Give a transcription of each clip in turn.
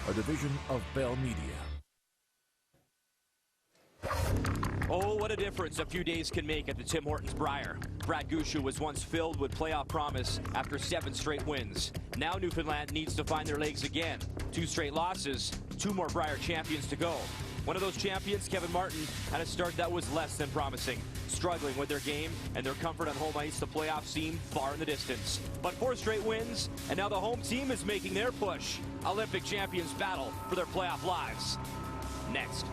a division of Bell Media. Oh, what a difference a few days can make at the Tim Hortons Brier. Brad Gushue was once filled with playoff promise after 7 straight wins. Now Newfoundland needs to find their legs again. 2 straight losses, 2 more Brier champions to go. One of those champions, Kevin Martin, had a start that was less than promising. Struggling with their game and their comfort on home ice, the playoffs seem far in the distance. But 4 straight wins, and now the home team is making their push. Olympic champions battle for their playoff lives. Next.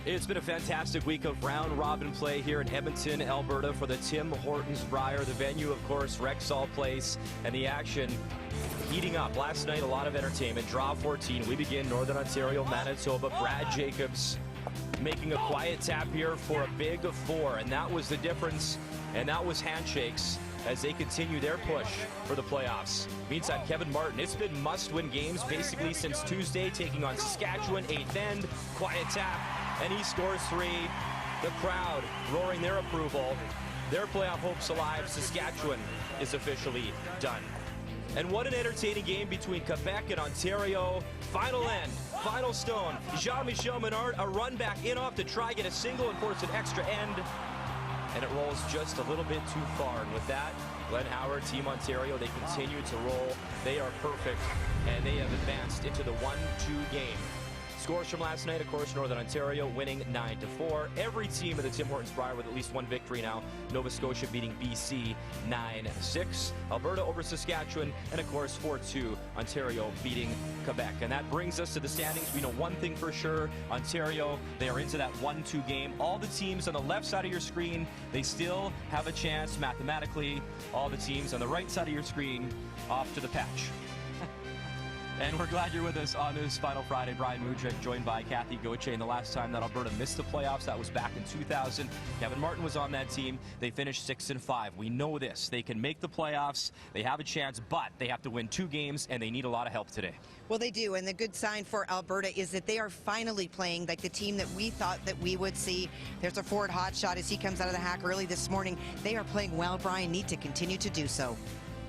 It's been a fantastic week of round-robin play here in Edmonton, Alberta for the Tim Hortons Brier. The venue, of course, Rexall Place, and the action heating up. Last night, a lot of entertainment. Draw 14. We begin Northern Ontario, Manitoba. Brad Jacobs making a quiet tap here for a big of 4, and that was the difference, and that was handshakes as they continue their push for the playoffs. Meantime, Kevin Martin, it's been must-win games basically since Tuesday, taking on Saskatchewan, 8th end, quiet tap, and he scores 3. The crowd roaring their approval. Their playoff hopes alive. Saskatchewan is officially done. And what an entertaining game between Quebec and Ontario. Final end, final stone. Jean-Michel Menard, a run back in off to try get a single and force an extra end. And it rolls just a little bit too far. And with that, Glenn Howard, Team Ontario, they continue to roll. They are perfect, and they have advanced into the 1-2 game. Scores from last night, of course, Northern Ontario winning 9-4. Every team of the Tim Hortons Brier with at least 1 victory now. Nova Scotia beating BC 9-6. Alberta over Saskatchewan, and of course 4-2 Ontario beating Quebec. And that brings us to the standings. We know one thing for sure, Ontario, they are into that 1-2 game. All the teams on the left side of your screen, they still have a chance mathematically. All the teams on the right side of your screen off to the patch. And we're glad you're with us on this final Friday. Brian Mudrick joined by Kathy Gushue. And the last time that Alberta missed the playoffs, that was back in 2000. Kevin Martin was on that team. They finished 6-5. We know this. They can make the playoffs. They have a chance, but they have to win 2 games, and they need a lot of help today. Well, they do, and the good sign for Alberta is that they are finally playing like the team that we thought that we would see. There's a forward hotshot as he comes out of the hack early this morning. They are playing well, Brian, need to continue to do so.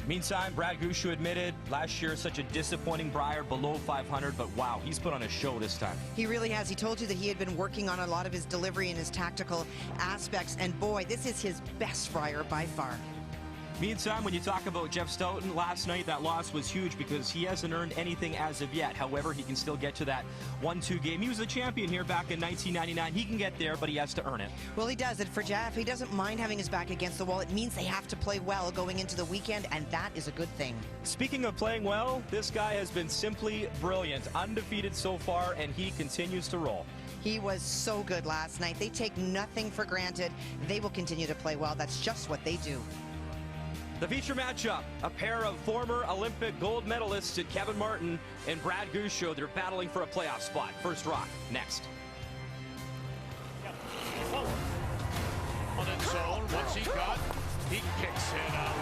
Meantime, Brad Gushue admitted last year such a disappointing Brier, below 500, but wow, he's put on a show this time. He really has. He told you that he had been working on a lot of his delivery and his tactical aspects, and boy, this is his best Brier by far. Meantime, when you talk about Jeff Stoughton, last night that loss was huge because he hasn't earned anything as of yet. However, he can still get to that 1-2 game. He was the champion here back in 1999. He can get there, but he has to earn it. Well, he does. And for Jeff, he doesn't mind having his back against the wall. It means they have to play well going into the weekend, and that is a good thing. Speaking of playing well, this guy has been simply brilliant. Undefeated so far, and he continues to roll. He was so good last night. They take nothing for granted. They will continue to play well. That's just what they do. The feature matchup, a pair of former Olympic gold medalists, Kevin Martin and Brad Gushue. They're battling for a playoff spot. First rock, next. On its own, what's he got? He kicks it out.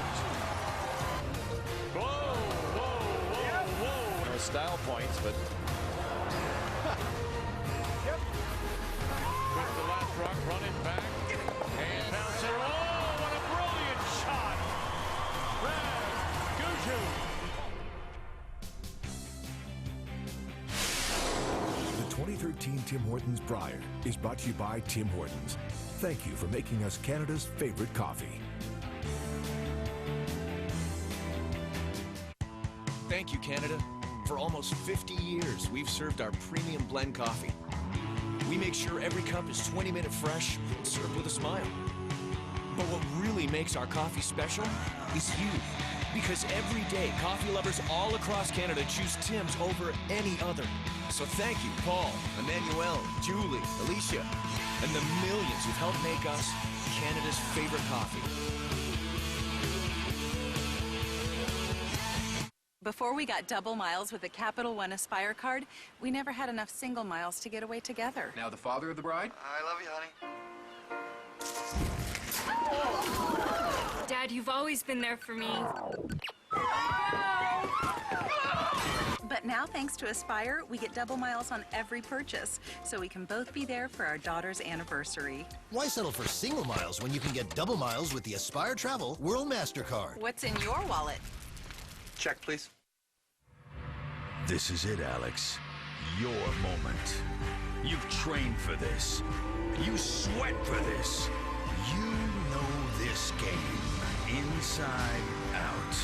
Whoa, whoa, whoa, whoa. No style points, but... With the last rock running back. And bouncer. Oh, what a brilliant shot. Brad Gushue. The 2013 Tim Hortons Brier is brought to you by Tim Hortons. Thank you for making us Canada's favorite coffee. Thank you, Canada. For almost 50 years, we've served our premium blend coffee. We make sure every cup is 20-minute fresh and served with a smile. But what really makes our coffee special is you. Because every day, coffee lovers all across Canada choose Tim's over any other. So thank you, Paul, Emmanuel, Julie, Alicia, and the millions who've helped make us Canada's favorite coffee. Before we got double miles with the Capital One Aspire card, we never had enough single miles to get away together. Now the father of the bride? I love you, honey. Dad, you've always been there for me. But now, thanks to Aspire, we get double miles on every purchase, so we can both be there for our daughter's anniversary. Why settle for single miles when you can get double miles with the Aspire Travel World MasterCard? What's in your wallet? Check, please. This is it, Alex. Your moment. You've trained for this. You sweat for this. You know this game inside out.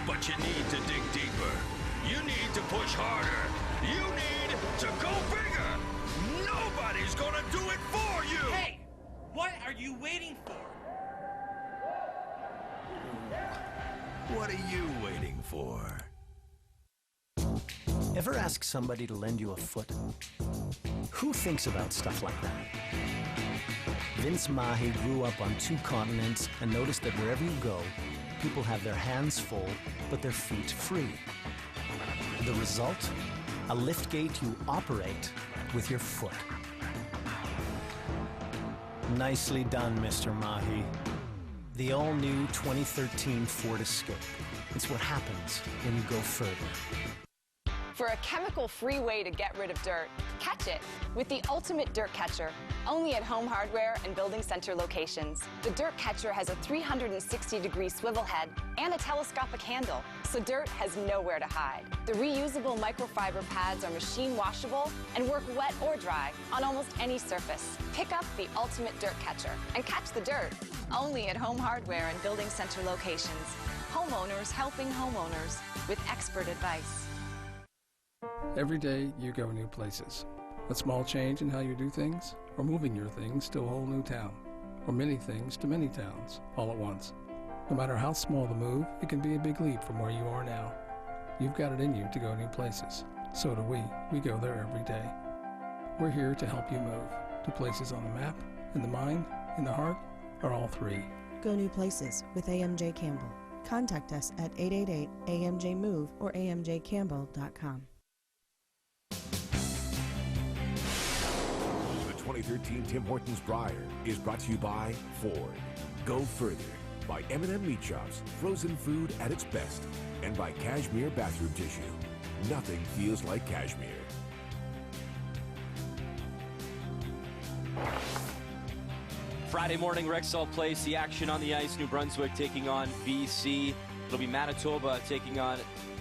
But you need to dig deeper. You need to push harder. You need to go bigger. Nobody's gonna do it for you. Hey, what are you waiting for? What are you waiting for? Ever ask somebody to lend you a foot? Who thinks about stuff like that? Vince Mahi grew up on 2 continents and noticed that wherever you go, people have their hands full, but their feet free. The result? A liftgate you operate with your foot. Nicely done, Mr. Mahi. The all-new 2013 Ford Escape. It's what happens when you go further. For a chemical-free way to get rid of dirt, catch it with the ultimate dirt catcher, only at Home Hardware and Building Center locations. The dirt catcher has a 360-degree swivel head and a telescopic handle, so dirt has nowhere to hide. The reusable microfiber pads are machine washable and work wet or dry on almost any surface. Pick up the ultimate dirt catcher and catch the dirt, only at Home Hardware and Building Center locations. Homeowners helping homeowners with expert advice. Every day you go new places. A small change in how you do things, or moving your things to a whole new town, or many things to many towns all at once. No matter how small the move, it can be a big leap from where you are now. You've got it in you to go new places. So do we. We go there every day. We're here to help you move to places on the map, in the mind, in the heart, or all three. Go new places with AMJ Campbell. Contact us at 888-AMJ-MOVE or amjcampbell.com. The 2013 Tim Hortons Brier is brought to you by Ford. Go further. By M&M Meat Shops, frozen food at its best. And by Cashmere Bathroom Tissue. Nothing feels like cashmere. Friday morning, Rexall Place, the action on the ice. New Brunswick taking on BC. It'll be Manitoba taking on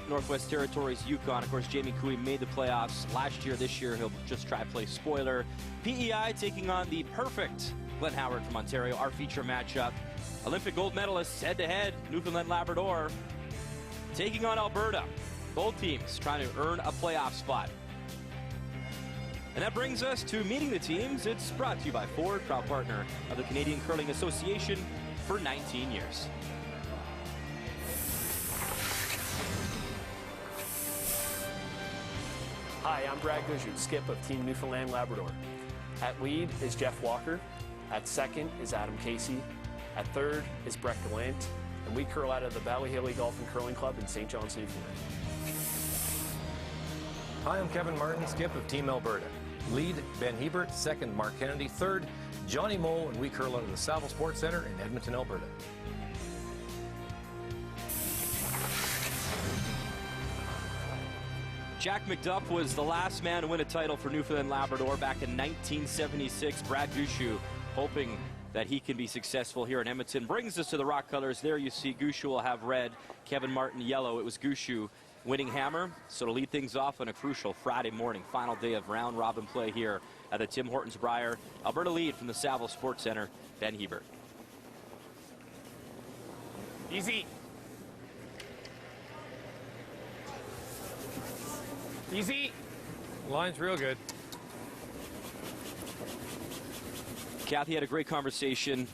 Northwest Territories, Yukon. Of course, Jamie Cooey made the playoffs last year. This year, he'll just try to play spoiler. PEI taking on the perfect Glenn Howard from Ontario, our feature matchup. Olympic gold medalists head-to-head, Newfoundland Labrador taking on Alberta. Both teams trying to earn a playoff spot. And that brings us to meeting the teams. It's brought to you by Ford, proud partner of the Canadian Curling Association for 19 years. Hi, I'm Gushue, skip of Team Newfoundland Labrador. At lead is Jeff Walker. At second is Adam Casey. At third is Brett Gallant. And we curl out of the Ballyhaley Golf and Curling Club in St. John's, Newfoundland. Hi, I'm Kevin Martin, skip of Team Alberta. Lead, Ben Hebert. Second, Mark Kennedy. Third, Johnny Moe, and we curl out of the Saville Sports Centre in Edmonton, Alberta. Jack McDuff was the last man to win a title for Newfoundland Labrador back in 1976. Brad Gushue hoping that he can be successful here in Edmonton. Brings us to the Rock Colors. There you see Gushue will have red, Kevin Martin yellow. It was Gushue winning hammer. So to lead things off on a crucial Friday morning, final day of round robin play here at the Tim Hortons Brier. Alberta lead from the Saville Sports Centre, Ben Hebert. Easy. Easy. Line's real good. Kathy had a great conversation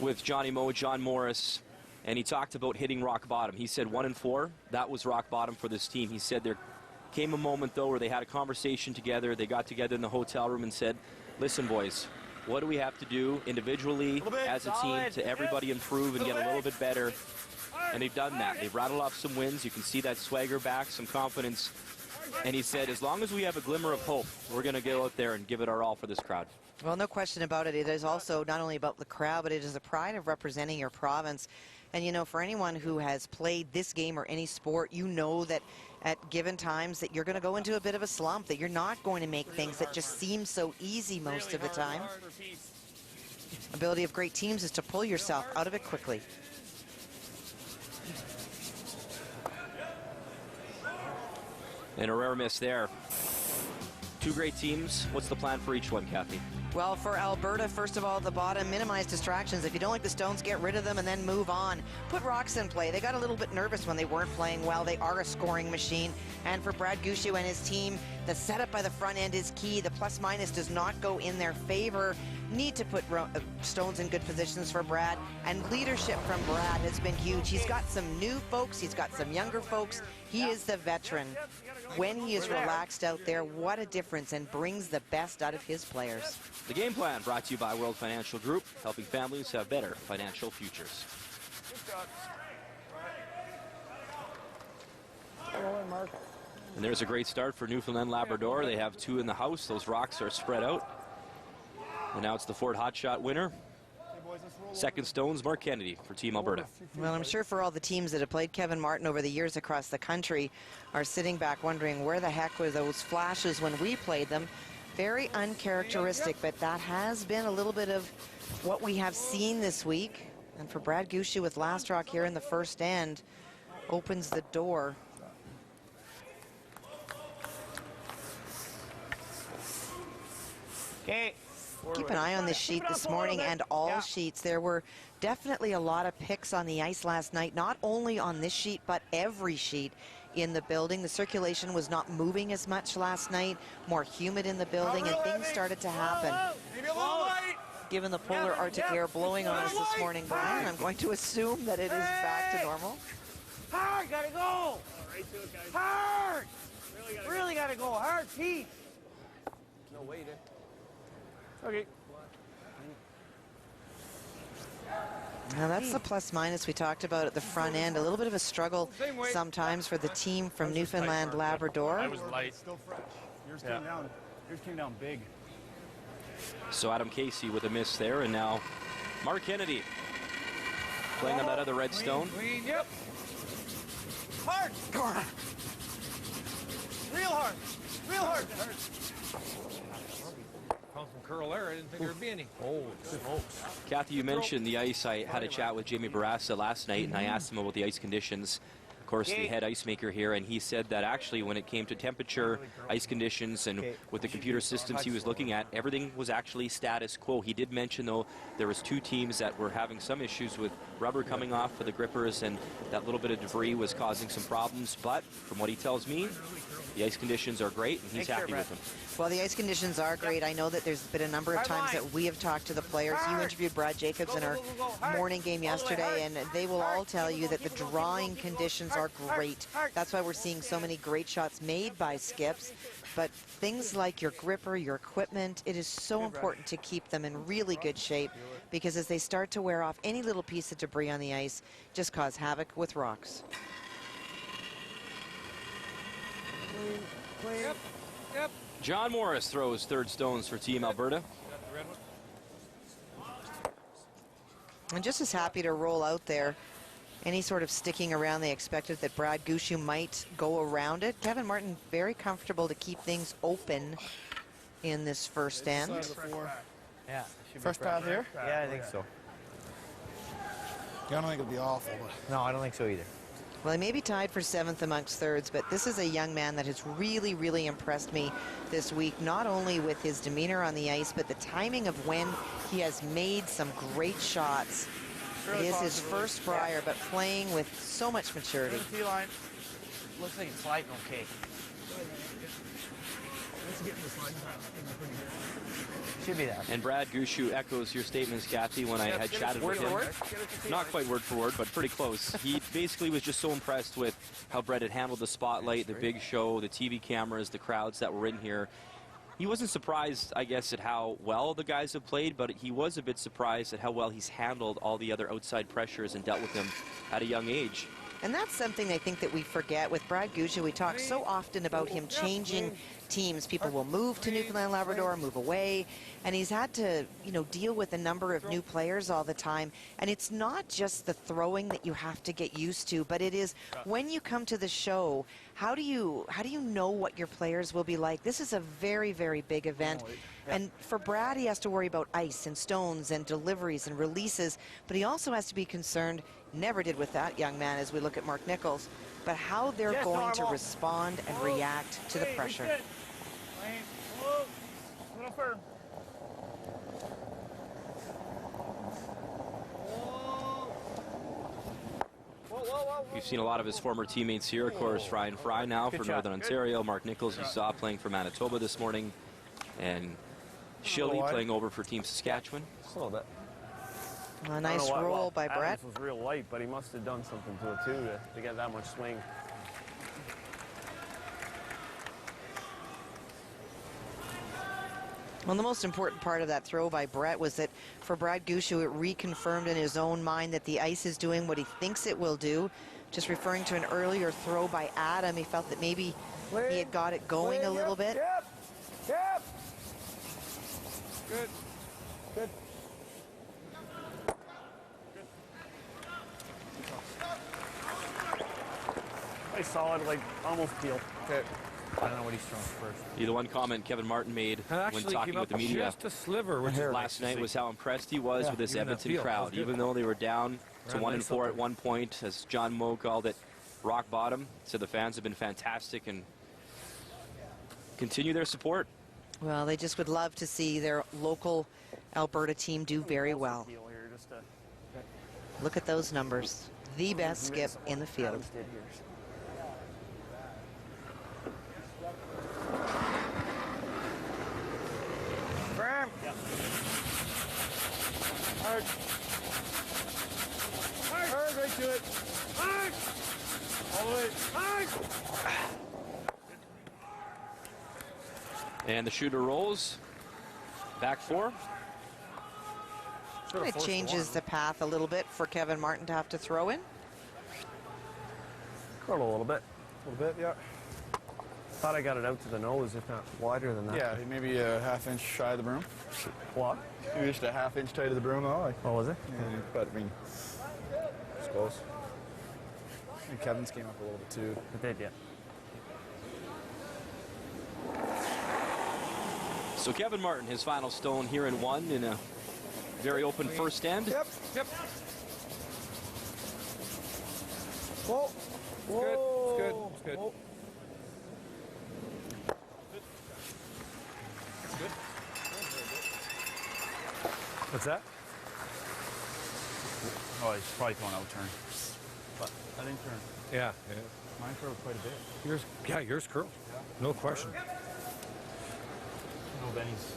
with Johnny Moe, John Morris, and he talked about hitting rock bottom. He said 1 and 4, that was rock bottom for this team. He said there came a moment, though, where they had a conversation together. They got together in the hotel room and said, listen, boys, what do we have to do individually as a team to everybody improve and get a little bit better? And they've done that. They've rattled off some wins. You can see that swagger back, some confidence. And he said, as long as we have a glimmer of hope, we're going to go out there and give it our all for this crowd. Well, no question about it. It is also not only about the crowd, but it is the pride of representing your province. And, you know, for anyone who has played this game or any sport, you know that at given times that you're going to go into a bit of a slump, that you're not going to make things that just seem so easy most of the time. Ability of great teams is to pull yourself out of it quickly. And a rare miss there. Two great teams. What's the plan for each one, Kathy? Well, for Alberta, first of all, at the bottom, minimize distractions. If you don't like the stones, get rid of them and then move on. Put rocks in play. They got a little bit nervous when they weren't playing well. They are a scoring machine. And for Brad Gushue and his team, the setup by the front end is key. The plus-minus does not go in their favor. Need to put stones in good positions for Brad. And leadership from Brad has been huge. He's got some new folks. He's got some younger folks. He is the veteran. When he is relaxed out there, what a difference, and brings the best out of his players. The game plan brought to you by World Financial Group, helping families have better financial futures. And there's a great start for Newfoundland Labrador. They have two in the house. Those rocks are spread out. And now it's the Ford Hotshot winner. Second stones, Mark Kennedy for Team Alberta. Well, I'm sure for all the teams that have played Kevin Martin over the years across the country are sitting back wondering where the heck were those flashes when we played them. Very uncharacteristic, but that has been a little bit of what we have seen this week. And for Brad Gushue with last rock here in the first end, opens the door. Okay. Keep an eye on this sheet this morning and all sheets. There were definitely a lot of picks on the ice last night, not only on this sheet, but every sheet in the building. The circulation was not moving as much last night, more humid in the building, and things started to happen. Given the polar Arctic air blowing on us this morning, Brian, I'm going to assume that it is back to normal. Hard, gotta go. Hard. Really gotta go hard, Pete. No waiting. Okay. Now that's the plus-minus we talked about at the front end. A little bit of a struggle sometimes for the team from Newfoundland Labrador. I was light. Still fresh. Yours came down. Yours came down big. So Adam Casey with a miss there, and now Mark Kennedy playing on that other red stone. Clean, yep. Hard. Real hard. Real hard. Comes from curl there. I didn't think there'd be any. Oh, smokes. Kathy, you mentioned the ice. I had a chat with Jamie Barassa last night, and I asked him about the ice conditions. Of course, the head ice maker here, and he said that actually when it came to temperature, ice conditions, and with the computer systems he was looking at, everything was actually status quo. He did mention, though, there was two teams that were having some issues with rubber coming off for the grippers, and that little bit of debris was causing some problems. But from what he tells me, the ice conditions are great, and he's happy with them. Well, the ice conditions are great. I know that there's been a number of times that we have talked to the players. You interviewed Brad Jacobs in our morning game yesterday, and they will all tell you that the drawing conditions are great. That's why we're seeing so many great shots made by skips. But things like your gripper, your equipment, it is so important to keep them in really good shape, because as they start to wear off, any little piece of debris on the ice just cause havoc with rocks. Yep. Yep. John Morris throws third stones for Team Alberta. I'm just as happy to roll out there. Any sort of sticking around, they expected that Brad Gushue might go around it. Kevin Martin very comfortable to keep things open in this first end. Yeah. First pass here? Yeah, I think so. Yeah, I don't think it'll be awful. But No, I don't think so either. Well, he may be tied for 7th amongst thirds, but this is a young man that has really, really impressed me this week, not only with his demeanor on the ice, but the timing of when he has made some great shots. It is his first Brier, but playing with so much maturity. Line. Looks like it's sliding okay. Should be that. And Brad Gushue echoes your statements, Kathy, when I had chatted with him. Not quite word for word, but pretty close. He basically was just so impressed with how Brett had handled the spotlight, the big show, the TV cameras, the crowds that were in here. He wasn't surprised, I guess, at how well the guys have played, but he was a bit surprised at how well he's handled all the other outside pressures and dealt with them at a young age. And that's something I think that we forget. With Brad Gushue, we talk so often about him changing teams. People will move to Newfoundland, Labrador, move away, and he's had to, you know, deal with a number of new players all the time. And it's not just the throwing that you have to get used to, but it is when you come to the show, how do you know what your players will be like? This is a very, very big event. And for Brad, he has to worry about ice and stones and deliveries and releases, but he also has to be concerned, never did with that young man as we look at Mark Nichols, but how they're going to respond and react to the pressure. We've seen a lot of his former teammates here. Of course, Ryan Fry now for Northern Ontario. Mark Nichols, you saw playing for Manitoba this morning. And Shilly playing over for Team Saskatchewan. Just a little bit. A nice roll by Brett. Adams was real light, but he must have done something to it too to get that much swing. Well, the most important part of that throw by Brett was that for Brad Gushue, it reconfirmed in his own mind that the ice is doing what he thinks it will do. Just referring to an earlier throw by Adam, he felt that maybe he had got it going a little bit. Yep. Good. Good. Nice solid, like almost peel. Okay. I don't know what he's throwing first. The one comment Kevin Martin made when talking with the media just a sliver, which last night was how impressed he was with this Edmonton crowd. Even though they were down to 1-4 at one point, as John Moe called it, rock bottom. So the fans have been fantastic and continue their support. Well, they just would love to see their local Alberta team do very well. Look at those numbers. The best skip in the field. Firm. Yeah. Hard. Hard. Hard, right to it. Hard. All the way. Hard. And the shooter rolls. Back four. It changes the path a little bit for Kevin Martin to have to throw in. Curl a little bit. A little bit, yeah. Thought I got it out to the nose, if not wider than that. Yeah, maybe a half-inch shy of the broom. What? Maybe just a half-inch tight of the broom, though. What was it? Yeah, but, I mean, it's close. I think Kevin's came up a little bit, too. It did, yeah. So Kevin Martin, his final stone here in one in a very open first end. Yep. Whoa. It's good. It's good. Whoa. What's that? Oh, he's probably going out turn. But I didn't turn. Yeah. Mine curled quite a bit. Yours curled. No question. No, Benny's.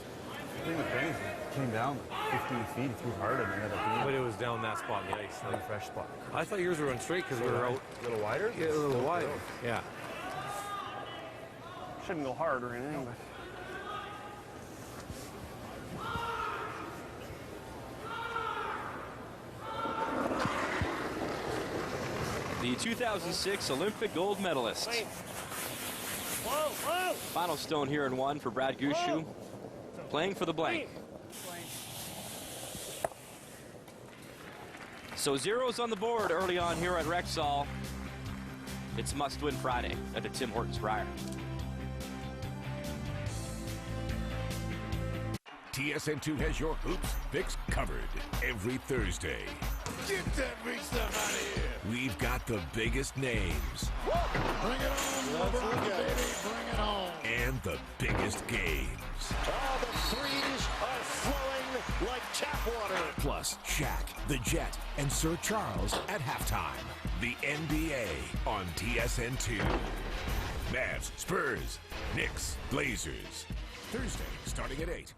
The thing with Benny's, it came down 15 feet. He threw hard and ended up being. But it was down that spot in the ice. Like a fresh spot. I thought yours were on straight because we were out. A little wider? Yeah, a little wider. Yeah. Shouldn't go hard or anything, but. The 2006 Olympic gold medalist. Whoa, whoa. Final stone here in one for Brad Gushue, playing for the blank. So zeros on the board early on here at Rexall. It's must-win Friday at the Tim Hortons Brier. TSN2 has your hoops fix covered every Thursday. Get that big stuff out of here. We've got the biggest names. Bring it on, Alberta, baby. Bring it on. And the biggest games. Oh, the threes are flowing like tap water. Plus Shaq, the Jet, and Sir Charles at halftime. The NBA on TSN2. Mavs, Spurs, Knicks, Blazers. Thursday, starting at 8.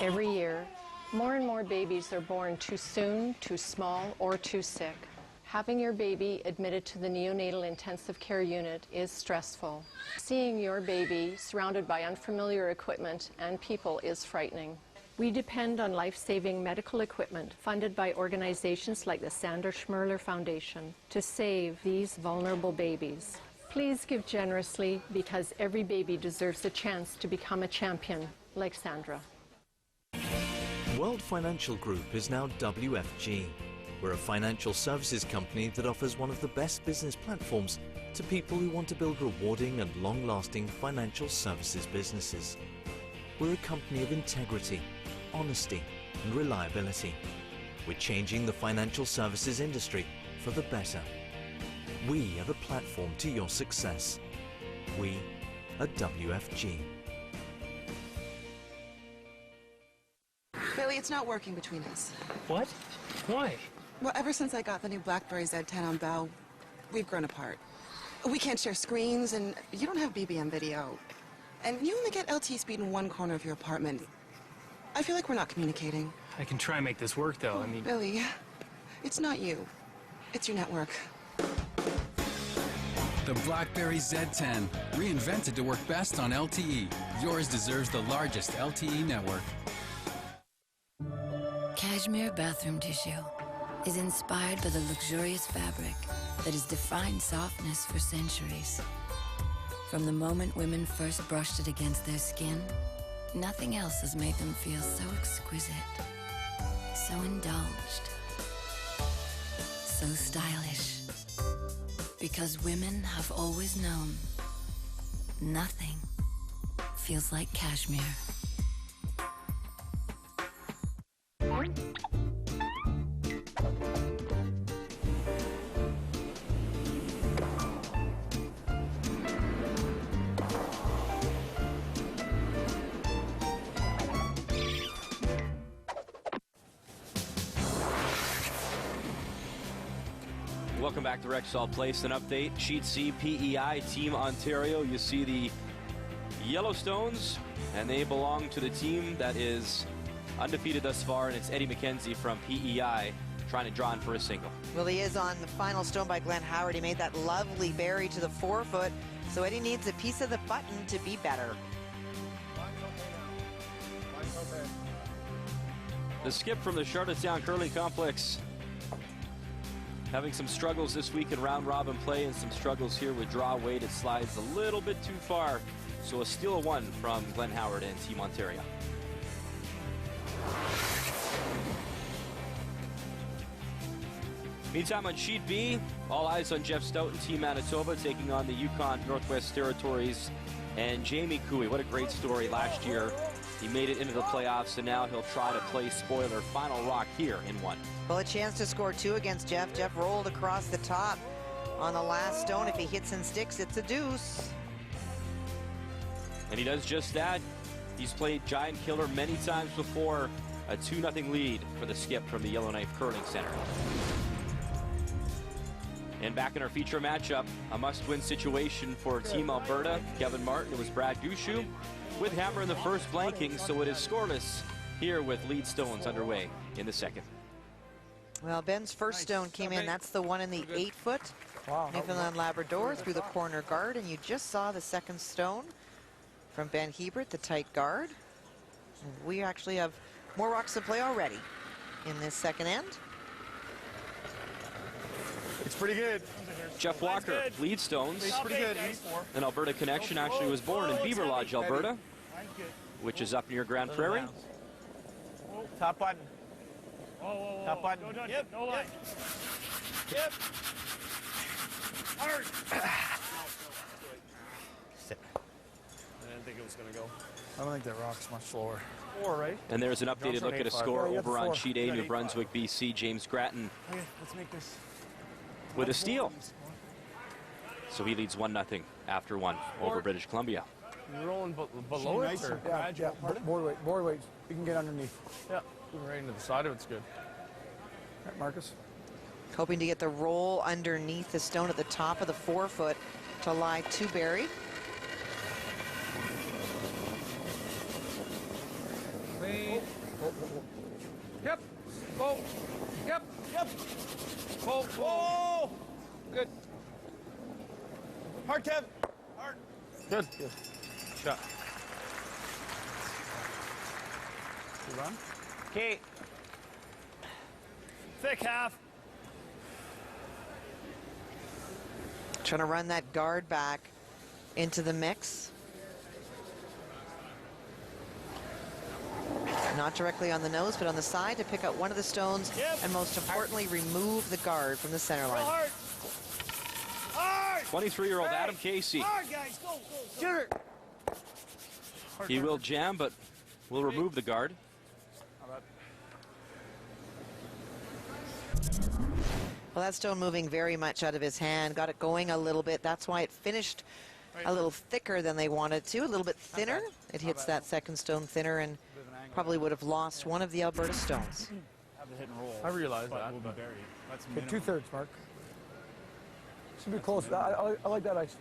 Every year, more and more babies are born too soon, too small, or too sick. Having your baby admitted to the neonatal intensive care unit is stressful. Seeing your baby surrounded by unfamiliar equipment and people is frightening. We depend on life-saving medical equipment funded by organizations like the Sandra Schmerler Foundation to save these vulnerable babies. Please give generously because every baby deserves a chance to become a champion like Sandra. World Financial Group is now WFG. We're a financial services company that offers one of the best business platforms to people who want to build rewarding and long-lasting financial services businesses. We're a company of integrity, honesty, and reliability. We're changing the financial services industry for the better. We are the platform to your success. We are WFG. Billy, it's not working between us. What? Why? Well, ever since I got the new BlackBerry Z10 on Bell, we've grown apart. We can't share screens, and you don't have BBM video. And you only get LTE speed in one corner of your apartment. I feel like we're not communicating. I can try and make this work, though. I mean... Billy, it's not you. It's your network. The BlackBerry Z10, reinvented to work best on LTE. Yours deserves the largest LTE network. Cashmere bathroom tissue is inspired by the luxurious fabric that has defined softness for centuries. From the moment women first brushed it against their skin, nothing else has made them feel so exquisite, so indulged, so stylish. Because women have always known nothing feels like cashmere. Welcome back to Rexall Place. An update. Sheet C, PEI, Team Ontario. You see the Yellowstones, and they belong to the team that is undefeated thus far, and it's Eddie McKenzie from PEI trying to draw in for a single. Well, he is on the final stone by Glenn Howard. He made that lovely berry to the 4-foot, so Eddie needs a piece of the button to be better. The skip from the Charlottetown Curling Complex having some struggles this week in round robin play and some struggles here with draw weight. It slides a little bit too far. So a steal of one from Glenn Howard and Team Ontario. Meantime, on Sheet B, all eyes on Jeff Stout and Team Manitoba taking on the Yukon Northwest Territories and Jamie Cooey. What a great story last year. He made it into the playoffs, and now he'll try to play spoiler final rock here in one. Well, a chance to score 2 against Jeff. Jeff rolled across the top on the last stone. If he hits and sticks, it's a deuce. And he does just that. He's played Giant Killer many times before. A 2-0 lead for the skip from the Yellowknife Curling Center. And back in our feature matchup, a must-win situation for Team Alberta. Kevin Martin, it was Brad Gushue with hammer in the first blanking, so it is scoreless here with lead stones underway in the second. Well, Ben's first stone came in. That's the one in the 8-foot. Wow. Newfoundland Labrador through the corner guard, and you just saw the second stone from Ben Hebert, the tight guard. We actually have more rocks to play already in this second end. It's pretty good. Jeff Walker, lead stones. It's pretty good. An Alberta connection, actually was born in Beaver Lodge, Alberta, which is up near Grand Prairie. Top button. Top button. Yep. No line. Yep. Hard. I didn't think it was going to go. I don't think that rock's much slower. 4, right? And there's an updated look at a score over on Sheet A, New 4. Brunswick, BC. James Grattan Okay, let's make this. with a steal. So he leads 1-0 after one over British Columbia. You're rolling below it? Or? Yeah, board weight. You can get underneath. Yeah, right into the side of it's good. All right, Marcus. Hoping to get the roll underneath the stone at the top of the 4-foot to lie to Barry. Yep. Go. Yep. Yep. Whoa, whoa. Good. Hard, Kev. Hard. Good. Good. Shot. Good run. Okay. Thick half. Trying to run that guard back into the mix. Not directly on the nose, but on the side to pick out one of the stones, and most importantly, remove the guard from the center line. Hard. Hard. 23-year-old Adam Casey. Hard, guys. Go, go, go. Shooter. He will jam, but will remove the guard. Well, that stone moving very much out of his hand, got it going a little bit. That's why it finished a little thicker than they wanted to, a little bit thinner. It hits that second stone thinner and probably would have lost one of the Alberta stones. Have the hit and roll. I realize that. Will be buried. That's Okay, 2/3, Mark. Should be close. I like that ice.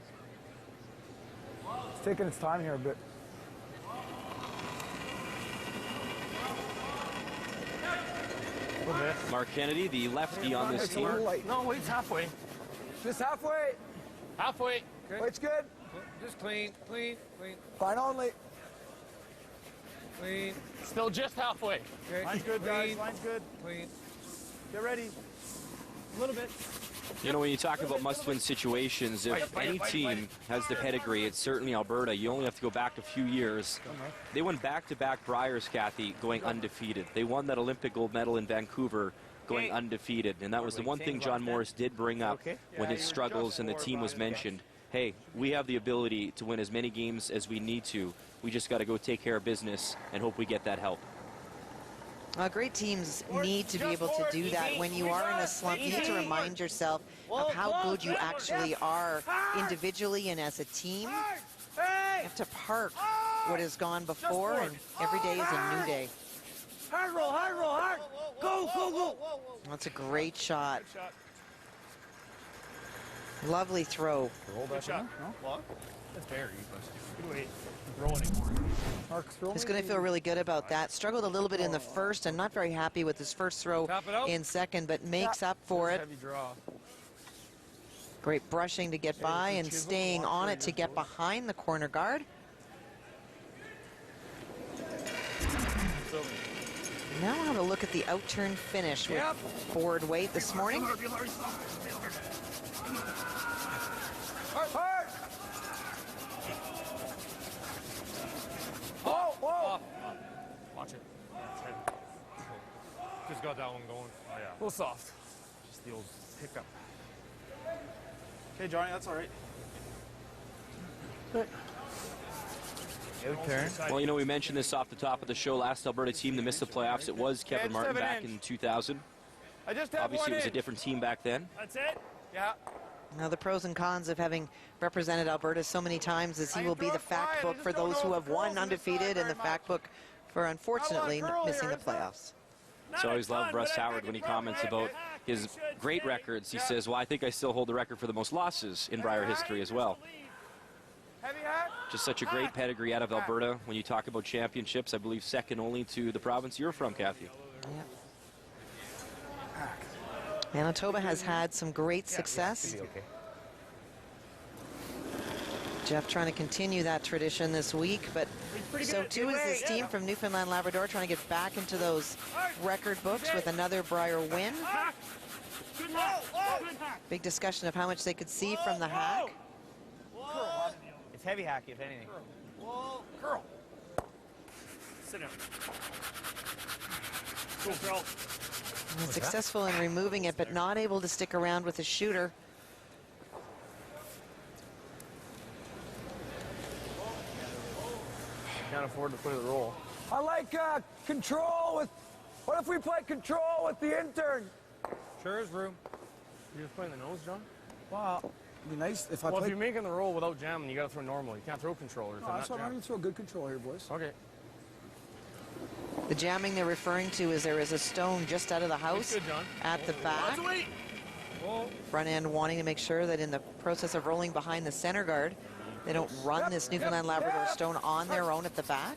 It's taking its time here a bit. Mark Kennedy, the lefty on this team. No, wait's halfway. Just halfway. Halfway. Wait's good. Just clean, clean, clean. Fine only. Clean. Still just halfway. Okay. Line's good, guys. Clean. Line's good. Clean. Get ready. A little bit. You know, when you talk about must-win situations, if any team has the pedigree, it's certainly Alberta. You only have to go back a few years. They won back-to-back Briers, Kathy, going undefeated. They won that Olympic gold medal in Vancouver going undefeated. And that was the one thing John Morris did bring up when his struggles and the team was mentioned. Hey, we have the ability to win as many games as we need to. We just got to go take care of business and hope we get that help. Great teams need to be able to do that. When you are in a slump, you need to remind yourself of how good you actually are individually and as a team. You have to park what has gone before, and every day is a new day. Hard roll, hard roll, hard. Go, go, go. That's a great shot. Lovely throw. Good shot. No? That's buried, but Good weight. Throw anymore. Mark's throw. He's going to feel really good about that. Struggled a little bit in the first and not very happy with his first throw in second, but makes up for it. heavy draw. Great brushing to get by and staying on it to get behind the corner guard. Now we'll have a look at the outturn finish with forward weight this morning. Hard. Whoa, whoa. Watch it. Just got that one going. Oh, yeah. A little soft. Just the old pickup. Okay, Johnny, that's all right. Well, you know, we mentioned this off the top of the show. Last Alberta team to miss the playoffs, it was Kevin Martin back in 2000. Obviously, it was a different team back then. That's it? Yeah. Now, the pros and cons of having represented Alberta so many times is he will be the fact book for those who have won undefeated and the fact book for, unfortunately, missing the playoffs. So I always love Russ Howard when he comments about his great records. He says, well, I think I still hold the record for the most losses in Brier history as well. Just such a great pedigree out of Alberta. When you talk about championships, I believe second only to the province you're from, Kathy. Manitoba has had some great success. Jeff trying to continue that tradition this week, but so too is this team from Newfoundland, Labrador, trying to get back into those record books with another Brier win. Big discussion of how much they could see from the hack. It's heavy hack, if anything. Whoa, curl. Sit down. Go, girl. Successful in removing it, but not able to stick around with the shooter. Can't afford to play the role. I like control with. What if we play control with the intern? Sure is room. You're just playing the nose, John? Wow. It'd be nice if I Well, if played. you're making the roll without jamming, you got to throw normal. You can't throw controllers. No, that's why I'm going to throw a good control here, boys. Okay. The jamming they're referring to is there is a stone just out of the house at the back. Front end wanting to make sure that in the process of rolling behind the center guard, they don't run this Newfoundland Labrador stone on their own at the back.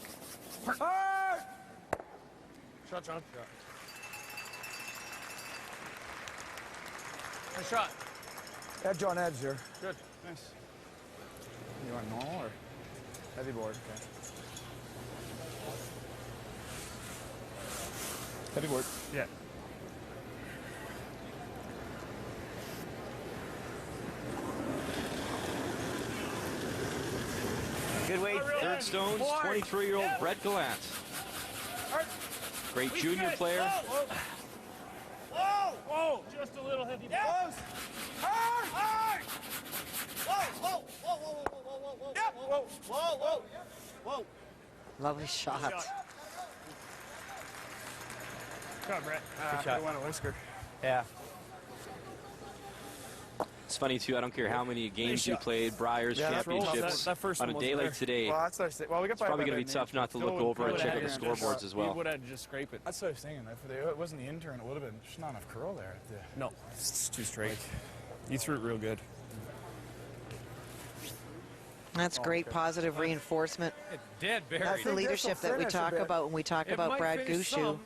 Shot, John. Nice shot. Edge on edge here. Good. Nice. You want normal or heavy board? Okay. Heavy board. Yeah. Good weight. Third Stones, 23-year-old Brett Gallant. Great junior player. Whoa! Whoa! Just a little heavy. Hard! Hard! Whoa! Whoa! Whoa! Whoa! Whoa! Whoa! Yep. Whoa! Whoa! Whoa! Whoa! Lovely shot. Good shot, Brett. Good shot. I want a whisker. Yeah. It's funny, too. I don't care how many games you played, Briers, championships, that first on a day like today. Well, that's what I was well, we got it's probably going to be tough not to look over and check out the scoreboards as well. We would have just scrape it. That's what I was thinking. If it wasn't the intern, it would have been just not enough curl there. No, it's too straight. You threw it real good. That's great positive reinforcement. Dead buried. That's the leadership that we talk about when we talk about Brad Gushue.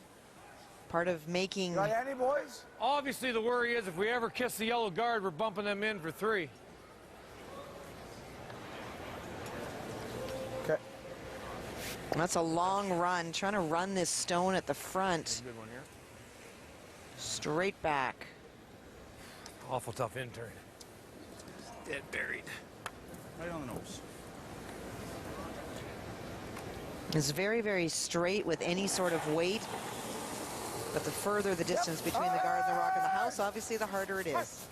Part of making... Got any, boys? Obviously, the worry is if we ever kiss the yellow guard, we're bumping them in for 3. Okay. That's a long run, trying to run this stone at the front. Good one here. Straight back. Awful tough intern. Dead buried. Right on the nose. It's very, very straight with any sort of weight. But the further the distance between the guard and the rock and the house, obviously the harder it is.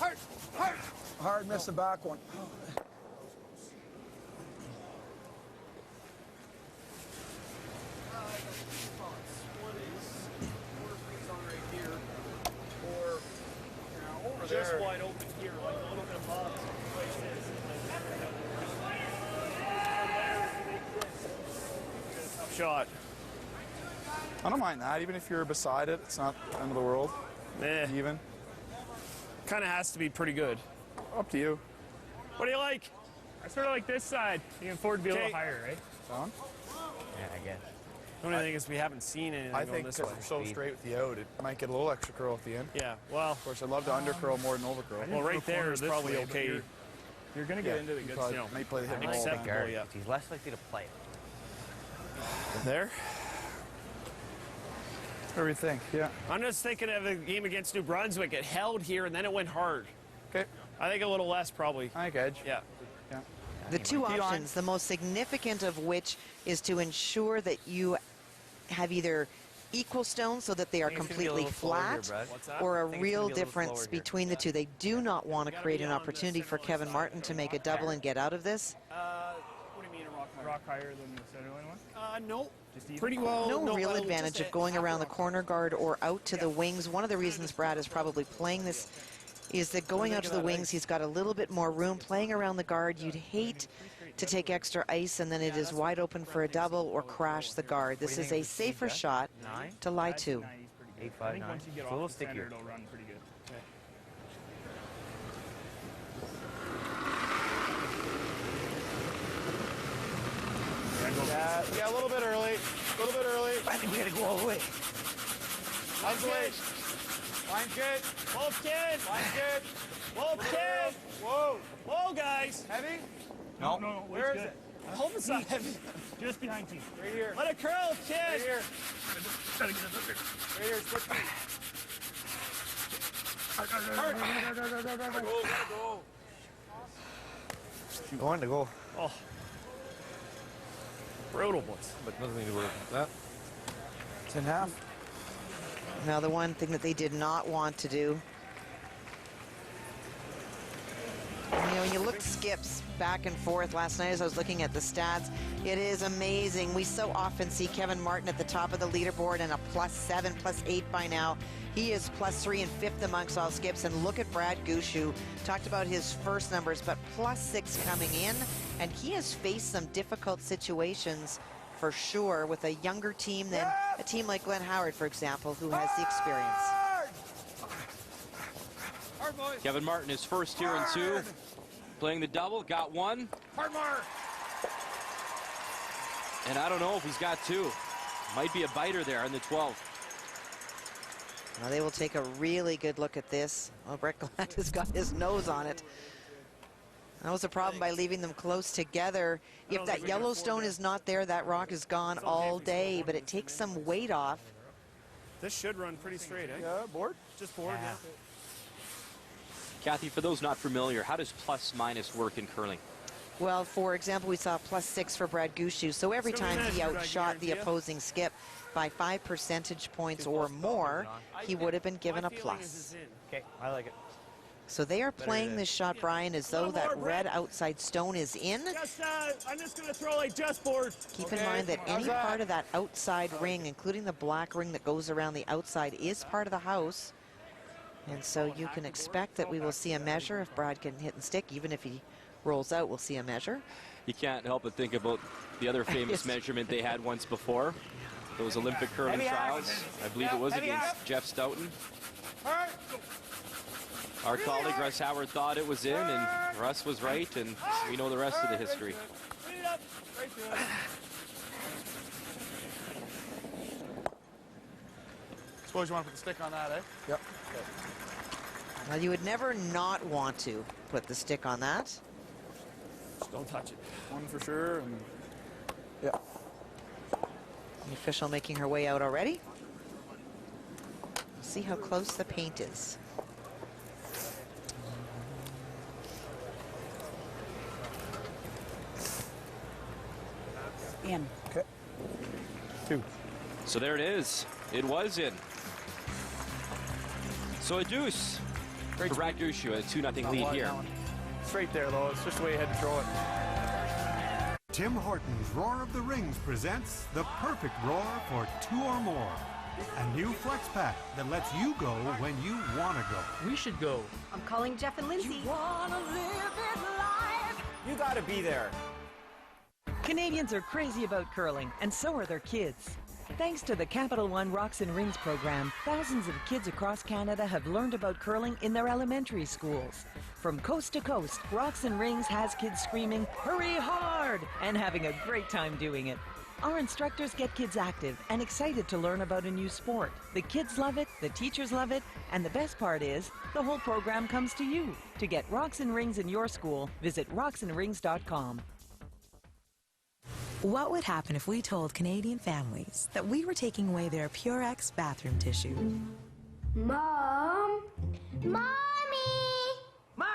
Hard, hard. Hard, miss the back one. Just wide open here, like a little bit of box. Tough shot. I don't mind that. Even if you're beside it, it's not the end of the world. Even. Kind of has to be pretty good. Up to you. What do you like? I sort of like this side. You can afford to be a little higher, right? Down? Yeah, I guess. The only thing is we haven't seen anything I going think this because way. we're so straight with the out, it might get a little extra curl at the end. Yeah, well. Of course, I'd love to undercurl more than overcurl. Well, right there is probably okay. You're going to get into the good stuff. stuff. Might play the hit and roll. Acceptable, yeah. He's less likely to play it. There? What do you think? Yeah. I'm just thinking of the game against New Brunswick. It held here and then it went hard. Okay. I think a little less probably. I think edge. Yeah. Yeah. The two options, the most significant of which is to ensure that you have either equal stones so that they are completely flat or a real difference between the two. They do not want to create an opportunity for Kevin Martin to make a double and get out of this. What do you mean a rock higher than the center line one? No. Pretty well. No real advantage of going around the corner guard or out to the wings. One of the reasons Brad is probably playing this is that going out to the wings, he's got a little bit more room. Playing around the guard, you'd hate to take extra ice and then it is wide open for a double or crash the guard. This is a safer shot to lie to. 8, 5, 9. Once you get It's a little off the center, stickier. it'll run pretty good. Yeah, a little bit early. A little bit early. I think we got to go all the way. Line's good. Line's good. Whoa, kid. Line's good. Whoa, kid. Whoa. Whoa, guys. Heavy? No, no, Where is it? I hope it's not heavy. Just behind team. Right here. Let it curl, kid. Right here. Gotta get it up there. Right here. Split feet. Go. You wanted to go. Oh. Brutal, boys. But nothing to worry about that. It's in half. Now the one thing that they did not want to do, you know, when you look skips back and forth last night as I was looking at the stats, it is amazing. We so often see Kevin Martin at the top of the leaderboard and a +7, +8 by now. He is +3 and 5th amongst all skips. And look at Brad Gushue. Talked about his first numbers, but +6 coming in. And he has faced some difficult situations for sure with a younger team than a team like Glenn Howard, for example, who has the experience. Kevin Martin is first here in 2. Playing the double, got 1. Hard mark. And I don't know if he's got 2. Might be a biter there in the 12. Now they will take a really good look at this. Oh, Brett Gallant has got his nose on it. That was a problem by leaving them close together. If that Yellowstone is not there, that rock is gone all day, but it takes some weight off. This should run pretty straight, eh? Yeah, board? Just board, yeah. Kathy, for those not familiar, how does plus-minus work in curling? Well, for example, we saw +6 for Brad Gushue. So every time he outshot the opposing skip by 5 percentage points or more, he would have been given a plus. Okay, I like it. So they are playing this shot, Brian, as though that red outside stone is in. I'm just going to throw like just board. Keep in mind that any part of that outside ring, including the black ring that goes around the outside, is part of the house. And so you can expect that we will see a measure if Brad can hit and stick. Even if he rolls out, we'll see a measure. You can't help but think about the other famous measurement they had once before. Those Olympic curling trials. I believe it was against Jeff Stoughton. Our colleague Russ Howard thought it was in, and Russ was right, and we know the rest of the history. Suppose you want to put the stick on that, eh? Yep. Now, you would never not want to put the stick on that. Just don't touch it. One for sure, and yeah. The official making her way out already. See how close the paint is. In. Okay. 2. So there it is. It was in. So a deuce for Brad Gushue, a 2-0 lead here. Straight there, though. It's just the way you had to throw it. Tim Hortons Roar of the Rings presents the perfect roar for 2 or more. A new flex pack that lets you go when you want to go. We should go. I'm calling Jeff and Lindsay. You wanna live it live. You gotta be there. Canadians are crazy about curling, and so are their kids. Thanks to the Capital One Rocks and Rings program, thousands of kids across Canada have learned about curling in their elementary schools. From coast to coast, Rocks and Rings has kids screaming, "Hurry hard!" and having a great time doing it. Our instructors get kids active and excited to learn about a new sport. The kids love it, the teachers love it, and the best part is, the whole program comes to you. To get Rocks and Rings in your school, visit rocksandrings.com. What would happen if we told Canadian families that we were taking away their Purex bathroom tissue? Mom! Mommy! Ma!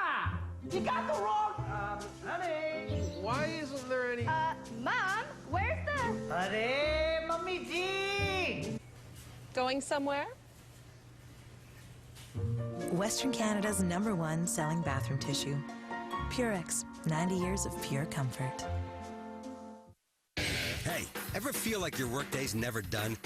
You got the wrong... honey! Why isn't there any... Mom, where's the... Honey, Mommy G! Going somewhere? Western Canada's #1 selling bathroom tissue. Purex, 90 years of pure comfort. Hey, ever feel like your workday's never done?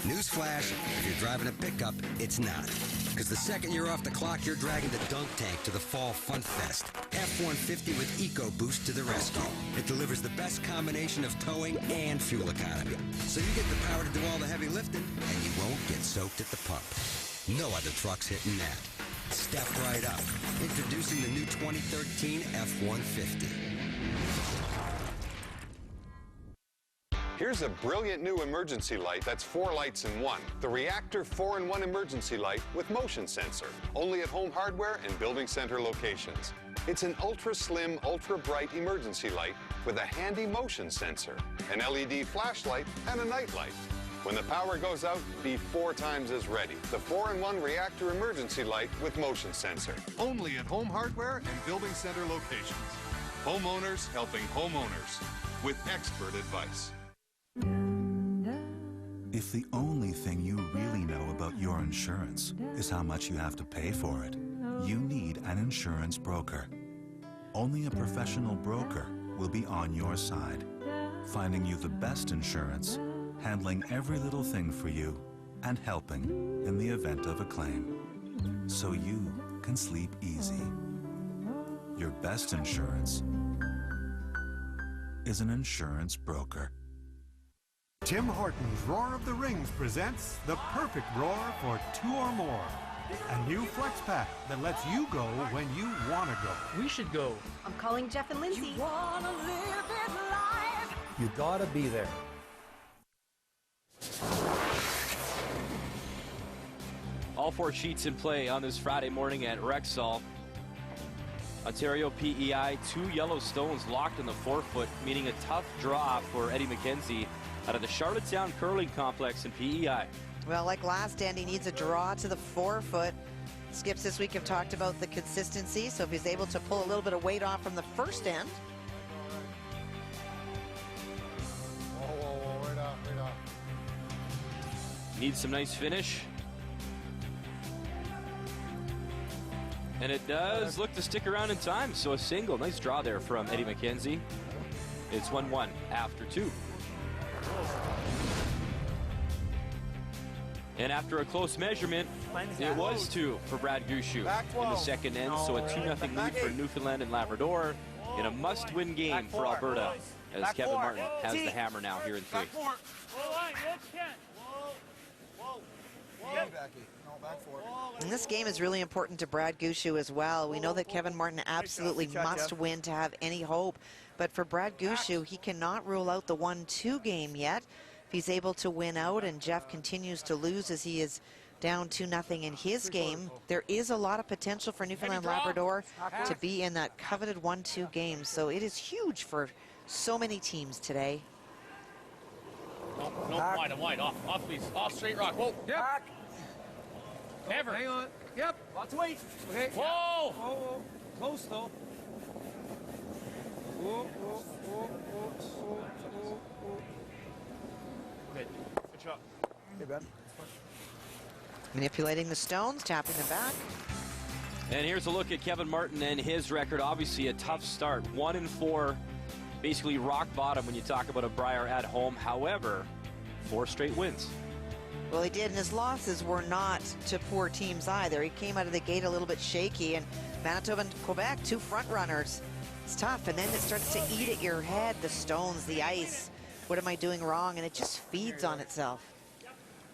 Newsflash, if you're driving a pickup, it's not. Because the second you're off the clock, you're dragging the dunk tank to the Fall Fun Fest. F-150 with EcoBoost to the rescue. It delivers the best combination of towing and fuel economy. So you get the power to do all the heavy lifting, and you won't get soaked at the pump. No other truck's hitting that. Step right up. Introducing the new 2013 F-150. Here's a brilliant new emergency light that's 4 lights in one. The Reactor 4-in-1 emergency light with motion sensor. Only at Home Hardware and Building Center locations. It's an ultra-slim, ultra-bright emergency light with a handy motion sensor, an LED flashlight, and a night light. When the power goes out, be 4 times as ready. The 4-in-1 Reactor emergency light with motion sensor. Only at Home Hardware and Building Center locations. Homeowners helping homeowners with expert advice. If the only thing you really know about your insurance is how much you have to pay for it, you need an insurance broker. Only a professional broker will be on your side, finding you the best insurance, handling every little thing for you, and helping in the event of a claim, so you can sleep easy. Your best insurance is an insurance broker. Tim Hortons Roar of the Rings presents the perfect roar for 2 or more. A new flex pack that lets you go when you want to go. We should go. I'm calling Jeff and Lindsay. You wanna live it live. You gotta be there. All 4 sheets in play on this Friday morning at Rexall. Ontario PEI, 2 yellow stones locked in the forefoot, meaning a tough draw for Eddie McKenzie out of the Charlottetown Curling Complex in PEI. Well, like last end, he needs a draw to the forefoot. Skips this week have talked about the consistency, so if he's able to pull a little bit of weight off from the first end. Whoa, right off. Needs some nice finish. And it does look to stick around in time, so a single. Nice draw there from Eddie McKenzie. It's 1-1 after 2. And after a close measurement, it was 2 for Brad Gushue in the second end, so a 2-0 lead for Newfoundland and Labrador in a must-win game for Alberta, as Kevin Martin has the hammer now here in 3. And this game is really important to Brad Gushue as well. We know that Kevin Martin absolutely must win to have any hope. But for Brad Gushue, he cannot rule out the 1-2 game yet. If he's able to win out and Jeff continues to lose as he is down 2-0 in his game, there is a lot of potential for Newfoundland Labrador to be in that coveted 1-2 game. So it is huge for so many teams today. No, wide, off, please. Off, straight rock. Whoa. Yep. Back. Ever. Hang on. Yep. Lots of weight. Okay. Whoa. Whoa. Close though. Whoa. Good. Good shot. Hey, Ben. Manipulating the stones, tapping them back. And here's a look at Kevin Martin and his record. Obviously a tough start. 1-4, basically rock bottom when you talk about a Brier at home. However, 4 straight wins. Well, he did, and his losses were not to poor teams either. He came out of the gate a little bit shaky, and Manitoba and Quebec, 2 front runners. It's tough, and then it starts to eat at your head, the stones, the ice. What am I doing wrong? And it just feeds on itself.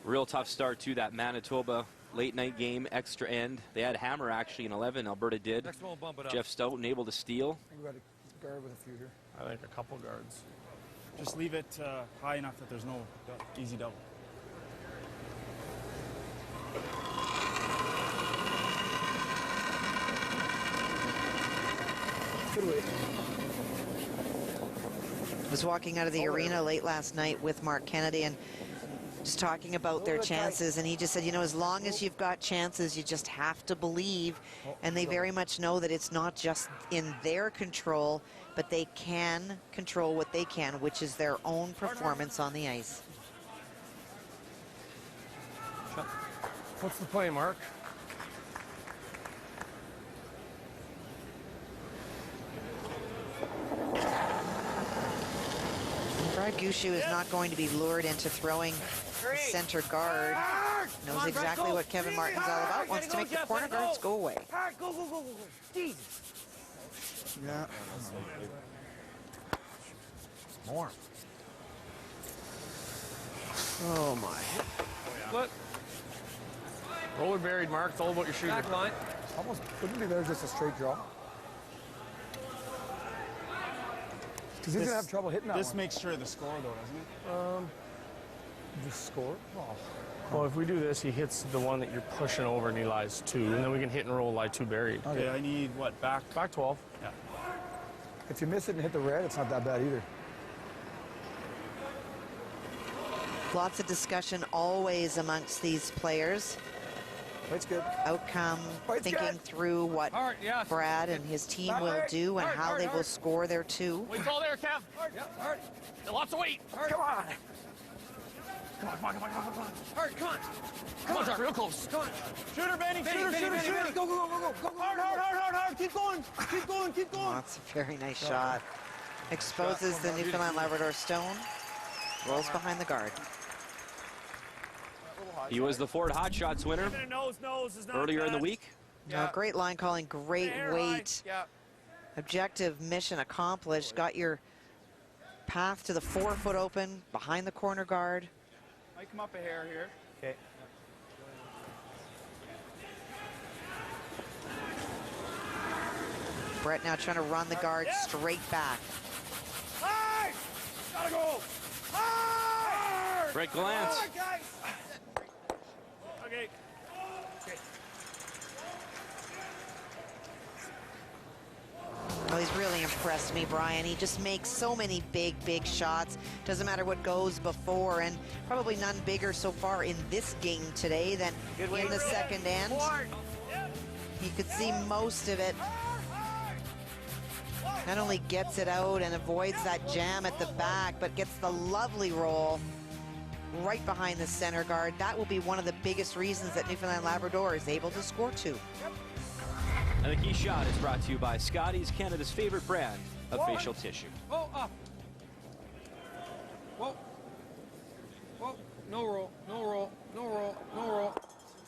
Real tough start to that Manitoba late night game, extra end. They had hammer actually in 11, Alberta did. Next one will bump it up. Jeff Stoughton able to steal. We got a guard with a few here. I like a couple guards. Just leave it high enough that there's no easy double. Good weight. I was walking out of the arena late last night with Mark Kennedy and just talking about their chances, and he just said, you know, as long as you've got chances, you just have to believe, and they very much know that it's not just in their control, but they can control what they can, which is their own performance on the ice. What's the play, Mark? Brad Gushue is not going to be lured into throwing the center guard. Knows exactly what Kevin Martin's all about. Wants to make the corner guards go away. Go. Jesus. Yeah. More. Oh my. Split. Roller buried, Mark. It's all about your shooter. Back line. Almost wouldn't be there just a straight draw. Because he's going to have trouble hitting that This one. makes sure the score, though, doesn't it? The score? Oh. Well, if we do this, he hits the one that you're pushing over and he lies 2, and then we can hit and roll lie 2 buried. Okay, I need, what, back? Back 12. Yeah. If you miss it and hit the red, it's not that bad either. Lots of discussion always amongst these players. Fight's good. Outcome, thinking through what Brad and his team will do and how they will score their 2. Weight's all there, Kev. Lots of weight. Come on. Come on. Come on, Jack, real close. Come on. Shooter, Benny, shooter. Go. Hard. Keep going. Oh, that's a very nice shot. Exposes the Newfoundland Labrador stone. Rolls behind the guard. He was the Ford Hot Shots winner earlier in the week. No, great line calling, great weight. Objective mission accomplished. Got your path to the 4-foot open behind the corner guard. Might come up a hair here. Okay. Brett now trying to run the guard straight back. Hard. Gotta go. Hard. Brett Glantz. Hard, guys. Okay. Well, he's really impressed me, Brian. He just makes so many big shots. Doesn't matter what goes before, and probably none bigger so far in this game today than in the second end. You could see most of it. Not only gets it out and avoids that jam at the back, but gets the lovely roll right behind the center guard. That will be one of the biggest reasons that Newfoundland Labrador is able to score 2. And the key shot is brought to you by Scotty's, Canada's favorite brand of facial tissue. Oh, up. Whoa. Whoa. No roll. No roll. No roll. No roll.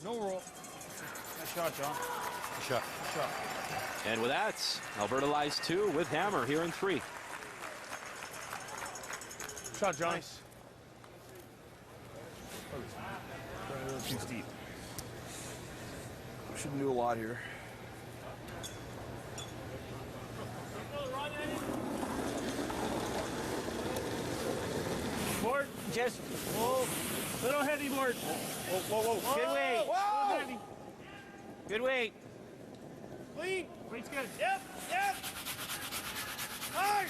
No roll. Nice shot, John. Good shot. Good shot. And with that, Alberta lies 2 with Hammer here in 3. Shot, John. Nice. A little too steep. Shouldn't do a lot here. Board, just whoa. Little heavy board. Whoa, whoa, whoa. Good weight. Whoa. Heavy. Good weight. Clean. Weight's good. Yep, yep. Hard.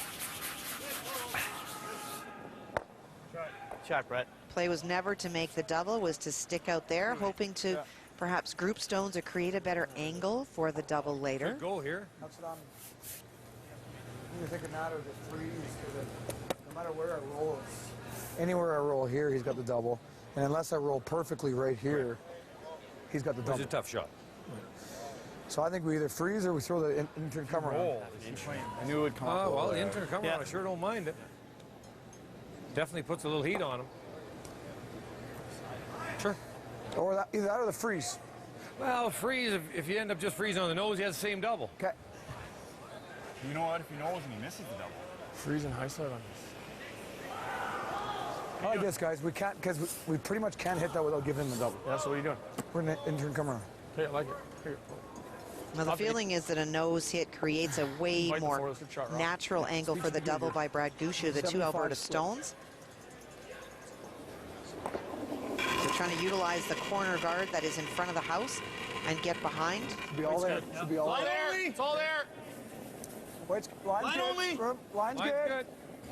Shot, Brett. Play was never to make the double, was to stick out there, hoping to perhaps group stones or create a better angle for the double later. Good goal here. That's what I think it matters is freeze, because no matter where I roll, anywhere I roll here, he's got the double. And unless I roll perfectly right here, he's got the double. It's a tough shot. So I think we either freeze or we throw the intern come around. I knew it would come up. Well, the intern come around, I sure don't mind it. Definitely puts a little heat on him. Sure. Or that, either that or the freeze. Well, freeze, if you end up just freezing on the nose, he has the same double. Okay. You know what? If he knows and he misses the double. Freeze and high side on I like this, guys. We can't, because we pretty much can't hit that without giving him the double. Yeah, so what are you doing? We're in the intern come around. Hey, I like it. Here. Now, the feeling is that a nose hit creates a way more natural angle for the double by Brad Gushue, the 2 Alberta Stones. So trying to utilize the corner guard that is in front of the house and get behind. Should be all there. Should be all Line there. there. It's all there. Line's Line good. only. Line's good.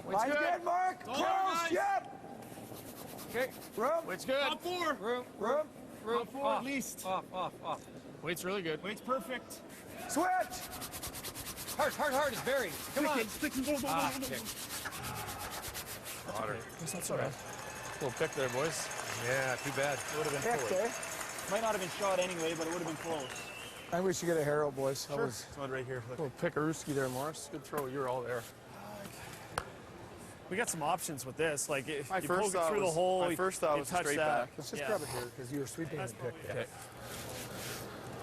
Line's good, Mark. Close. Yep. Okay. Room. Weight's good. Top 4. Room. Top 4 at least. Off. Weight's really good. Weight's perfect. Switch. Hard. It's buried. Come on. Stick and go. Kick. Water. That's all right. Little pick there, boys. Yeah, too bad. It would have been Picked, close. eh? Might not have been shot anyway, but it would have been close. I think we should get a hair out, boys. That Sure. was It's one right here. Look. Little pickarooski there, Morris. Good throw. You're all there. We got some options with this. Like if My you first poke it thought through was- the hole, my first thought you was touch straight that. back. Let's just Yeah. grab it here because you were sweeping That's the pick. probably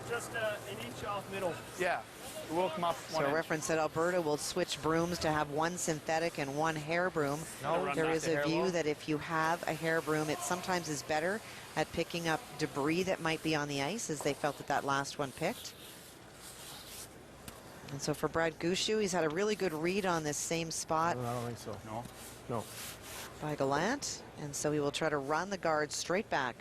just an inch off middle. Yeah. It will come up one So inch. reference that Alberta will switch brooms to have 1 synthetic and 1 hair broom. No, There run is back the a hair view low. that if you have a hair broom, it sometimes is better at picking up debris that might be on the ice, as they felt that last one picked. And so for Brad Gushue, he's had a really good read on this same spot I don't think so. No. by Gallant, and so he will try to run the guard straight back.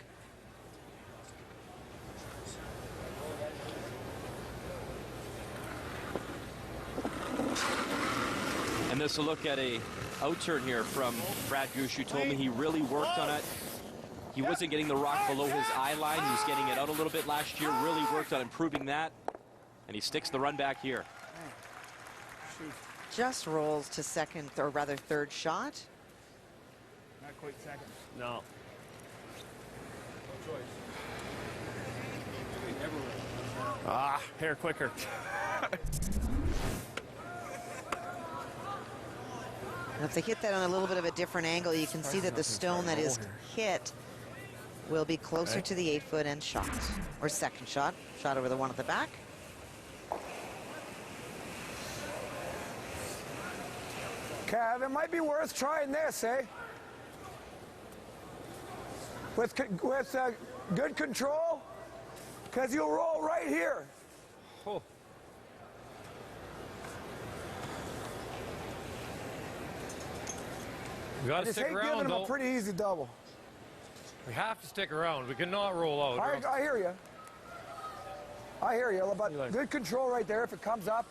And this will look at a out-turn here from Brad Gushue. Told me he really worked on it. He wasn't getting the rock below his eye line. He was getting it out a little bit last year. Really worked on improving that. And he sticks the run back here. Just rolls to second, or rather third shot. Not quite second. No. Hair quicker. And if they hit that on a little bit of a different angle, you can see that the stone that is hit will be closer to the 8-foot end shot, or second shot. Shot over the one at the back. Kev, it might be worth trying this, eh? With good control, because you'll roll right here. Oh. We got to Just stick hate around, giving him though. a pretty easy double. We have to stick around. We cannot roll out. I hear you. I hear you, but good control right there if it comes up.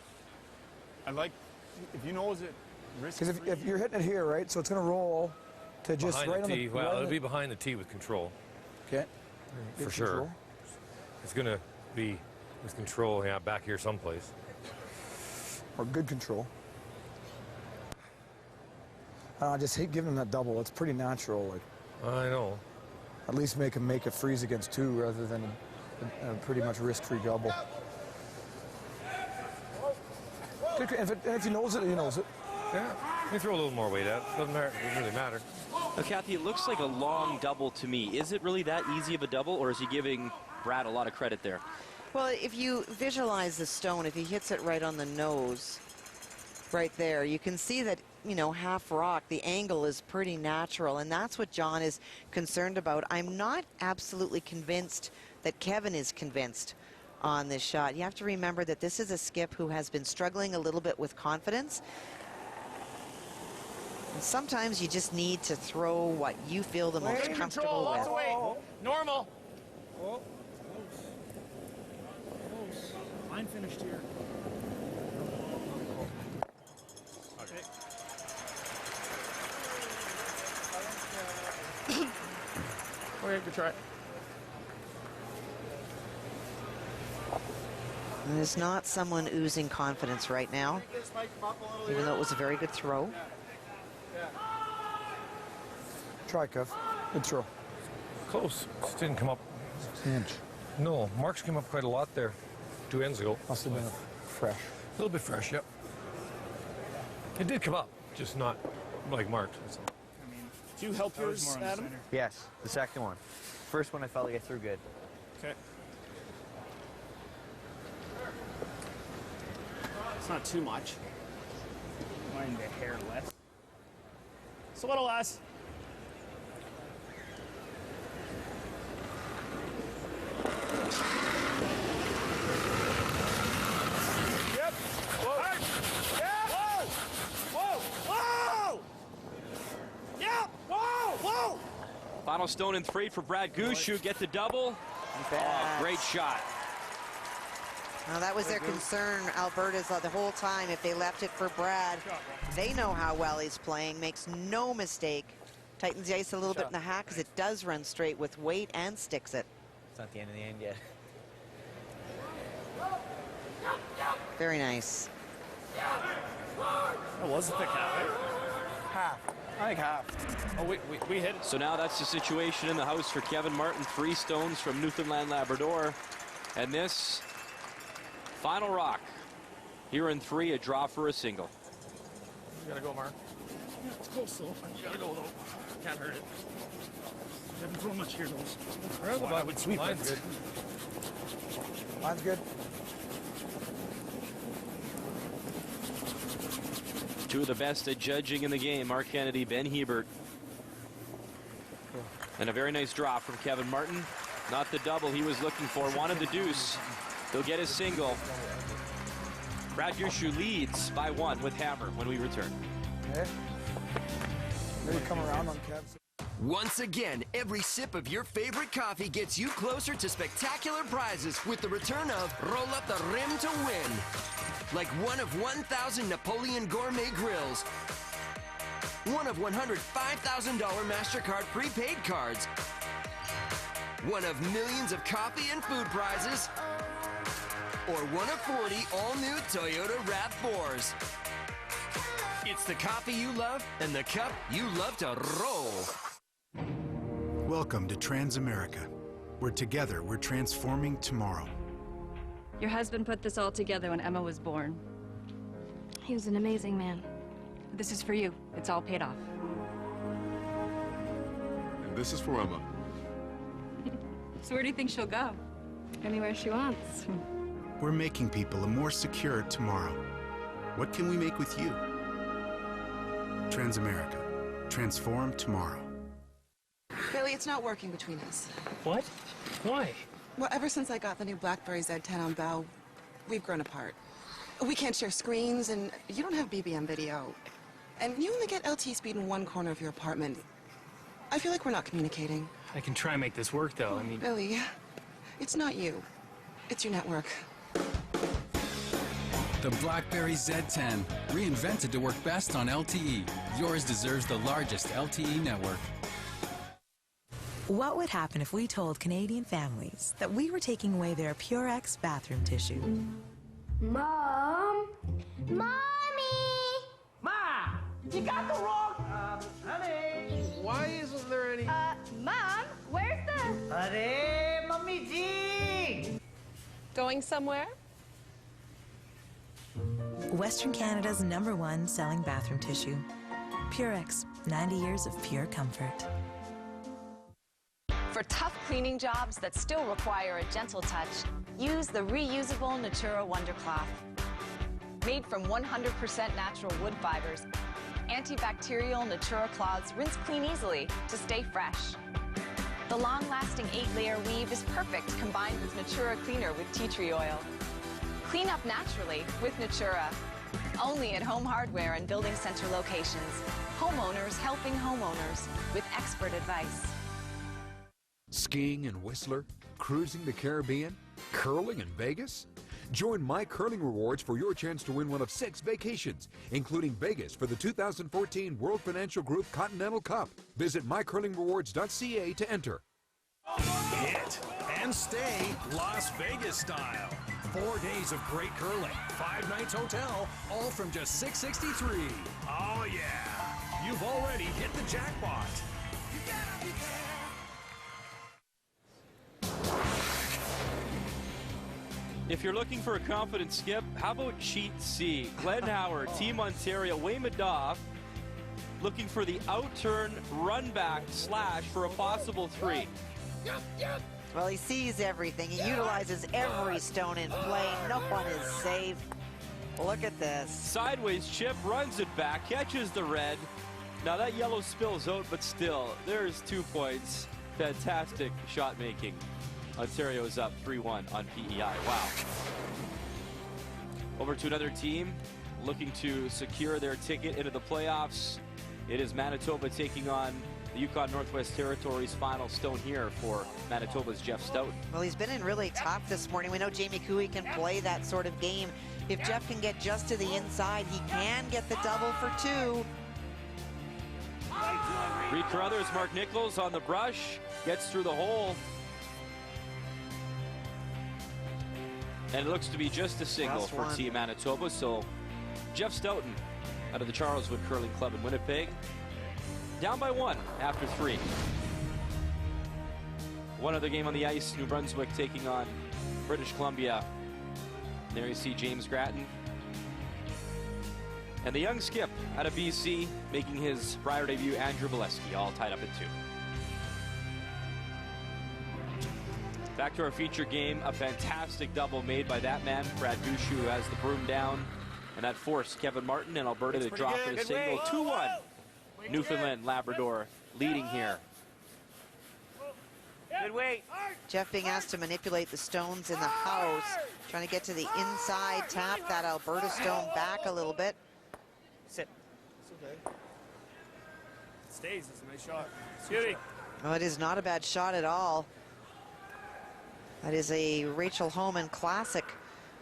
I like, if you know, is it risk? Because if you're hitting it here, right, so it's going to roll to just behind right the on tee. the... Well, right it'll be behind the tee with control. Okay. For sure. It's going to be with control, yeah, back here someplace. Or good control. I just hate giving him that double. It's pretty natural. Like, I know. At least make him make a freeze against 2 rather than a pretty much risk-free double. And if he knows it, he knows it. Yeah, you throw a little more weight at it. Doesn't really matter. Now, Kathy, it looks like a long double to me. Is it really that easy of a double, or is he giving Brad a lot of credit there? Well, if you visualize the stone, if he hits it right on the nose, right there, you can see that, you know, half rock, the angle is pretty natural, and that's what John is concerned about. I'm not absolutely convinced that Kevin is convinced on this shot. You have to remember that this is a skip who has been struggling a little bit with confidence. And sometimes you just need to throw what you feel the most comfortable with. Lots of weight. Normal. Oh, close. Close. Mine finished here. Okay. Okay, good try. And there's not someone oozing confidence right now, even though it was a very good throw. Try, Kev. Good throw. Close. Just didn't come up. Inch. No, Mark's came up quite a lot there 2 ends ago. Must have been fresh. A little bit fresh, yep. It did come up, just not like Mark's. Do you help yours, Adam? Yes, the second one. First one I felt like I threw good. Okay. It's not too much. Mind the hair less. It's a little less. Yep. Whoa. Hey. Yeah. Whoa. Whoa. Whoa. Yeah. Whoa. Whoa. Final stone in 3 for Brad Gushue. Get the double. Oh, great shot. Now that was their concern, Alberta's the whole time. If they left it for Brad, they know how well he's playing, makes no mistake. Tightens the ice a little bit in the hack because it does run straight with weight and sticks it. It's not the end of the end yet. Very nice. That was a thick half, right? Half. I think half. Oh, we hit it. So now that's the situation in the house for Kevin Martin. 3 stones from Newfoundland, Labrador. And this final rock here in 3, a draw for a single. You gotta go, Mark. Yeah, it's close though. You gotta go though. Can't hurt it. You haven't thrown much here though. I would sweep it. Good. Mine's good. 2 of the best at judging in the game, Mark Kennedy, Ben Hebert. And a very nice draw from Kevin Martin. Not the double he was looking for, wanted the deuce. He'll get his single. Brad Gushue leads by 1 with hammer when we return. Okay. Maybe come around on Kev's. Once again, every sip of your favorite coffee gets you closer to spectacular prizes with the return of Roll Up the Rim to Win. Like one of 1,000 Napoleon Gourmet Grills, one of $105,000 MasterCard prepaid cards, one of millions of coffee and food prizes, or one of 40 all-new Toyota RAV4s. It's the coffee you love and the cup you love to roll. Welcome to Transamerica, where together we're transforming tomorrow. Your husband put this all together when Emma was born. He was an amazing man. This is for you. It's all paid off. And this is for Emma. So where do you think she'll go? Anywhere she wants. We're making people a more secure tomorrow. What can we make with you? Transamerica. Transform tomorrow. Billy, it's not working between us. What? Why? Well, ever since I got the new BlackBerry Z10 on Bell, we've grown apart. We can't share screens, and you don't have BBM video. And you only get LTE speed in one corner of your apartment. I feel like we're not communicating. I can try and make this work, though. I mean... Billy, it's not you. It's your network. The BlackBerry Z10, reinvented to work best on LTE. Yours deserves the largest LTE network. What would happen if we told Canadian families that we were taking away their Purex bathroom tissue? Mom? Mommy! Ma! You got the wrong... honey! Why isn't there any... Mom? Where's the... Honey, Mommy G! Going somewhere? Western Canada's #1 selling bathroom tissue. Purex, 90 years of pure comfort. For tough cleaning jobs that still require a gentle touch, use the reusable Natura Wonder Cloth. Made from 100% natural wood fibers, antibacterial Natura cloths rinse clean easily to stay fresh. The long-lasting 8-layer weave is perfect combined with Natura Cleaner with tea tree oil. Clean up naturally with Natura. Only at Home Hardware and Building Center locations. Homeowners helping homeowners with expert advice. Skiing in Whistler, cruising the Caribbean, curling in Vegas? Join My Curling Rewards for your chance to win one of 6 vacations, including Vegas for the 2014 World Financial Group Continental Cup. Visit mycurlingrewards.ca to enter. Hit and stay Las Vegas style. 4 days of great curling, 5 nights hotel, all from just $663. Oh yeah, you've already hit the jackpot. If you're looking for a confident skip, how about Cheat C? Glenn Howard, Team Ontario, Wayne Madoff, looking for the out-turn, run-back, slash for a possible 3. Well, he sees everything. He utilizes every stone in play. No one is safe. Look at this. Sideways chip, runs it back, catches the red. Now that yellow spills out, but still, there's 2 points. Fantastic shot making. Ontario is up 3-1 on PEI. Wow. Over to another team looking to secure their ticket into the playoffs. It is Manitoba taking on the Yukon Northwest Territories. Final stone here for Manitoba's Jeff Stoughton. Well, he's been in really tough this morning. We know Jamie Cooey can play that sort of game. If Jeff can get just to the inside, he can get the double for 2. Reed Carruthers, Mark Nichols on the brush, gets through the hole. And it looks to be just a single for Team Manitoba. So Jeff Stoughton out of the Charleswood Curling Club in Winnipeg, down by 1 after 3. One other game on the ice, New Brunswick taking on British Columbia. There you see James Grattan. And the young skip out of BC making his Brier debut, Andrew Bolesky, all tied up at 2. Back to our feature game, a fantastic double made by that man, Brad Gushue, who has the broom down, and that forced Kevin Martin and Alberta to drop for the single. 2-1. Newfoundland, Labrador leading here. Good weight. Jeff being asked to manipulate the stones in the house, trying to get to the inside, tap that Alberta stone back a little bit. Sit. It's okay. It stays. It's a nice shot. Beauty. No, it is not a bad shot at all. That is a Rachel Homan classic.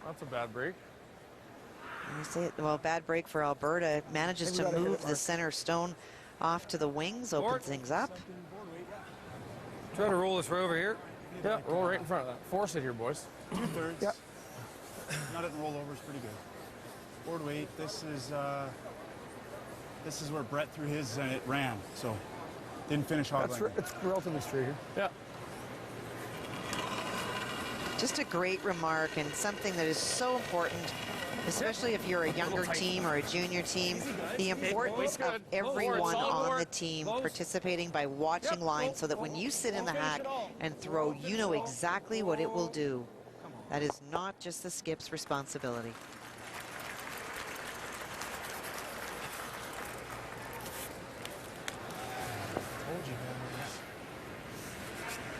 That's a bad break. You see it? Well, bad break for Alberta. Manages to move the center stone off to the wings, opens things up. Try to roll this right over here. Yeah, roll right in front of that. Force it here, boys. 2/3. Yep. Not at the rollover is pretty good. Forward weight. This is where Brett threw his and it ran. So didn't finish hog line. It's relatively straight here. Yeah. Just a great remark and something that is so important, especially if you're a younger team or a junior team, the importance of everyone on the team participating by watching lines so that when you sit in the hack and throw, you know exactly what it will do. That is not just the skip's responsibility.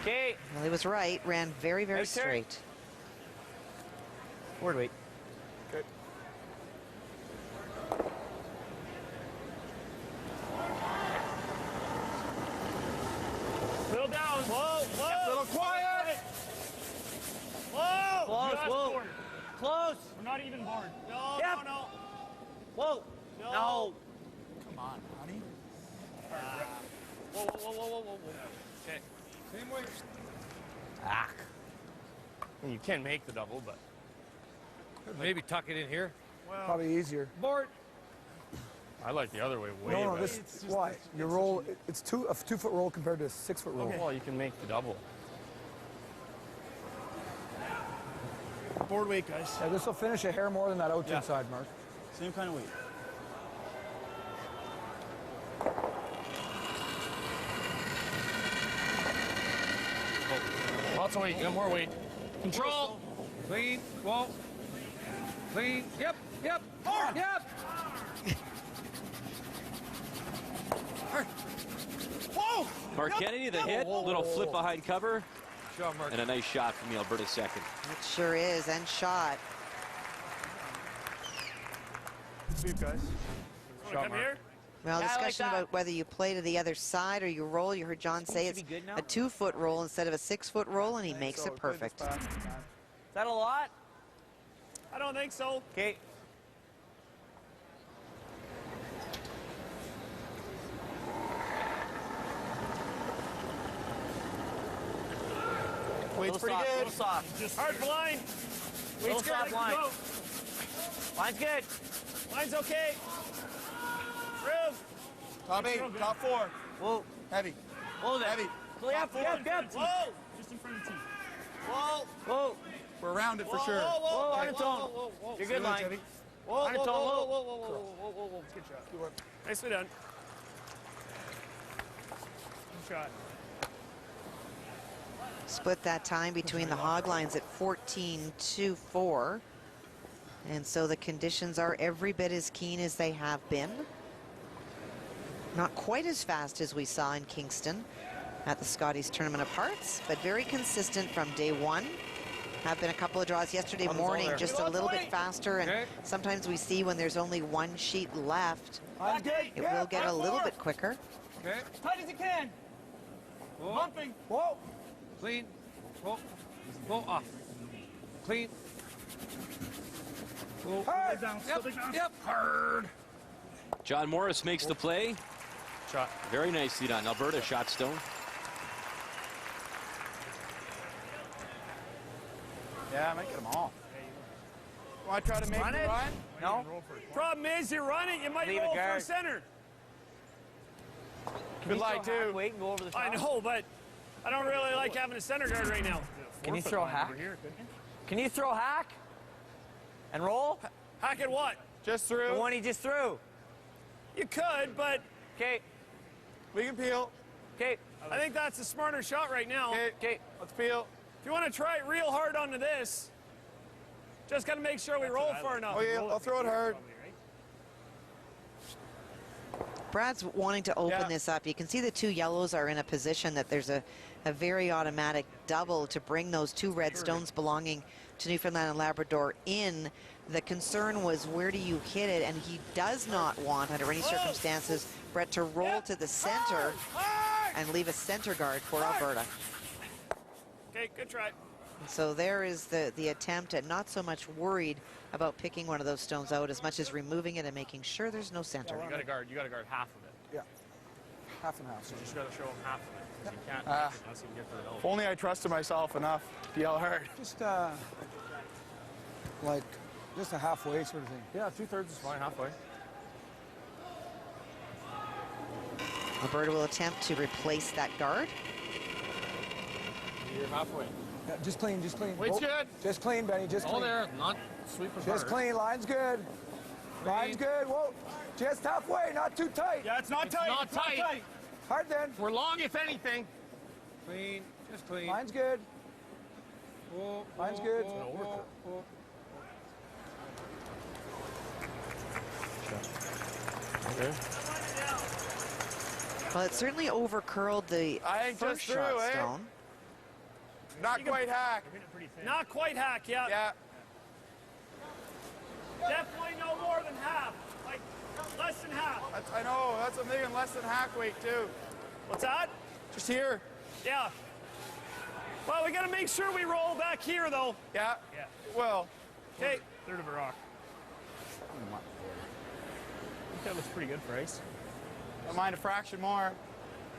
Okay. Well, he was right. Ran very, very straight. Forward weight. Okay. Little down. Whoa, whoa. A little quiet. Whoa. Close, whoa. close. We're not even bored. No, Yep. no. Whoa. No. Come on, honey. Whoa, whoa, whoa, whoa, whoa, whoa. Okay. Same way. Ah. You can make the double, but maybe tuck it in here. Well, Probably easier. Board. I like the other way way No, better. this why your roll. It's a 2-foot roll compared to a 6-foot roll. Well, you can make the double. board weight, guys. Yeah, this will finish a hair more than that out side, Mark. Same kind of weight. Lots of weight. You got more weight. Control. Clean. Whoa. Clean. Yep. Yep. Hard. Yep. Whoa! Mark Kennedy, the hit, little flip behind cover, Shot, Mark. and a nice shot from the Alberta second. It sure is, and shot. Sweep, guys. Shot, Come Mark. here. Well, Yeah, I like discussion that. about whether you play to the other side or you roll. You heard John say it's be good now? a 2-foot roll instead of a 6-foot roll, and he makes it perfect. Is that a lot? I don't think so. Okay. Weight's pretty soft, good. little soft. Just hard blind. Little Weight's good. soft line. Go. Line's good. Line's okay. Through. Top 8, top 4. Whoa. Heavy. Hold it. Heavy. Yep, yep, yep. Whoa! Just in front of the tee. Whoa. Whoa. We're around it for sure. Whoa, Whoa, on its own. You're good, line. Heavy. Whoa, On its whoa, own, whoa, whoa. whoa, whoa, whoa, whoa, whoa, whoa. Good shot. Good work. Nicely done. Good shot. Split that time between the hog lines at 14-4. And so the conditions are every bit as keen as they have been. Not quite as fast as we saw in Kingston at the Scotties Tournament of Hearts, but very consistent from day one. Have been a couple of draws yesterday morning, just a little bit faster, and sometimes we see when there's only one sheet left, it will get a little bit quicker. Okay. Tight as you can. Whoa. Bumping. Whoa! Clean. Whoa. Whoa. Off. Clean. Whoa. Hard. Yep. Yep. Hard. John Morris makes the play. Shot. Very nicely done. Alberta shot stone. Yeah, I might get them all. Want to try to make Run the it? run? No. Problem is, you run it, you might Leave it roll for guard. center. Good light, too. Wait and go over the top. I know, but I don't really like having a center guard right now. Can you throw hack? Can you throw hack? And roll? Hack at what? Just The through. one he just threw. You could, but Okay. We can peel. Okay. I think that's a smarter shot right now. Okay. Okay. Let's peel. If you want to try it real hard onto this, just got to make sure we roll far enough. Oh, yeah, I'll throw it hard. Brad's wanting to open this up. You can see the two yellows are in a position that there's a very automatic double to bring those two red stones belonging to Newfoundland and Labrador in. The concern was, where do you hit it? And he does not want, under any circumstances, Brett to roll to the center and leave a center guard for Alberta. Okay, good try. So there is the attempt at not so much worried about picking one of those stones out as much as removing it and making sure there's no center. You got to guard. You got to guard half of it. Yeah. Half and half. So you just got to show him half of it. You can't Ah. unless you can get to the double. If only I trusted myself enough to yell hard. Just like just a halfway sort of thing. Yeah, 2/3 is fine. Halfway. Alberta will attempt to replace that guard. You're halfway. Yeah, just clean, just clean. Weight's Oh, good. Just clean, Benny, just All clean. there, not sweeping Just hard. clean, line's good. Line's good, whoa. Just halfway, not too tight. Yeah, it's not It's tight. not It's not tight. tight. Hard then. We're long, if anything. Clean. Just clean. Line's good. Whoa, Line's whoa, good. whoa, whoa, whoa. Okay. Well, it certainly over-curled the I ain't first just through, shot eh? stone. Not quite hack. Not quite hack, yeah. Yeah. Definitely no more than half. Like, less than half. I know. That's what I'm thinking. Less than hack weight, too. What's that? Just here. Yeah. Well, we got to make sure we roll back here, though. Yeah. Yeah. Well, Okay, third of a rock. I think that looks pretty good for ice. Don't mind a fraction more.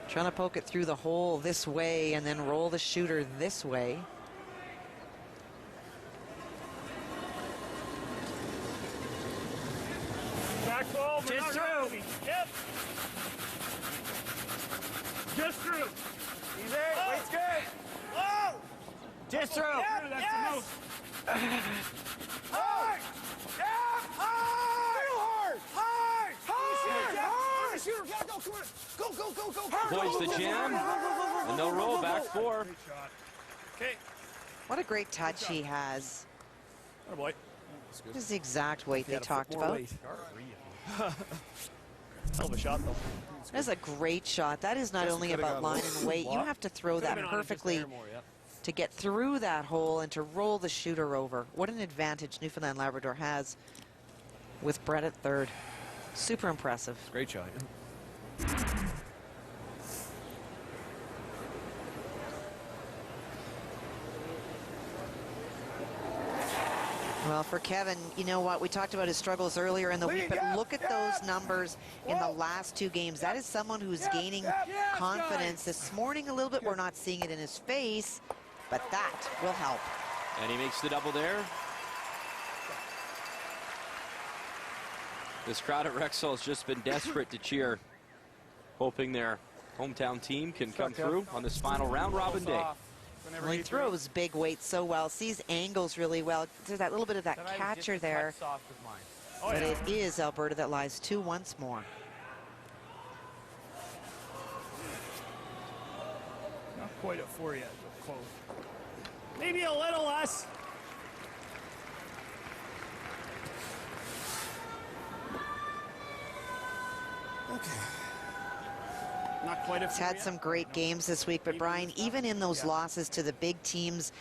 Trying to poke it through the hole this way and then roll the shooter this way. Back 12. Just through. Yep. Just through. Easy. Weight's good. Oh! Just through. Yeah, that's the most. Hard! Yeah! Hard! Real hard! Hard! Hard! Hard! Shooter! Yeah, go, come on! Go, go, go, go! Boys the jam, and they'll roll back 4. Great shot. Okay. What a great touch he has. Oh boy. What is the exact weight they talked about? Hell of a shot, though. That's a great shot. That is not only about line and weight. You have to throw that perfectly to get through that hole and to roll the shooter over. What an advantage Newfoundland Labrador has with Brett at third. Super impressive. Great shot. Well, for Kevin, you know what? We talked about his struggles earlier in the week, but look at those numbers in the last 2 games. That is someone who's gaining confidence. This morning a little bit, we're not seeing it in his face, but that will help. And he makes the double there. This crowd at Rexall has just been desperate to cheer, hoping their hometown team can come through on this final round robin day. Well, he throws big weight so well, sees angles really well. There's that little bit of that catcher there. But it is Alberta that lies 2 once more. Not quite at 4 yet, but close. Maybe a little less. Okay. Not quite He's had some great games this week, but Brian, even in those losses to the big teams,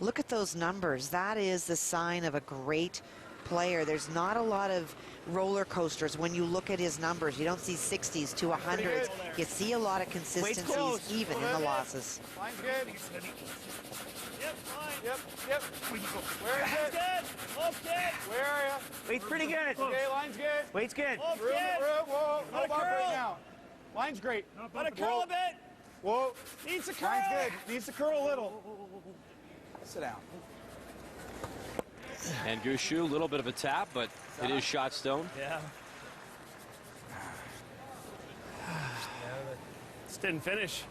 look at those numbers. That is the sign of a great player. There's not a lot of roller coasters when you look at his numbers. You don't see 60s to 100s. You see a lot of consistencies even in the losses. Line's good. Yep, fine. Yep. Where is it? Good. Okay. Where are you? Weight's pretty good. Okay, line's good. Weight's good. Room. Whoa. Not a No bump curl. right now. Line's great. Let it curl a bit. Whoa. Needs a curl. Line's good. Needs to curl a little. Sit down. And Gushue, a little bit of a tap, but it is shot stone. Yeah. Just didn't finish.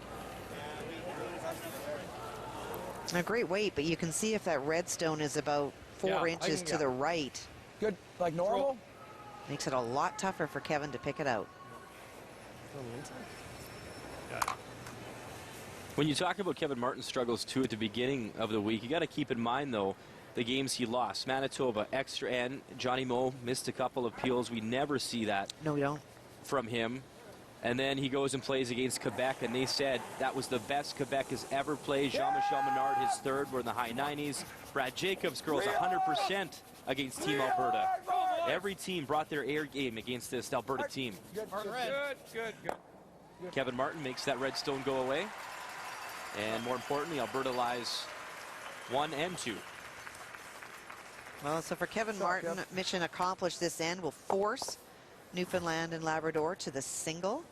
A great weight, but you can see if that red stone is about 4 inches to the right. Good, like normal? Makes it a lot tougher for Kevin to pick it out. When you talk about Kevin Martin's struggles too at the beginning of the week, you got to keep in mind though the games he lost. Manitoba, extra end. Johnny Moe missed a couple of peels. We never see that. No, we don't. From him. And then he goes and plays against Quebec, and they said that was the best Quebec has ever played. Jean-Michel Menard, his third, were in the high 90s. Brad Jacobs girls 100% against Team Alberta. Every team brought their air game against this Alberta team. Good. Kevin Martin makes that red stone go away. And more importantly, Alberta lies 1 and 2. Well, so for Kevin Martin, mission accomplished this end will force Newfoundland and Labrador to the single.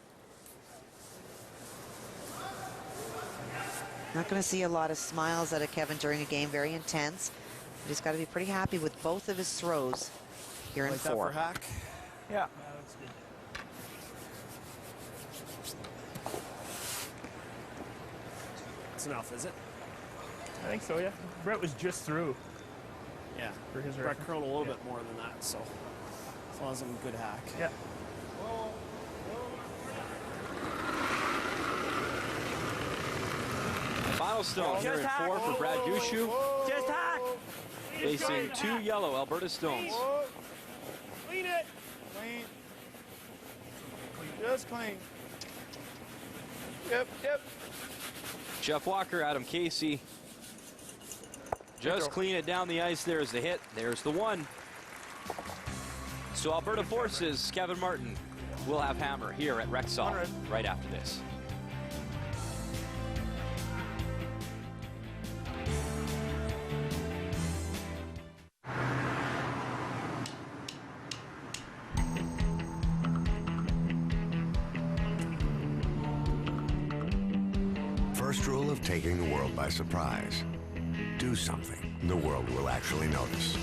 Not going to see a lot of smiles out of Kevin during a game, very intense. He's got to be pretty happy with both of his throws here in 4. That for hack? Yeah. That's enough, is it? I think so, yeah. Brett was just through. Yeah, for his Brett curled a little bit more than that, so as long as I'm a good hack. Yeah. Final stone here in 4 for Brad Gushue. Just hack. Facing 2 yellow Alberta stones. Clean it. Clean. Just clean. Yep. Jeff Walker, Adam Casey. Just clean it down the ice. There's the hit. There's the 1. So Alberta forces Kevin Martin. We'll have Hammer here at Rexall right after this. first rule of taking the world by surprise. Do something the world will actually notice.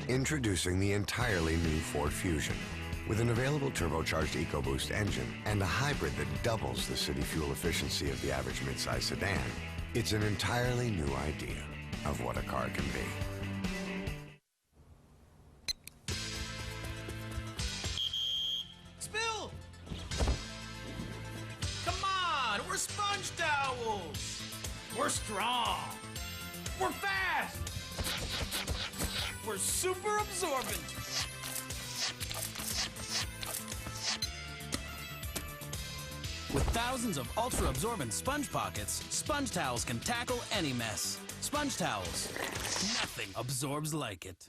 Introducing the entirely new Ford Fusion. With an available turbocharged EcoBoost engine and a hybrid that doubles the city fuel efficiency of the average midsize sedan, it's an entirely new idea of what a car can be. Spill! Come on, we're sponge towels! We're strong! We're fast! We're super absorbent! With thousands of ultra-absorbent sponge pockets, sponge towels can tackle any mess. Sponge towels. Nothing absorbs like it.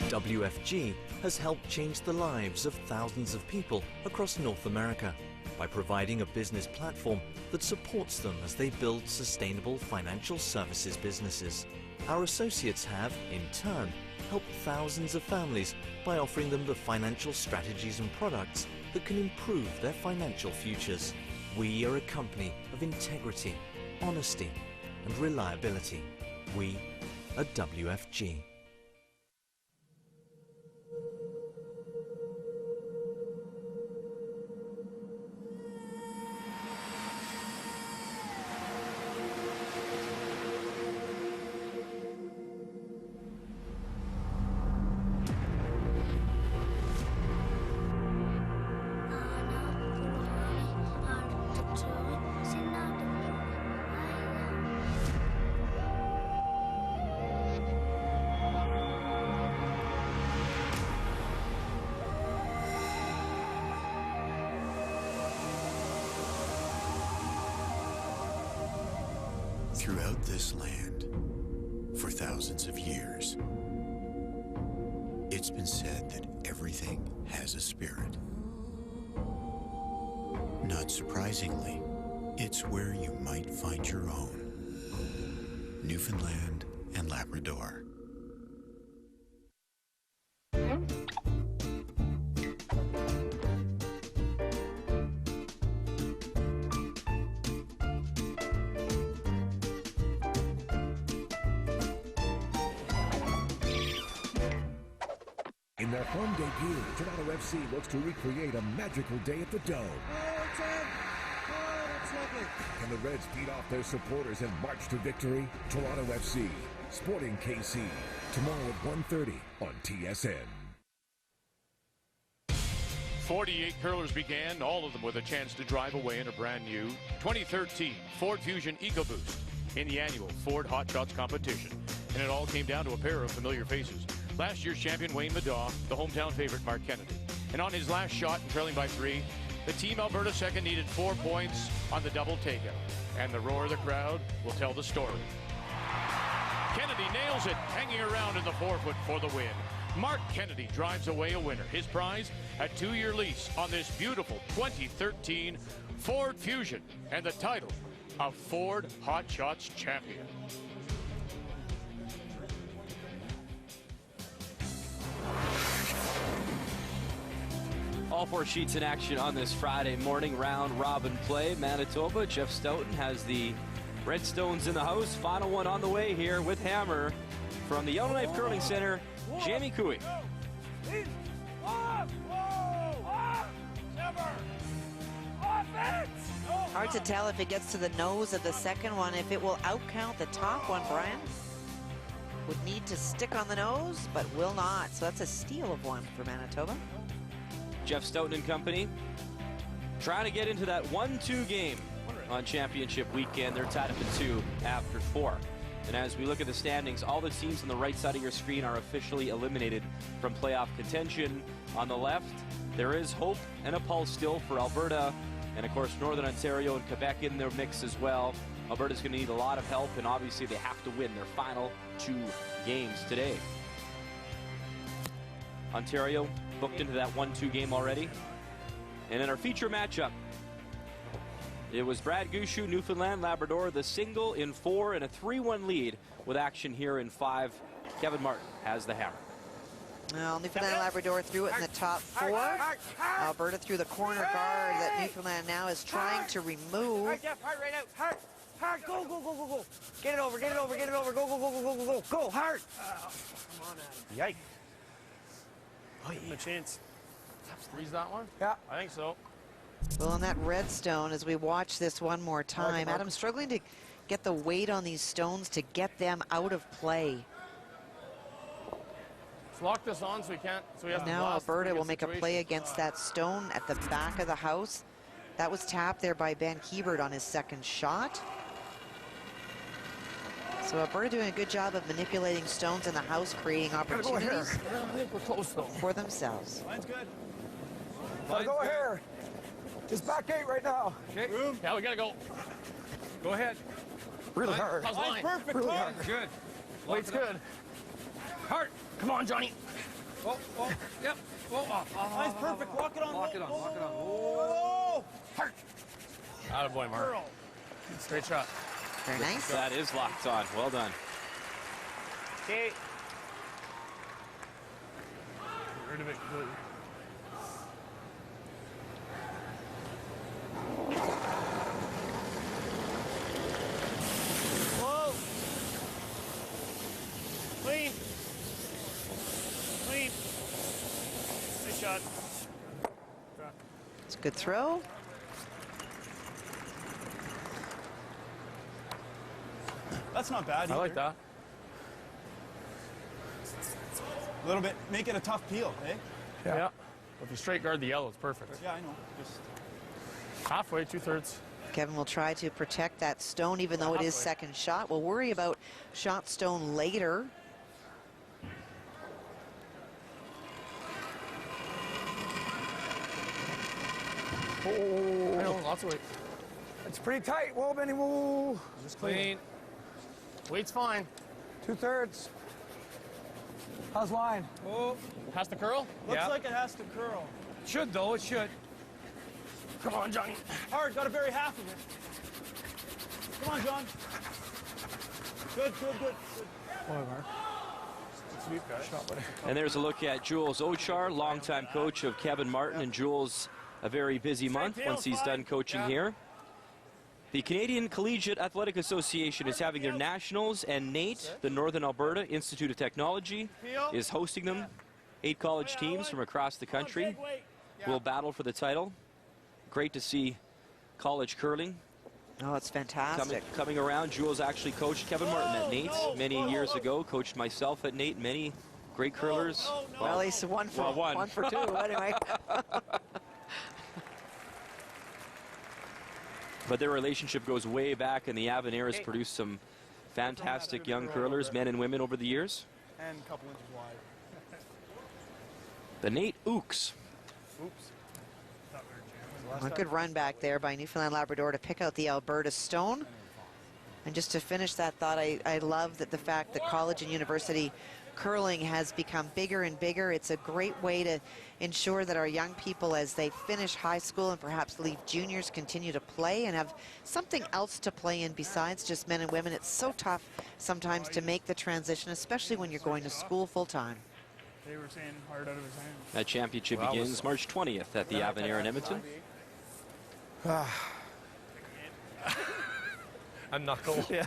WFG has helped change the lives of thousands of people across North America by providing a business platform that supports them as they build sustainable financial services businesses. Our associates have, in turn, helped thousands of families by offering them the financial strategies and products that can improve their financial futures. We are a company of integrity, honesty, and reliability. We are WFG. Throughout this land, for thousands of years, it's been said that everything has a spirit. Not surprisingly, it's where you might find your own. Newfoundland and Labrador. In their home debut, Toronto FC looks to recreate a magical day at the Dome. That's lovely. Can the Reds beat off their supporters and march to victory? Toronto FC, Sporting KC, tomorrow at 1:30 on TSN. 48 curlers began, all of them with a chance to drive away in a brand new 2013 Ford Fusion EcoBoost in the annual Ford Hot Shots competition. And it all came down to a pair of familiar faces. Last year's champion Wayne Madaw, the hometown favorite Mark Kennedy. And on his last shot and trailing by 3, the Team Alberta second needed 4 points on the double takeout. And the roar of the crowd will tell the story. Kennedy nails it, hanging around in the forefoot for the win. Mark Kennedy drives away a winner. His prize, a 2-year lease on this beautiful 2013 Ford Fusion and the title of Ford Hot Shots champion. All 4 sheets in action on this Friday morning round robin play. Manitoba, Jeff Stoughton has the Redstones in the house. Final one on the way here with Hammer from the Yellowknife Curling Center, Jamie Cooey. Hard to tell if it gets to the nose of the second one, if it will outcount the top one, Brian. Would need to stick on the nose, but will not. So that's a steal of 1 for Manitoba. Jeff Stoughton and company trying to get into that 1-2 game on championship weekend. They're tied up at 2 after 4. And as we look at the standings, all the teams on the right side of your screen are officially eliminated from playoff contention. On the left, there is hope and a pulse still for Alberta. And of course, Northern Ontario and Quebec in their mix as well. Alberta's going to need a lot of help, and obviously they have to win their final 2 games today. Ontario booked into that 1-2 game already. And in our feature matchup, it was Brad Gushue, Newfoundland, Labrador, the single in 4 and a 3-1 lead with action here in 5. Kevin Martin has the hammer. Well, Newfoundland Labrador threw it in the top 4. Alberta threw the corner guard that Newfoundland now is trying to remove. Jeff, hard right out. Hard. Hard. Go, go, go, go, go. Get it over, get it over, get it over. Go, go, go, go, go, go, go. Go, hard. Come on, Adam. Yikes. Give him a chance. Squeeze that one? Yeah. I think so. Well, on that redstone, as we watch this one more time, Adam's struggling to get the weight on these stones to get them out of play. Let's lock this on so we can't. So we have Now Alberta will make a play against that stone at the back of the house. That was tapped there by Ben Hebert on his second shot. So Alberta doing a good job of manipulating stones in the house, creating opportunities I think we're close though. for themselves. Line's good. Go here. Just back 8 right now. Okay. Yeah, we gotta go. Go ahead. Really hard. How's Line's line? perfect, Really hard. hard. Good. Weight's good. Hard. Come on, Johnny. Oh, oh. Yep. Line's perfect. Walk it on. Lock it on. Whoa, Lock it on. whoa, whoa. Hard. Attaboy, Mark. Girl. Straight shot. Very nice. That is locked on. Well done. Okay. Get rid of it completely. Whoa. Clean. Clean. Nice shot. It's a good throw. That's not bad. I like that. A little bit. Make it a tough peel, eh? Yeah. If you straight guard the yellow, it's perfect. Yeah, I know. Just Halfway, 2/3. Kevin will try to protect that stone, even though it is second shot. We'll worry about shot stone later. I know, lots of weight. It's pretty tight. Whoa, Benny, whoa. Just clean. Weight's fine. 2/3. How's line? oh, Has to curl? looks like it has to curl. Should though, it should. Come on, Johnny. Hard. Got to bury half of it. Come on, John. Good, good, good. Sweep, guys. And there's a look at Jules Ochar, longtime coach of Kevin Martin, and Jules a very busy month once he's done coaching here. The Canadian Collegiate Athletic Association is having their nationals, and Nate, the Northern Alberta Institute of Technology, is hosting them. 8 college teams from across the country will battle for the title. Great to see college curling. Oh, it's fantastic. Coming around. Jules actually coached Kevin Martin at Nate many years ago, coached myself at Nate, many great curlers. Well, he's one for 2 anyway. But their relationship goes way back, and the Avenir has produced some fantastic young curlers, men and women, over the years. And a couple inches wide. The Nate Ooks. Oops. A good run back there by Newfoundland Labrador to pick out the Alberta stone. And just to finish that thought, I love that the fact that college and university curling has become bigger and bigger. It's a great way to ensure that our young people, as they finish high school and perhaps leave juniors, continue to play and have something else to play in besides just men and women. It's so tough sometimes to make the transition, especially when you're going to school full time. They were saying hard out of his hand. That championship begins March 20th at the Avenir in Edmonton. A knuckle. Yeah.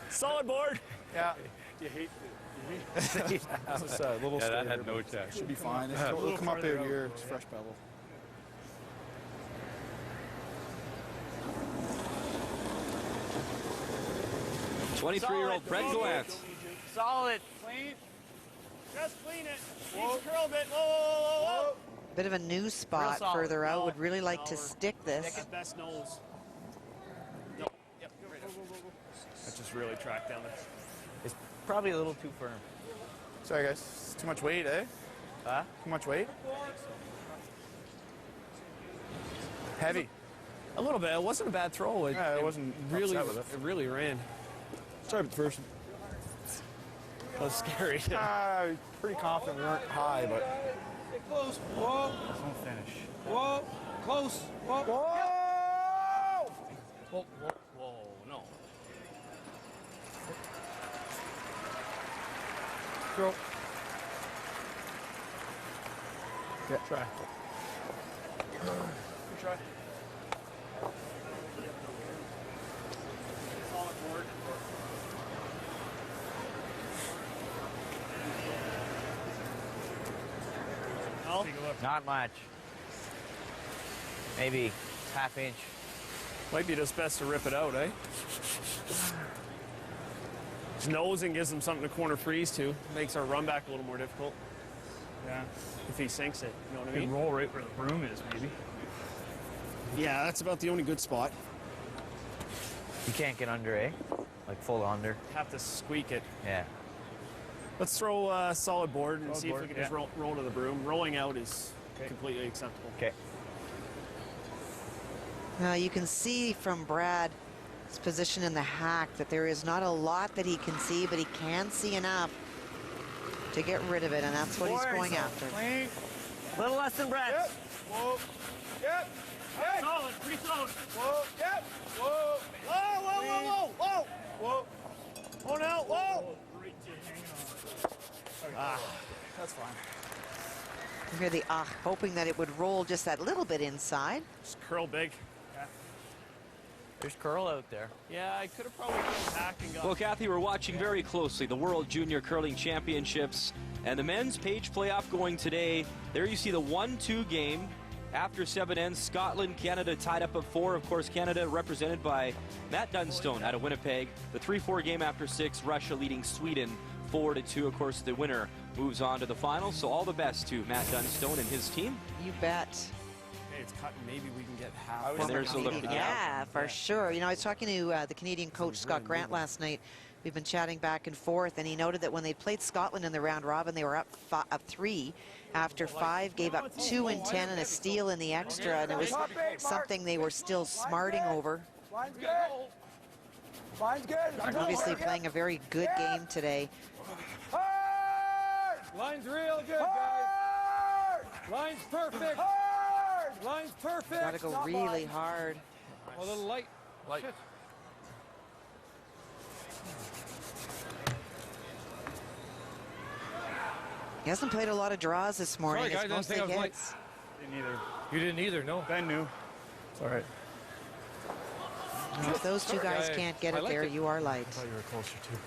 Solid board. Yeah. You hate it. Just a little that scared, had no but check. Should be fine. It'll come up there here. It's fresh pebble. Solid. 23-year-old Brett Gallant. Solid. Clean. Just clean it. Needs to curl a bit. Whoa, whoa, whoa, whoa. Bit of a new spot further out. Would really like to stick this. Stick it best nose. No. Yep. That just really tracked down there. It's probably a little too firm. Sorry, guys. It's too much weight, eh? Huh? Too much weight? Heavy. A little bit. It wasn't a bad throw. It wasn't really. upset with it. It really ran. Sorry about the first one. That was scary. Pretty confident we weren't high, but... Get close. Whoa. Don't finish. Whoa. Close. Whoa. Whoa! Whoa, whoa, whoa, no. Throw. Good try. Good try. Solid board. No? Not much. Maybe half-inch. Might be just best to rip it out, eh? His nosing gives him something to corner freeze to. Makes our run back a little more difficult. Yeah. If he sinks it, you know what I You mean? roll right where the broom is, maybe. Yeah, that's about the only good spot. You can't get under, eh? Like full under. Have to squeak it. Yeah. Let's throw a solid board and Solid see if board, we can yeah. just roll to the broom. Rolling out is completely acceptable. Okay. Now you can see from Brad's position in the hack that there is not a lot that he can see, but he can see enough to get rid of it, and that's what he's going after. A little less than Brad. Yep. Whoa. Yep. Hey. Solid, pretty solid. Whoa. Yep. Whoa. Whoa, whoa, whoa, whoa, whoa. Whoa. Oh, no. Whoa. That's fine. You hear the hoping that it would roll just that little bit inside. Just curl big. There's curl out there. Yeah, I could have probably gone back and got... Well, Kathy, we're watching very closely the World Junior Curling Championships and the men's page playoff going today. There you see the 1-2 game. After 7 ends, Scotland, Canada tied up at 4. Of course, Canada represented by Matt Dunstone out of Winnipeg. The 3-4 game after 6, Russia leading Sweden 4-2. Of course, the winner moves on to the final. So all the best to Matt Dunstone and his team. You bet. Hey, it's cut. Maybe we can get half. And there's a look. Yeah, for sure. You know, I was talking to the Canadian coach, Scott Grant, last night. We've been chatting back and forth, and he noted that when they played Scotland in the round robin, they were up 3 after 5, gave up 2 in 10 and a steal in the extra, and it was something they were still smarting over. Line's good. Line's good. Obviously playing a very good game today. Hard. Line's real good, guys. Line's perfect. Hard. Line's perfect. Got to go really hard. A little light. Light. Shit. He hasn't played a lot of draws this morning. Sorry, guys, It's I didn't think I was hits. Didn't either. You didn't either, no. Ben knew. It's all right. Now, if those two guys can't get it there, you are light. I thought you were closer too.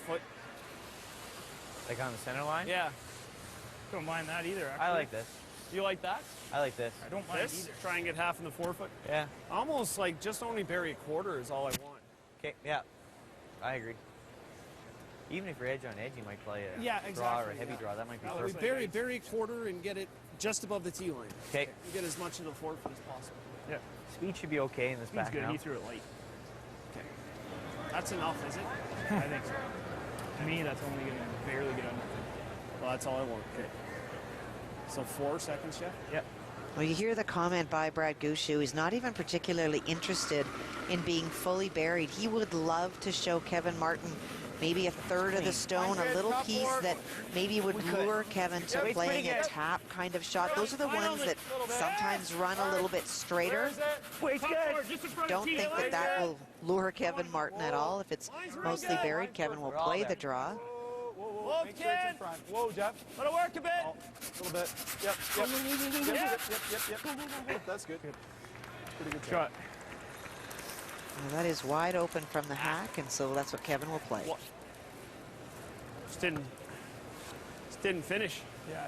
Foot. Like on the center line? Yeah. Don't mind that either, actually. I like this. You like that? I like this. I don't mind This? either. Try and get half in the forefoot? Yeah. Almost like just only bury a quarter is all I want. Okay, yeah. I agree. Even if you're edge on edge, you might play a Yeah, draw or a exactly, heavy yeah. draw. That might be We perfect. bury a quarter and get it just above the tee line. Okay. And get as much into the forefoot as possible. Yeah. Speed should be okay in this Speed's back good. now. He threw it late. Okay. That's enough, is it? I think so. To me, that's only going to barely get under. Well, that's all I want. Okay. So 4 seconds, Jeff? Yep. Well, you hear the comment by Brad Gushue. He's not even particularly interested in being fully buried. He would love to show Kevin Martin maybe a third of the stone, a little piece that maybe would lure Kevin to playing a tap kind of shot. Those are the ones that sometimes run a little bit straighter. Don't think that that will lure Kevin Martin at all. If it's mostly buried, Kevin will play the draw. Whoa, Ken. Whoa, Jeff. Let it work a bit. A little bit. Yep. That's good. Pretty good shot. Now that is wide open from the hack, and so that's what Kevin will play. Just didn't finish. Yeah.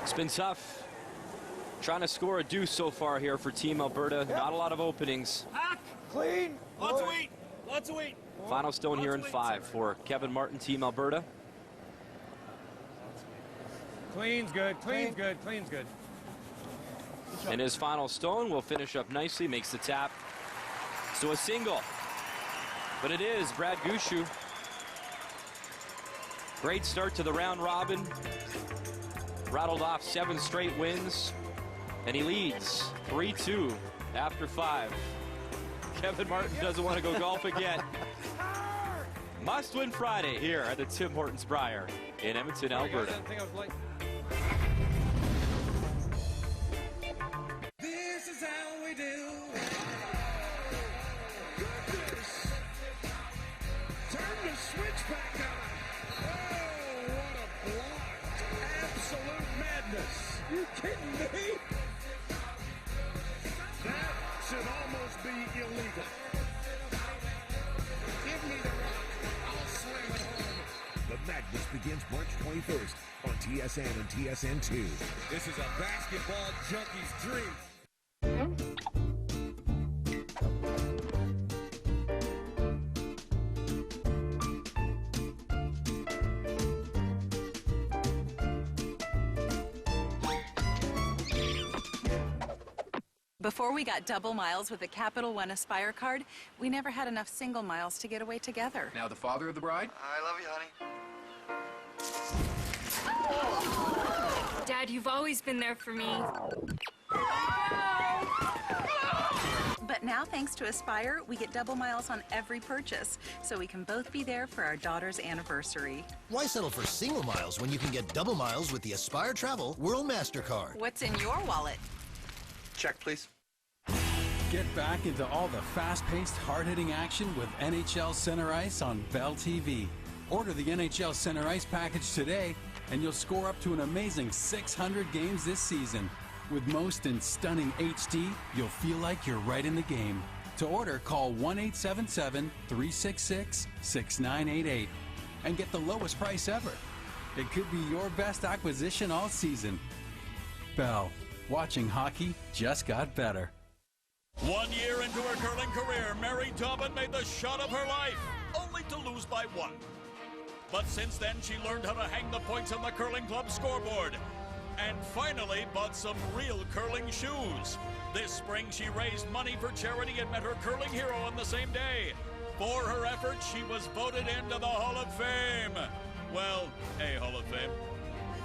It's been tough trying to score a deuce so far here for Team Alberta. Not a lot of openings. Hack. Clean. Lots of weight. Lots of weight. Final stone here in 5 for Kevin Martin, Team Alberta. Clean's good. Clean's good. Clean's good. And his final stone will finish up nicely, makes the tap. So a single. But it is Brad Gushue. Great start to the round robin. Rattled off 7 straight wins. And he leads 3-2 after 5. Kevin Martin doesn't want to go golf again. Must-win Friday here at the Tim Hortons Brier in Edmonton, Alberta. This is how we do. Turn the switch back on. Oh, what a block. Absolute madness. You kidding me? That should almost be illegal. Give me the rock. I'll slam it home. The madness begins March 21st on TSN and TSN2. This is a basketball junkie's dream. Before we got double miles with the Capital One Aspire card, we never had enough single miles to get away together. Now the father of the bride? I love you, honey. Dad, you've always been there for me. But now, thanks to Aspire, we get double miles on every purchase, so we can both be there for our daughter's anniversary. Why settle for single miles when you can get double miles with the Aspire Travel World MasterCard? What's in your wallet? Check, please. Get back into all the fast-paced, hard-hitting action with NHL Center Ice on Bell TV. Order the NHL Center Ice package today, and you'll score up to an amazing 600 games this season. With most in stunning HD, you'll feel like you're right in the game. To order, call 1-877-366-6988 and get the lowest price ever. It could be your best acquisition all season. Bell. Watching hockey just got better. 1 year into her curling career, Mary Dobbin made the shot of her life, only to lose by 1. But since then, she learned how to hang the points on the curling club scoreboard and finally bought some real curling shoes. This spring, she raised money for charity and met her curling hero on the same day. For her efforts, she was voted into the Hall of Fame. Well, a Hall of Fame.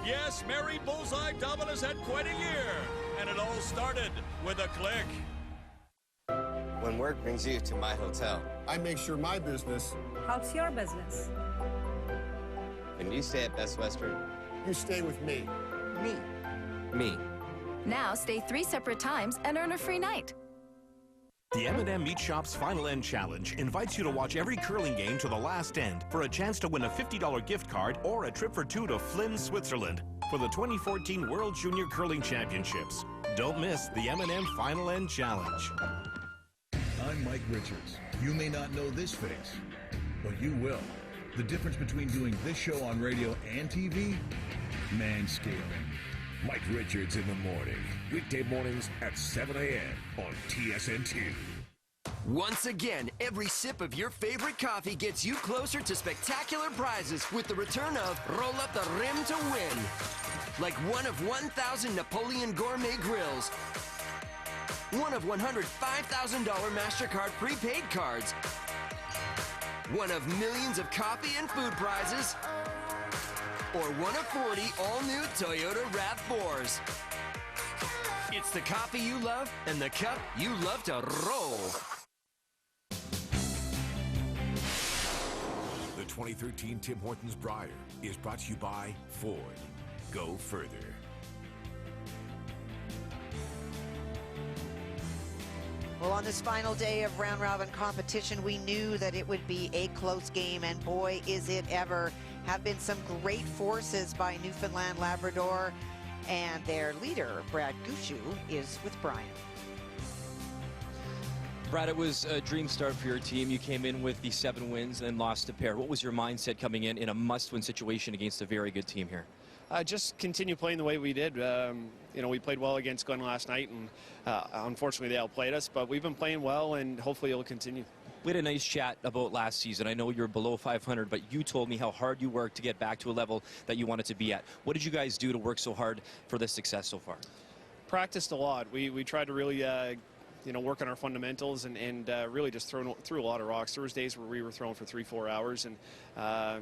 Yes, Mary Bullseye Dobbin has had quite a year, and it all started with a click. When work brings you to my hotel, I make sure my business helps your business. When you stay at Best Western, you stay with me. Me. Now stay 3 separate times and earn a free night. The M&M Meat Shop's Final End Challenge invites you to watch every curling game to the last end for a chance to win a $50 gift card or a trip for 2 to Flins, Switzerland for the 2014 World Junior Curling Championships. Don't miss the M&M Final End Challenge. I'm Mike Richards. You may not know this face, but you will. The difference between doing this show on radio and TV? Manscaping. Mike Richards in the morning. Weekday mornings at 7 a.m. on TSN2. Once again, every sip of your favorite coffee gets you closer to spectacular prizes with the return of Roll Up the Rim to Win. Like one of 1,000 Napoleon Gourmet Grills, one of $105,000 MasterCard prepaid cards, one of millions of coffee and food prizes, or one of 40 all-new Toyota RAV4s. It's the coffee you love and the cup you love to roll. The 2013 Tim Hortons Brier is brought to you by Ford. Go further. Well, on this final day of round-robin competition, we knew that it would be a close game, and boy, is it ever. Have been some great forces by Newfoundland, Labrador, and their leader, Brad Gushue, is with Brian. Brad, it was a dream start for your team. You came in with the 7 wins and lost a pair. What was your mindset coming in a must-win situation against a very good team here? Just continue playing the way we did. You know, we played well against Glenn last night, and unfortunately they outplayed us, but we've been playing well, and hopefully it'll continue. We had a nice chat about last season. I know you're below 500, but you told me how hard you worked to get back to a level that you wanted to be at. What did you guys do to work so hard for this success so far? Practiced a lot. We tried to really you know, work on our fundamentals and really just threw a lot of rocks. There was days where we were throwing for 3-4 hours and,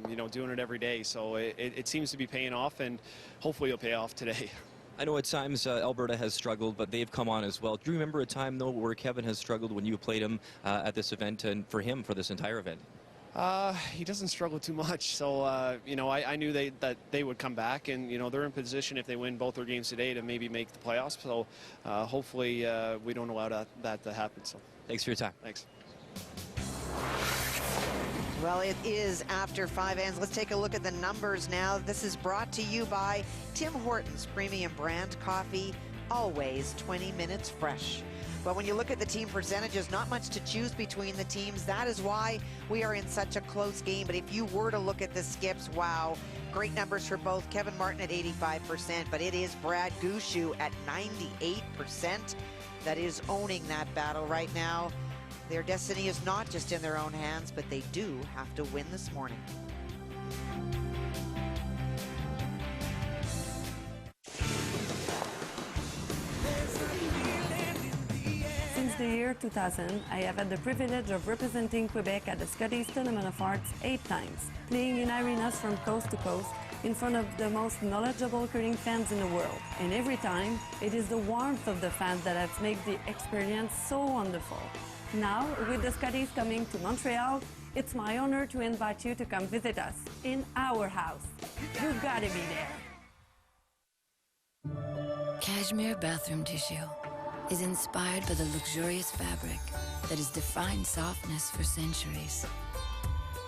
you know, doing it every day. So it seems to be paying off, and hopefully it'll pay off today. I know at times Alberta has struggled, but they've come on as well. Do you remember a time, though, where Kevin has struggled when you played him at this event and for him for this entire event? He doesn't struggle too much, so you know, I knew that they would come back, and you know, they're in position if they win both their games today to maybe make the playoffs. So hopefully we don't allow that to happen. So thanks for your time. Thanks. Well, it is after 5 ends. Let's take a look at the numbers now. This is brought to you by Tim Hortons Premium Brand Coffee, always 20 minutes fresh. But when you look at the team percentages, not much to choose between the teams. That is why we are in such a close game. But if you were to look at the skips, wow, great numbers for both. Kevin Martin at 85%, but it is Brad Gushue at 98%. That is owning that battle right now. Their destiny is not just in their own hands, but they do have to win this morning. Since the year 2000, I have had the privilege of representing Quebec at the Scottish Tournament of Arts 8 times, playing in arenas from coast to coast in front of the most knowledgeable curling fans in the world. And every time, it is the warmth of the fans that has made the experience so wonderful. Now, with the Scotties coming to Montreal, it's my honor to invite you to come visit us in our house. You gotta be there. Cashmere bathroom tissue is inspired by the luxurious fabric that has defined softness for centuries.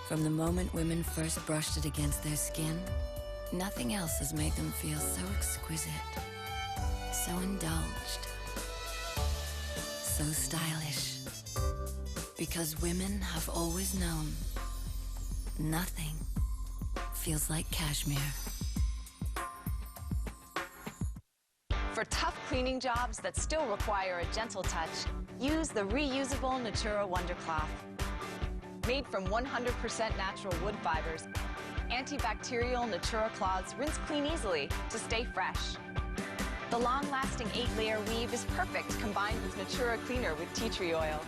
From the moment women first brushed it against their skin, nothing else has made them feel so exquisite, so indulged, so stylish. Because women have always known nothing feels like cashmere. For tough cleaning jobs that still require a gentle touch, use the reusable Natura Wonder Cloth. Made from 100% natural wood fibers, antibacterial Natura cloths rinse clean easily to stay fresh. The long-lasting 8-layer weave is perfect combined with Natura Cleaner with tea tree oil.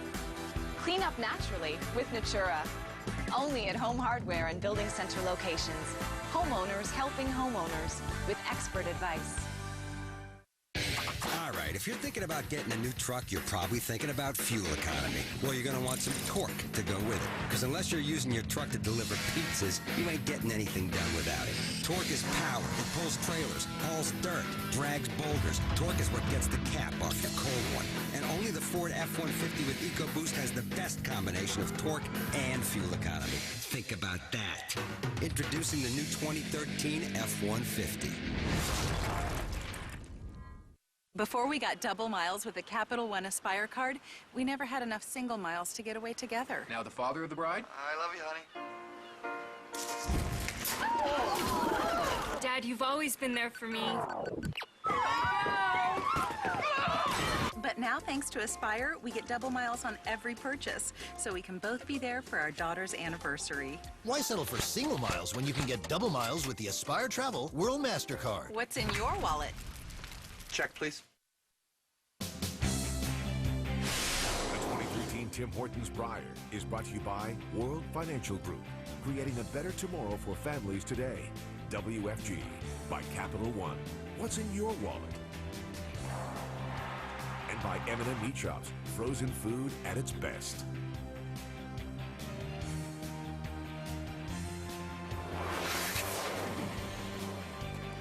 Clean up naturally with Natura. Only at Home Hardware and Building Center locations. Homeowners helping homeowners with expert advice. All right, if you're thinking about getting a new truck, you're probably thinking about fuel economy. Well, you're going to want some torque to go with it. Because unless you're using your truck to deliver pizzas, you ain't getting anything done without it. Torque is power. It pulls trailers, hauls dirt, drags boulders. Torque is what gets the cap off your cold one. And only the Ford F-150 with EcoBoost has the best combination of torque and fuel economy. Think about that. Introducing the new 2013 F-150. Before we got double miles with the Capital One Aspire card, we never had enough single miles to get away together. Now the father of the bride? I love you, honey. Dad, you've always been there for me. But now, thanks to Aspire, we get double miles on every purchase, so we can both be there for our daughter's anniversary. Why settle for single miles when you can get double miles with the Aspire Travel World MasterCard? What's in your wallet? Check, please. The 2013 Tim Hortons Brier is brought to you by World Financial Group, creating a better tomorrow for families today. WFG by Capital One. What's in your wallet? And by M&M Meat Shops, frozen food at its best.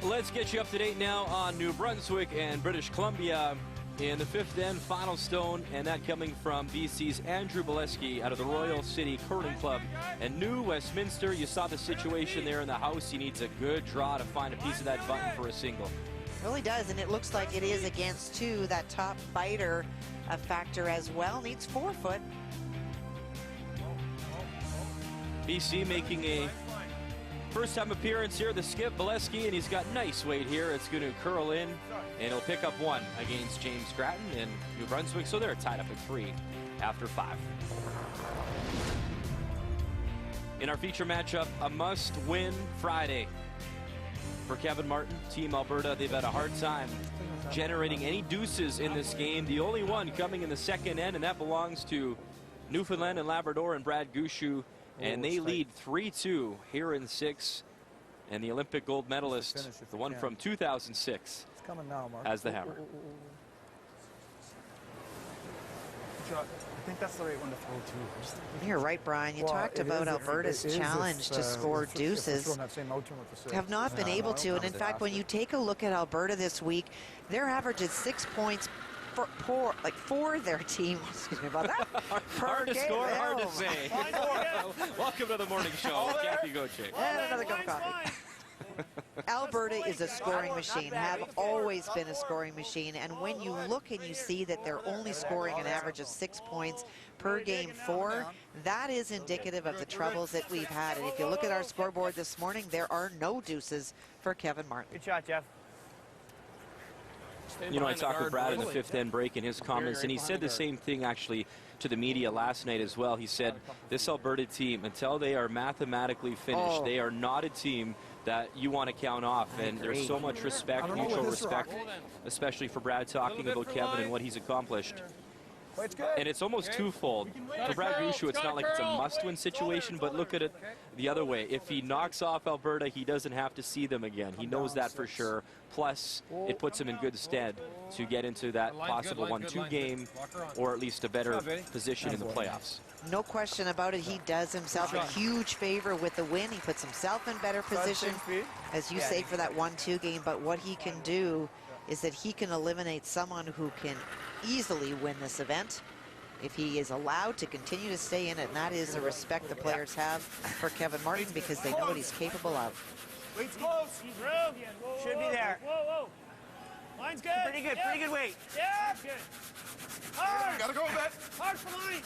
Let's get you up to date now on New Brunswick and British Columbia in the 5th end final stone, and that coming from BC's Andrew Bolesky out of the Royal City Curling Club and New Westminster. You saw the situation there in the house. He needs a good draw to find a piece of that button for a single. It really does, and it looks like it is against 2. That top biter a factor as well. Needs 4 foot. BC making a first-time appearance here, the skip, Bolesky, and he's got nice weight here. It's going to curl in, and he'll pick up 1 against James Grattan in New Brunswick, so they're tied up at 3 after 5. In our feature matchup, a must-win Friday for Kevin Martin, Team Alberta. They've had a hard time generating any deuces in this game. The only one coming in the 2nd end, and that belongs to Newfoundland and Labrador and Brad Gushue. And they lead 3-2 here in 6. And the Olympic gold medalist, the one from 2006, it's coming now, Mark. has the hammer. shot. I think that's the right one to throw too. You're right, Brian. You talked about Alberta's challenge to score douces. Have not been able to. And in fact, when you take a look at Alberta this week, their average is 6 points for their team. Excuse me about that. Hard to score, hard to say. Welcome to the morning show. Kathy Goche. And another cup of coffee. Alberta is a scoring machine, have always been a scoring machine, and when you look and you see that they're only scoring an average of 6 points per game 4, that is indicative of the troubles that we've had. And if you look at our scoreboard this morning, there are no deuces for Kevin Martin. Good shot, Jeff. You know, I talked with Brad in the fifth end break in his comments, and he said the same thing actually to the media last night as well. He said this Alberta team, until they are mathematically finished, they are not a team that you want to count off. And there's so much respect, mutual respect, especially for Brad talking about Kevin and what he's accomplished. And it's almost twofold. For Brad Gushue, it's not like it's a must-win situation, but look at it the other way. If he knocks off Alberta, he doesn't have to see them again. He knows that for sure. Plus, it puts him in good stead to get into that possible 1-2 game, or at least a better position in the playoffs. No question about it. He does himself a huge favor with the win. He puts himself in better position, as you say, for that 1-2 game. But what he can do is that he can eliminate someone who can easily win this event if he is allowed to continue to stay in it, and that is the respect the players have for Kevin Martin because they know what he's capable of. Weight's close. He's real. Should be there. Whoa. Line's good. Pretty good weight. Yeah. Good. Hard. Gotta go with that. Hard for line.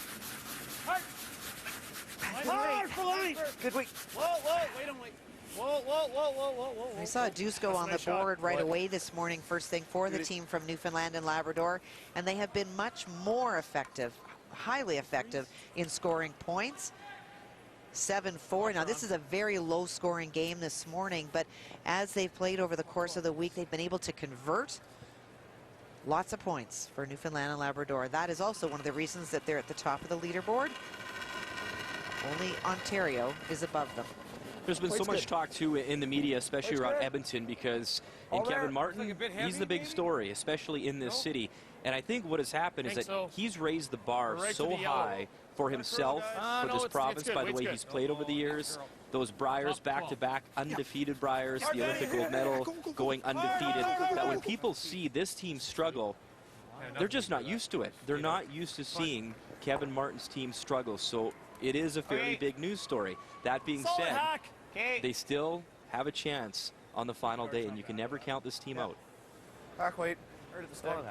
Hard for line. Good weight. Whoa. Wait on weight. Whoa. I saw a deuce go on the board right away this morning, first thing for the team from Newfoundland and Labrador, and they have been much more effective, highly effective in scoring points. 7-4. Now, this is a very low-scoring game this morning, but as they've played over the course of the week, they've been able to convert lots of points for Newfoundland and Labrador. That is also one of the reasons that they're at the top of the leaderboard. Only Ontario is above them. There's been so much talk, too, in the media, especially around Edmonton, because in Kevin Martin, he's the big story, especially in this city. And I think what has happened is that he's raised the bar so high for himself, for this province, by the way he's played over the years. Those Briers, back-to-back, undefeated Briers, the Olympic gold medal, going undefeated, that when people see this team struggle, they're just not used to it. They're not used to seeing Kevin Martin's team struggle. So it is a fairly big news story. That being said, they still have a chance on the final day, and you can never count this team out. Back weight. Right at the start.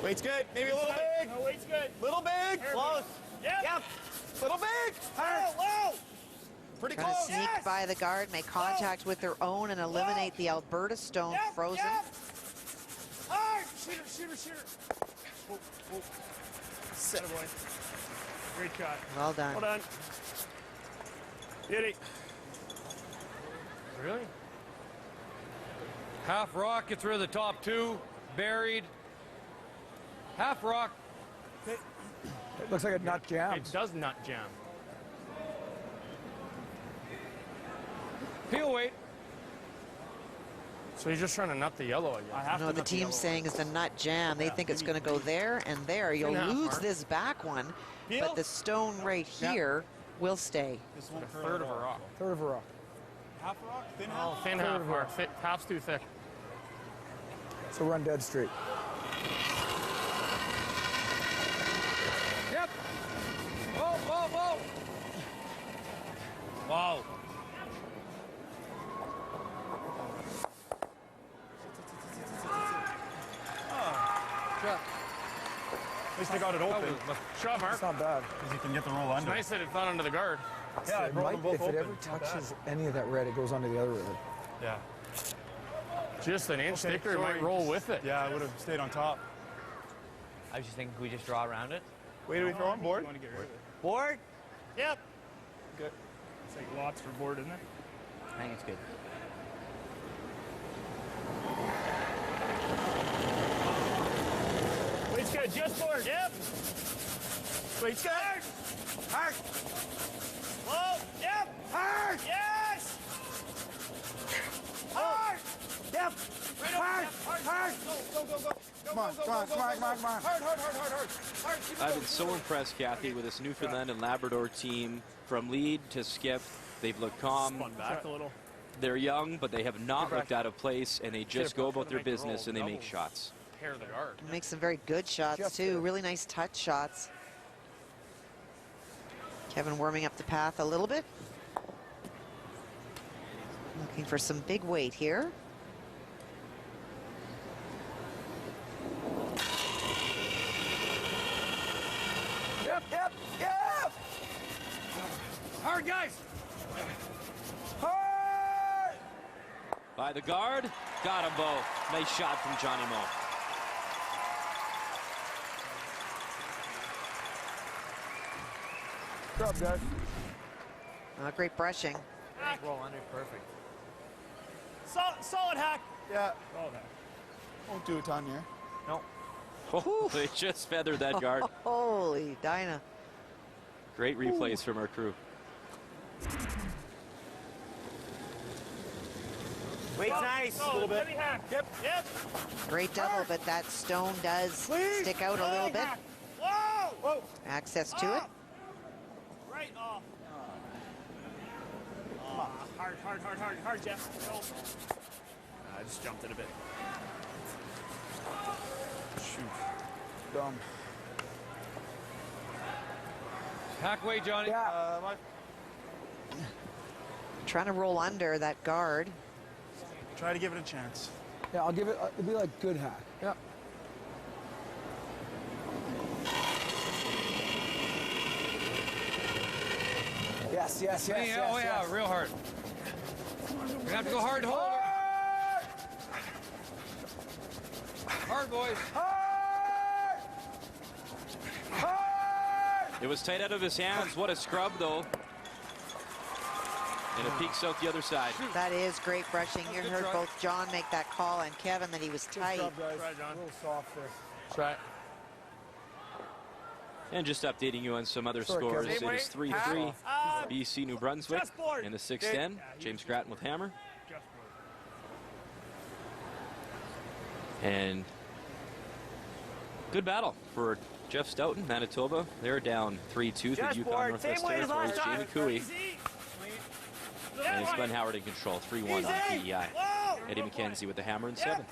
Weight's good. Maybe a little big. No, weight's good. Little big. Close. Yep. Little big. Low. Pretty close. Trying to sneak by the guard, make contact with their own, and eliminate the Alberta stone frozen. Hard. Shooter. Set. Boy. Great shot. Well done. Well done. Beauty. Really? Half rock gets rid of the top two. Buried. Half rock. It looks like a nut jam. It does nut jam. Peel weight. So you're just trying to nut the yellow again. No, the team's saying is the nut jam. They think it's going to go there and there. You'll lose this back one, but the stone right here will stay. This one, a third of a rock. Third of a rock. Half rock? Thin half? Thin half rock. Half's too thick. So run dead straight. Yep. Whoa. Wow. At least they got it open. Shot, Mark. It's not bad. Because you can get the roll under. It's nice that it fell under the guard. Yeah, if it ever touches any of that red, it goes onto the other red. Yeah. Just an inch thicker, it might roll with it. Yeah, it would have stayed on top. I was just thinking, can we just draw around it? Where do we throw on board? Board? Yep. Good. It's like lots for board, isn't it? I think it's good. Weight's good, just board. Yep. Weight's good. Hard. Whoa. Yep. Hard. Yes. Hard! Yep! Hard! Hard! Go, go, go! Come on, come on, come on, come on, come on. Hard! I've been so impressed, Kathy, with this Newfoundland and Labrador team. From lead to skip, they've looked calm. Spun back a little. They're young, but they have not looked out of place, and they just go about their business and they make shots. Pair the guard. Makes some very good shots, too. Really nice touch shots. Kevin warming up the path a little bit. Looking for some big weight here. Yep! Hard, guys! Hard! By the guard, got them both. Nice shot from Johnny Moe. Good job, guys. Great brushing. Roll under, perfect. Solid hack. Yeah. Oh, that. Won't do a ton here. No. Oh, they just feathered that guard. Holy Dinah. Great replays from our crew. Weight's nice. A little bit. Yep. Great double, but that stone does stick out a little bit. Whoa! Access to it. Right off. Hard, Jeff. Go. I just jumped it a bit. Shoot. Dumb. Hack way, Johnny. Yeah. Trying to roll under that guard. Try to give it a chance. Yeah, I'll give it, it'll be like good hack. Yeah. Yes. Oh, yeah, real hard. We have to go hard, hold. Hard, boys. It was tight out of his hands. What a scrub, though. And it peeks out the other side. That is great brushing. You heard both John make that call and Kevin that he was tight. Good job, guys. Try, John. A little soft there. Try it. And just updating you on some other scores. It is 3-3 BC New Brunswick in the 6th end. James Grattan with hammer. And good battle for Jeff Stoughton, Manitoba. They're down 3-2 to the Yukon Northwest Territories. Jamie Cooey and it's Glenn Howard in control. 3-1 on PEI. Eddie McKenzie with the hammer in 7th.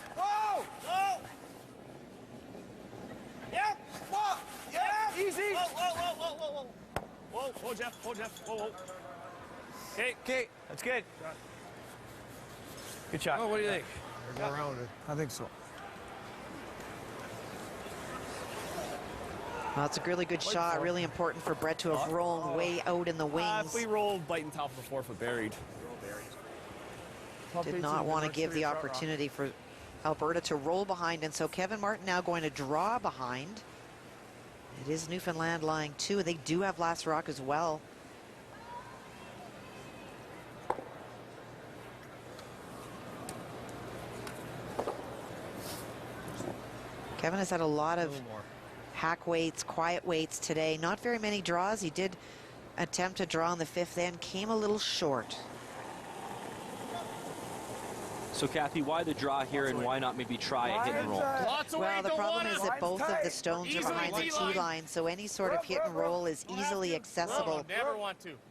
Easy. Whoa, Jeff. Whoa. Okay, that's good. Good shot. Oh, what do you think? Go around it. I think so. Well, it's a really good shot. Really important for Brett to have rolled way out in the wings. If we rolled biting top of the 4-foot buried. Did not want to give the opportunity for Alberta to roll behind, and so Kevin Martin now going to draw behind. It is Newfoundland lying 2. They do have last rock as well. Kevin has had a lot of hack weights, quiet weights today. Not very many draws. He did attempt to draw in the 5th end, came a little short. So, Kathy, why the draw here and why not maybe try a hit and roll? Well, the problem is that both of the stones are behind the tee line, so any sort of hit and roll is easily accessible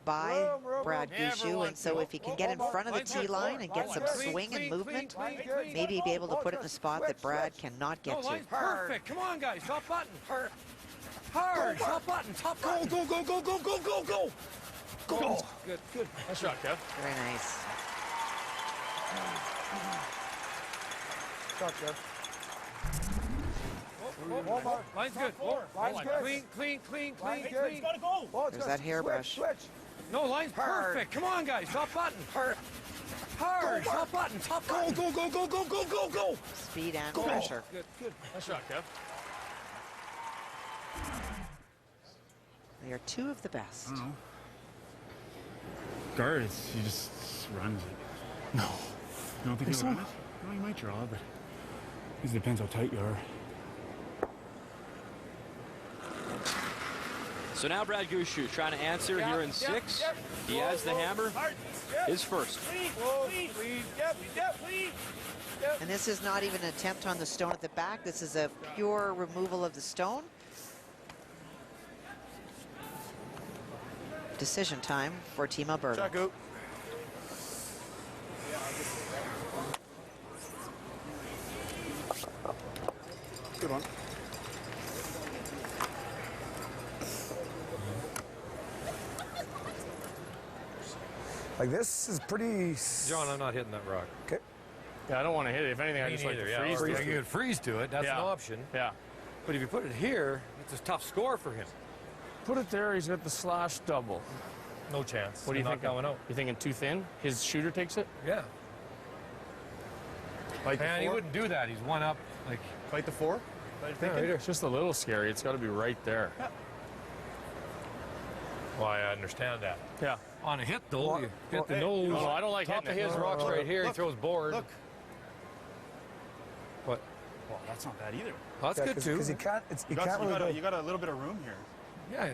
by Brad Gushue, and so if he can get in front of the tee line and get some swing and movement, maybe be able to put it in a spot that Brad cannot get to. Perfect. Come on, guys. Top button. Hard. Top button. Top button. Go. Go. Good. Nice shot, Kev. Very nice. Shot, Jeff. Line's good. Line's good. Clean. Gotta go. There's that hairbrush. Switch. No, line's perfect. Come on, guys. Top button. Hard. Top button. Top button. Go. Speed and pressure. Good. Nice shot, Kev. They are 2 of the best. I don't know. Guard, he just runs it. No. You don't think he'll run it? No, he might draw, but it depends how tight you are. So now Brad Gushue trying to answer here in 6. He has the hammer, his first. And this is not even an attempt on the stone at the back. This is a pure removal of the stone. Decision time for Team Alberta. Check out. Good one. Like, this is pretty... John, I'm not hitting that rock. Okay. Yeah, I don't want to hit it. If anything, I just like to freeze to it. You could freeze to it. That's an option. Yeah. But if you put it here, it's a tough score for him. Put it there. He's got the slash double. No chance. What do you think? Going out. You thinking too thin? His shooter takes it? Yeah. Like Man, he wouldn't do that. He's one up. Like fight the 4? Yeah, it's just a little scary. It's got to be right there. Yeah. Well, I understand that. Yeah. On a hit, though, you hit the nose. No, I don't like top of hitting it. his rocks right here. He throws board. Look. What? Well, that's not bad either. Well, that's good, too. Because you can't really you got a little bit of room here. Yeah.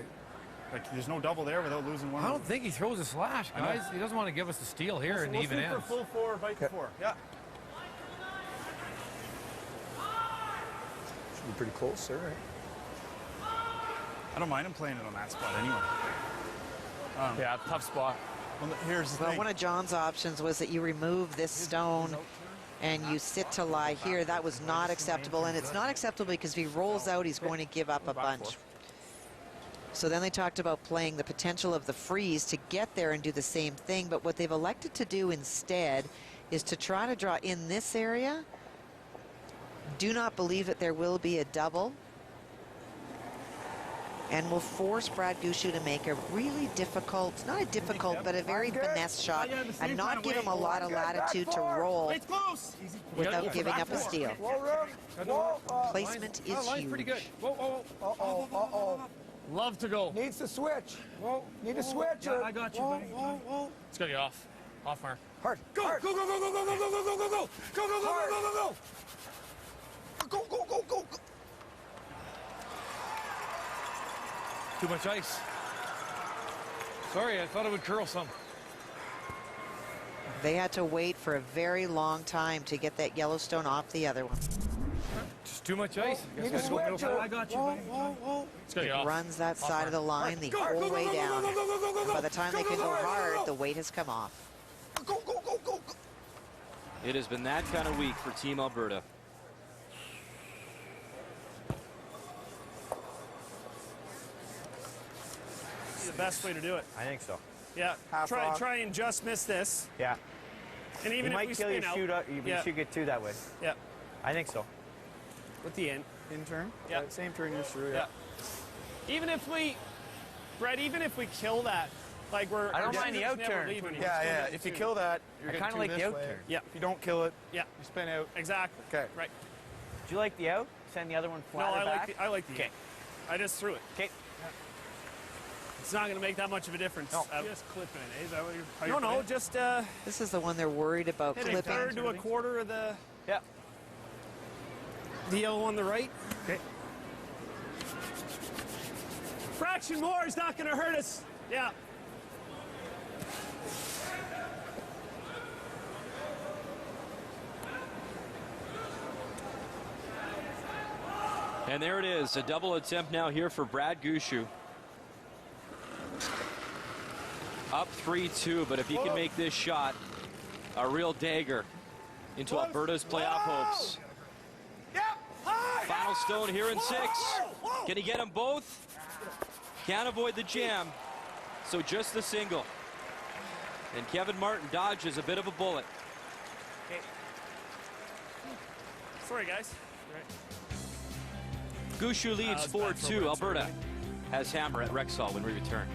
Like, there's no double there without losing one. I don't think he throws a slash, guys. He doesn't want to give us the steal here and even ends. For full 4, bite the 4. Yeah. Should be pretty close there, right? I don't mind him playing it on that spot anyway. Yeah, tough spot. Well, here's the thing. One of John's options was that you remove this stone and you sit to lie here. That was not acceptable, and it's not acceptable because if he rolls out, he's going to give up a bunch. So then they talked about playing the potential of the freeze to get there and do the same thing, but what they've elected to do instead is to try to draw in this area. Do not believe that there will be a double, and will force Brad Gushue to make a really difficult, not a difficult, but a very finesse shot, and not give him a lot of latitude to roll without giving up a steal. Placement is huge. Pretty good. Whoa. Love to go. Needs to switch. Need to switch. Yeah, I got you, buddy. It's gonna get off. Off mark. Hard. Go, hard. go, go, go, go, go, go, go, go, go, go, go, go, go, go, go, go, go, go. Too much ice. Sorry, I thought it would curl some. They had to wait for a very long time to get that Yellowstone off the other one. Just too much ice. I got you, buddy. It runs that side of the line the whole way down. By the time they can go hard, the weight has come off. It has been that kind of week for Team Alberta. The best way to do it. I think so. Yeah, try and just miss this. Yeah. And even you if might kill your shoot up, you should get 2 that way. Yeah. I think so. With the in turn? Yeah. Same turn you're through, yeah. Even if we, Brett, even if we kill that, like I don't mind the out turn. Yeah. If you kill that, you're I kind of like the out turn. Yeah. If you don't kill it, yeah, you spin out. Exactly. Okay. Right. Do you like the out? Send the other one flatter back? I like the okay. I just threw it. Okay. It's not going to make that much of a difference. No. Just clip it. Is that what you're? No. Just. This is the one they're worried about hit clipping. a third to a quarter of the. Yeah. The yellow on the right. Okay. Fraction more is not going to hurt us. Yeah. And there it is, a double attempt now here for Brad Gushue. Up 3-2, but if he can make this shot, a real dagger into Alberta's playoff hopes. Final stone here in 6. Can he get them both? Can't avoid the jam, so just the single. And Kevin Martin dodges a bit of a bullet. Okay. Sorry, guys. Gushue leads 4-2. Alberta has hammer at Rexall when we return.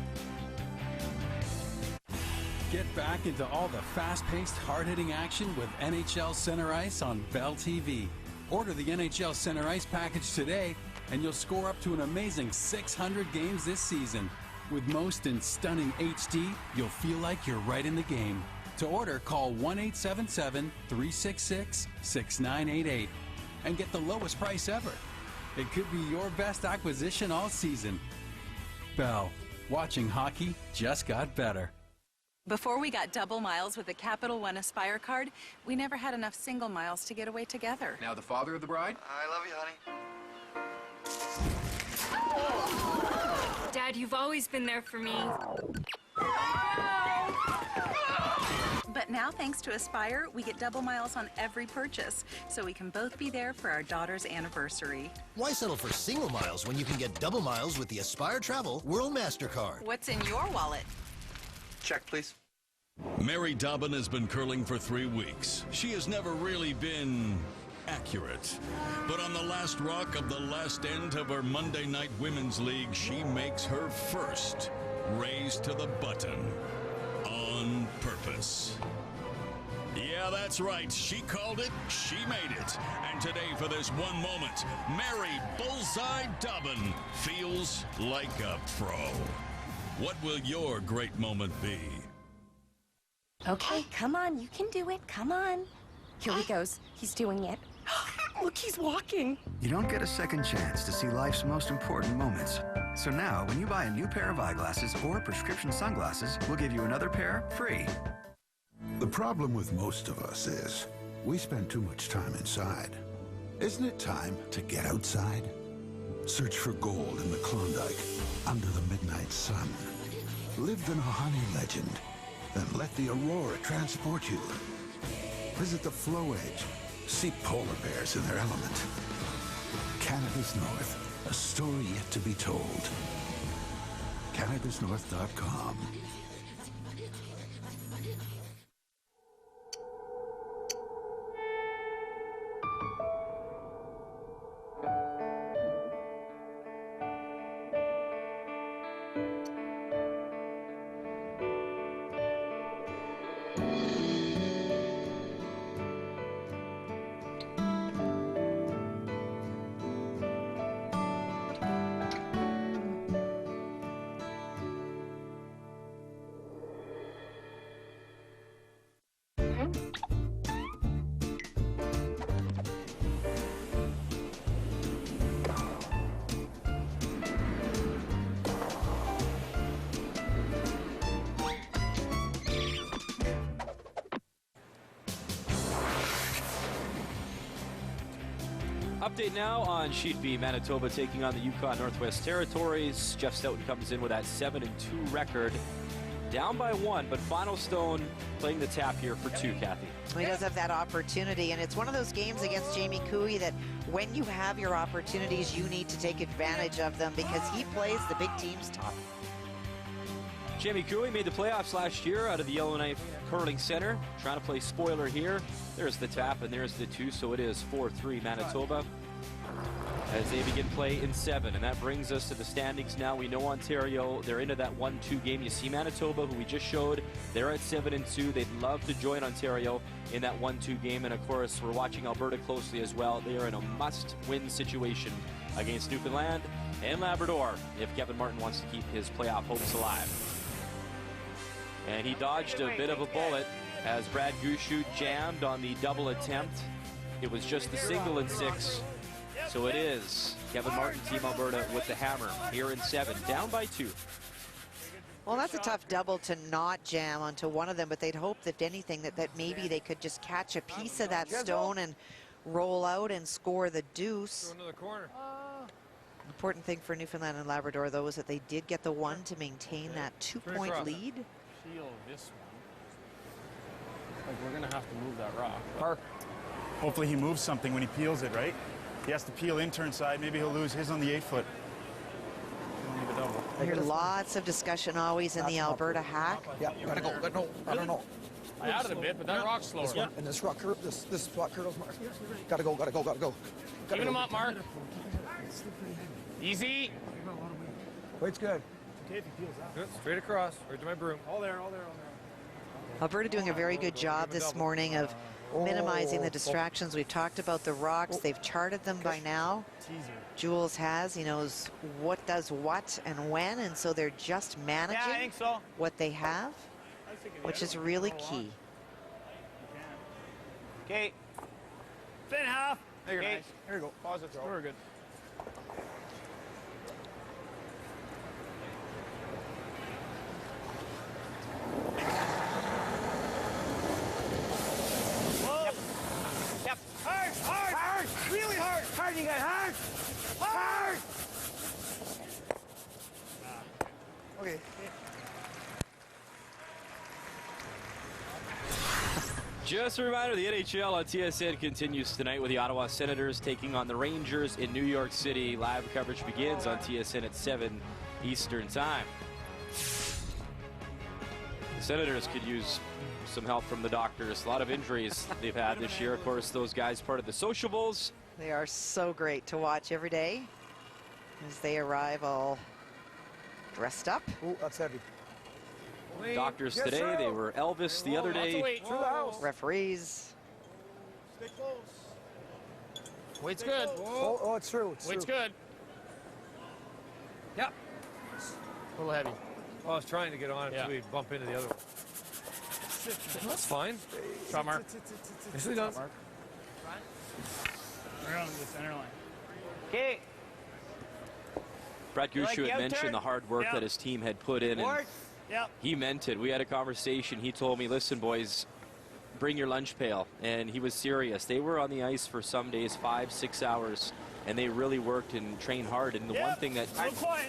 Get back into all the fast-paced, hard-hitting action with NHL Center Ice on Bell TV. Order the NHL Center Ice package today, and you'll score up to an amazing 600 games this season. With most in stunning HD, you'll feel like you're right in the game. To order, call 1-877-366-6988 and get the lowest price ever. It could be your best acquisition all season. Bell. Watching hockey just got better. Before we got double miles with the Capital One Aspire card, we never had enough single miles to get away together. Now the father of the bride? I love you, honey. Dad, you've always been there for me. But now, thanks to Aspire, we get double miles on every purchase, so we can both be there for our daughter's anniversary. Why settle for single miles when you can get double miles with the Aspire Travel World MasterCard? What's in your wallet? Check, please. Mary Dobbin has been curling for 3 weeks. She has never really been accurate. But on the last rock of the last end of her Monday Night Women's League, she makes her first raise to the button on purpose. Yeah, that's right. She called it, she made it. And today, for this one moment, Mary Bullseye Dobbin feels like a pro. What will your great moment be? Okay, come on, you can do it, come on. Here he goes, he's doing it. Look, he's walking. You don't get a second chance to see life's most important moments. So now, when you buy a new pair of eyeglasses or prescription sunglasses, we'll give you another pair free. The problem with most of us is we spend too much time inside. Isn't it time to get outside? Search for gold in the Klondike, under the midnight sun. Live in a honey legend, then let the aurora transport you. Visit the flow edge. See polar bears in their element. Canada's North, a story yet to be told. Canada'sNorth.com. Update now on Sheet B. Manitoba taking on the Yukon Northwest Territories. Jeff Stoughton comes in with that 7-2 record. Down by 1, but Final Stone playing the tap here for 2, Kathy. He does have that opportunity, and it's one of those games against Jamie Cooey that when you have your opportunities, you need to take advantage of them because he plays the big teams tough. Jamie Cooey made the playoffs last year out of the Yellowknife Curling Center. Trying to play spoiler here. There's the tap and there's the 2, so it is 4-3 Manitoba as they begin play in 7. And that brings us to the standings now. We know Ontario, they're into that 1-2 game. You see Manitoba, who we just showed, they're at 7-2. They'd love to join Ontario in that 1-2 game. And of course, we're watching Alberta closely as well. They are in a must-win situation against Newfoundland and Labrador if Kevin Martin wants to keep his playoff hopes alive. And he dodged a bit of a bullet as Brad Gushue jammed on the double attempt. It was just the single in 6. So it is Kevin Martin, Team Alberta, with the hammer here in 7, down by 2. Well, that's a tough double to not jam onto one of them, but they'd hoped, if anything, that maybe they could just catch a piece of that stone and roll out and score the deuce. Into the corner. Important thing for Newfoundland and Labrador, though, is that they did get the 1 to maintain that 2-point lead. Peel this one. Like, we're gonna have to move that rock. Park. Hopefully he moves something when he peels it, right? He has to peel in turn side. Maybe he'll lose his on the 8-foot. I hear lots of discussion always in the Alberta hack. Yeah, gotta go. No, I don't know. I added a bit, but that rock's slower. This one, and this rock curve, this spot curls, Mark. Gotta go. Giving him up, Mark. Easy. Weight's good. Okay if he peels out. Good. Straight across. Right to my broom. All there. Alberta doing a very good job this morning of minimizing the distractions. We've talked about the rocks. They've charted them by now. Jules has. He knows what does what and when, and so they're just managing what they have, which is really key. Okay. Fin half. There you go. Nice. Here you go. Pause the throw. We're good. Just a reminder, the NHL on TSN continues tonight with the Ottawa Senators taking on the Rangers in New York City. Live coverage begins on TSN at 7 Eastern Time. The Senators could use some help from the doctors. A lot of injuries they've had this year. Of course, those guys part of the Sociables. They are so great to watch every day as they arrive all dressed up. Ooh, that's heavy. Doctors today, they were Elvis the other day. Referees. Stay close. Weight's good. Oh, it's true. Weight's good. Yep. A little heavy. I was trying to get on it until we bump into the other one. That's fine. Shot mark. Nicely done. We're on the center line. Okay. Brad You like Gushue the had out mentioned turn? the hard work Yeah. that his team had put in. And Yep. he meant it. We had a conversation. He told me, listen, boys, bring your lunch pail. And he was serious. They were on the ice for some days 5-6 hours, and they really worked and trained hard. And the one thing that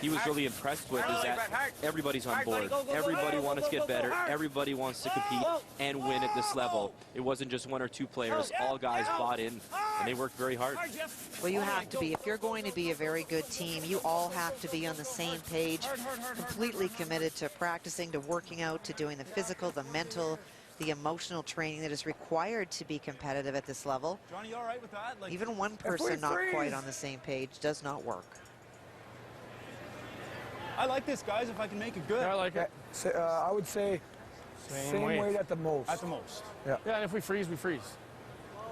he was really impressed with is that everybody's on board. Everybody wants to get better. Everybody wants to compete and win at this level. It wasn't just one or two players. All guys bought in, and they worked very hard. Well, you have to be. If you're going to be a very good team, you all have to be on the same page, completely committed to practicing, to working out, to doing the physical, the mental, the emotional training that is required to be competitive at this level. Johnny, you all right with that? Like, Even one person not quite on the same page does not work. I like this, guys, if I can make it good. Yeah, I like it. I would say same weight at the most. At the most. Yeah. Yeah, and if we freeze, we freeze.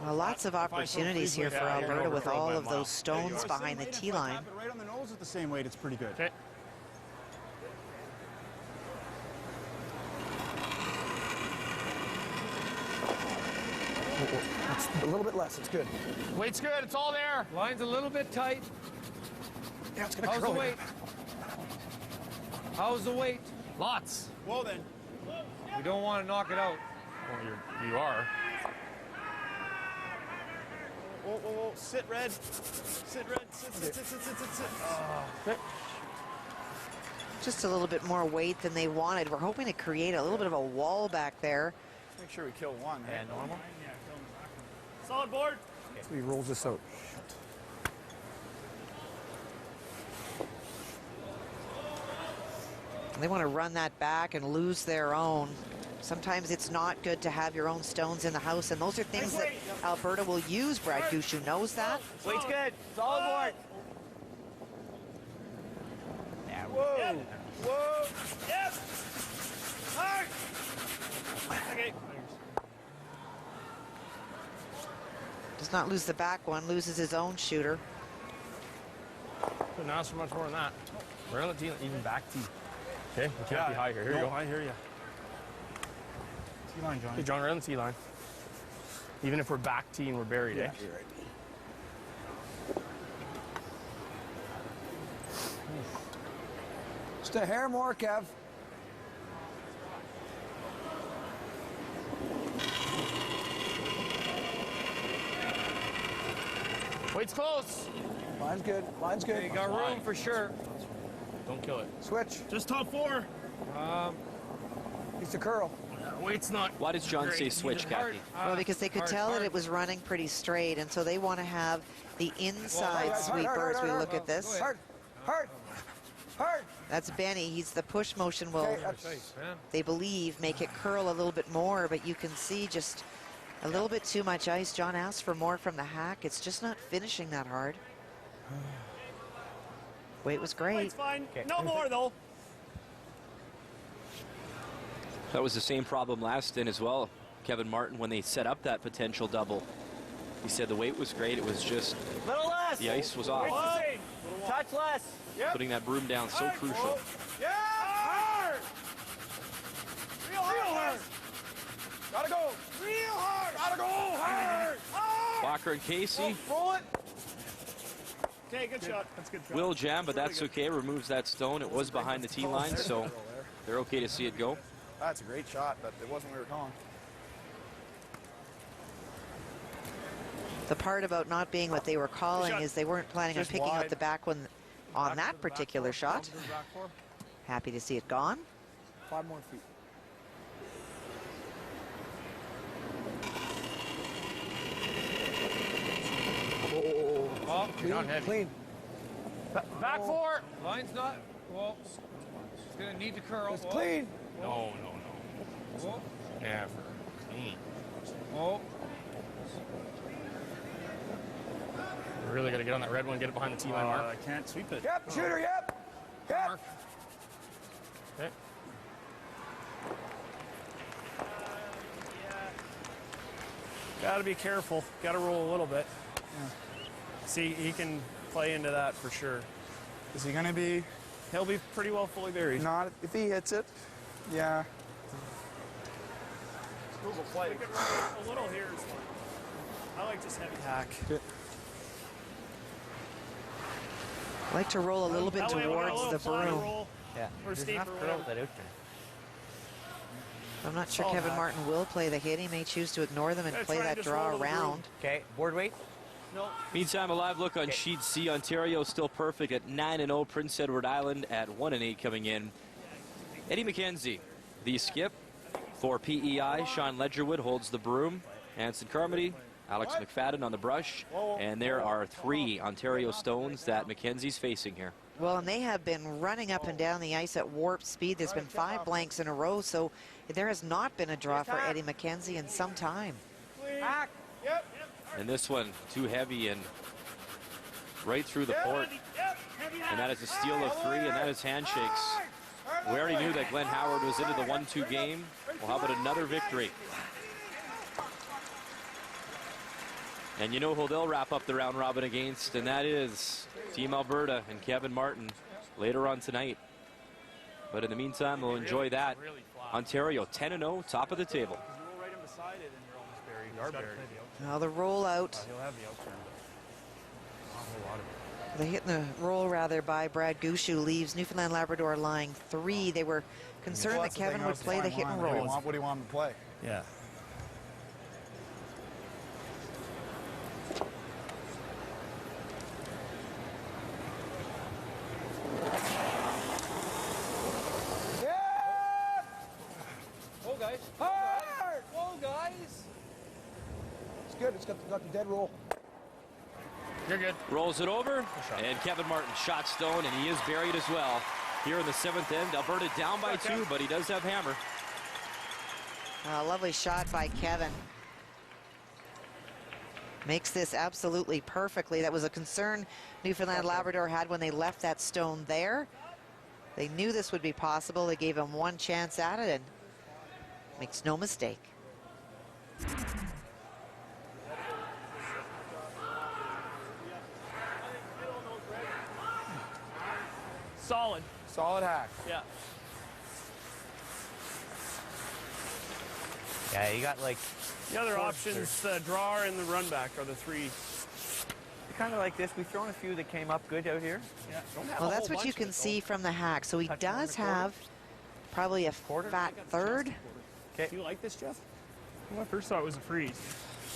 Well, lots of opportunities here for Yeah, you're Alberta with overthrown all by a of mile. those stones behind the tee line. But right on the nose with the same weight, it's pretty good. Okay. It's a little bit less. It's good. Weight's good. It's all there. Line's a little bit tight. Yeah, it's gonna How's the curl. weight? How's the weight? Lots. Well then. We don't want to knock it out. Well, you are. Whoa, whoa, whoa. Sit, Red. Sit, Red. Sit. Okay. Just a little bit more weight than they wanted. We're hoping to create a little bit of a wall back there. Make sure we kill one. Yeah, normal. Solid board. So he rolls this out. They want to run that back and lose their own. Sometimes it's not good to have your own stones in the house, and those are things that Alberta will use. Brad Gushue knows that. Weight's good. Solid board. Yeah, whoa. Whoa. Yep. Hard. Okay. Does not lose the back one, loses his own shooter. Couldn't ask for much more than that. We're on the tee, even back tee. Okay, we can't be high here. Here you go. I hear you. Tee line, Johnny. Hey, John, we're on the tee line. Even if we're back tee and we're buried, eh? You're right. Just a hair more, Kev. Weight's close. Line's good. Line's good. You got room for sure. Don't kill it. Switch. Just top four. He's a curl. Weight's not. Why does John say switch, Kathy? Well, because they could tell that it was running pretty straight, and so they want to have the inside sweeper as we look at this. Hard. That's Benny. He's the push motion will, Okay, they believe, make it curl a little bit more, but you can see just a little bit too much ice. John asked for more from the hack. It's just not finishing that hard. Weight was great. It's fine. No more, though. That was the same problem last stint as well, Kevin Martin, when they set up that potential double. He said the weight was great. It was just Little less. the ice was off. Touch less. Yep. Putting that broom down so crucial. Yeah. Hard. Real hard. Gotta go. Real hard. Gotta go hard. Walker and Casey Roll it. Okay, good shot. That's a good shot. will jam, but that's okay. Removes that stone. It was behind the tee line, so they're okay to see it go. That's a great shot, but it wasn't what we were calling. The part about not being what they were calling is they weren't planning on Just picking out wide. the back one on that particular shot. Happy to see it gone. 5 more feet. Oh, you're not heavy. Clean. Back four. Line's not. Whoa. It's going to need to curl. It's clean. No. Whoa. Never. Clean. Whoa. We really got to get on that red one, get it behind the T-line mark. I can't sweep it. Yep, shooter, yep. Yep. Okay. Got to be careful. Got to roll a little bit. Yeah. See, he can play into that for sure. Is he going to be? He'll be pretty well fully buried. Not if he hits it. Yeah. We can roll a little here is fine. I like just heavy hack. Good. I like to roll a little bit towards the broom. Yeah. There's enough curl that out there. I'm not sure Kevin Martin will play the hit. He may choose to ignore them and play that draw around. Okay, board weight. No. Meantime, a live look on Sheet C. Ontario still perfect at 9-0. Prince Edward Island at 1-8 coming in. Eddie McKenzie, the skip for PEI. Sean Ledgerwood holds the broom. Anson Carmody, Alex McFadden on the brush. And there are 3 Ontario stones that McKenzie's facing here. Well, and they have been running up and down the ice at warp speed. There's been 5 blanks in a row, so there has not been a draw for Eddie McKenzie in some time. And this one, too heavy and right through the port. And that is a steal of 3, and that is handshakes. We already knew that Glenn Howard was into the 1-2 game. Well, how about another victory? And you know who they'll wrap up the round robin against, and that is Team Alberta and Kevin Martin later on tonight. But in the meantime, we'll enjoy that. Ontario 10-0, top of the table. Now the rollout. The hit and the roll rather by Brad Gushue leaves Newfoundland Labrador lying 3. They were concerned that Kevin would play the hit and roll. What do you want him to play? Yeah. Whoa, guys. Hard! Whoa, guys. It's good. It's got the dead roll. You're good. Rolls it over, and Kevin Martin shot stone, and he is buried as well. Here in the 7th end, Alberta down by 2, but he does have hammer. A lovely shot by Kevin. Makes this absolutely perfectly. That was a concern Newfoundland Labrador had when they left that stone there. They knew this would be possible. They gave him 1 chance at it, and makes no mistake. Solid. Solid hack. Yeah. Yeah, you got like... The other options, the drawer and the run back are the 3. Kind of like this. We've thrown a few that came up good out here. Yeah. Well, that's what you can see from the hack. So he does have probably a fat third. Okay. Do you like this, Jeff? Well, I first thought it was a freeze.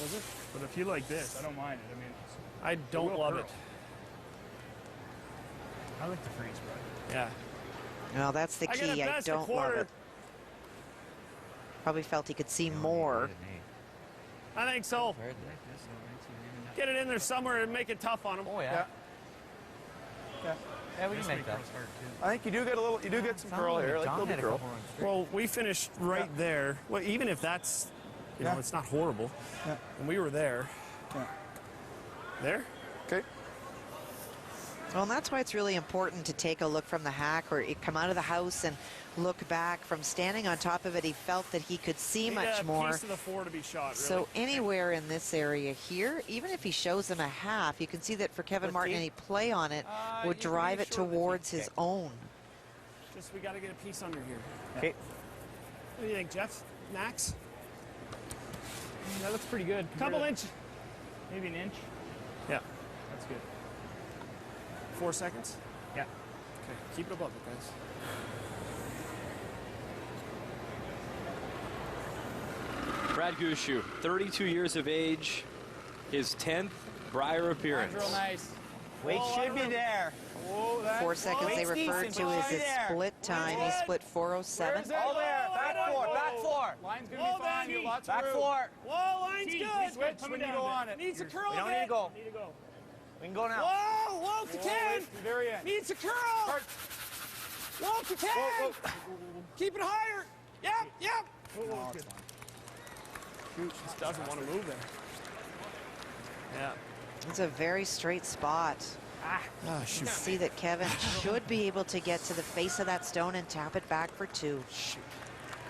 Was it? But if you like this, I don't mind it. I mean, I don't love it. I like the freeze, bro. Yeah. No, that's the key. I don't love it. Probably felt he could see more. I think so. Get it in there somewhere and make it tough on him. Oh yeah. Yeah, we can make that. I think you do get a little. You do get some curl here, like a little bit curl. Well, we finished right there. Well, even if that's, you know, it's not horrible. Yeah. And we were there. Yeah. There. Okay. Well, and that's why it's really important to take a look from the hack, or come out of the house and look back. From standing on top of it, he felt that he could see much more. Piece of the 4 to be shot, really. So anywhere in this area here, even if he shows him a half, you can see that for Kevin Martin, any play on it would drive it towards his own. Just we got to get a piece under here. Okay. What do you think, Jeff? Max? That looks pretty good. Couple inch. Maybe an inch. Yeah. That's good. 4 seconds? Yeah. Okay. Keep it above it, guys. Brad Gushue, 32 years of age, his 10th Brier appearance. That's real nice. Weight should be there. 4 seconds they referred to as his split time. He split 4:07. All there. Back 4. Back 4. Line's going to be fine. You have lots of back room. 4. Whoa, line's good. Switch when you go on it. Needs a curl. We don't need to go. Need to go. We can go now. Whoa, whoa, to 10. Very end. Needs a curl. Whoa, to 10. Whoa. Keep it higher. Yep, yep. Oh, Good. Shoot, just doesn't want to move there. Yeah. It's a very straight spot. Ah, You can see that Kevin should be able to get to the face of that stone and tap it back for 2.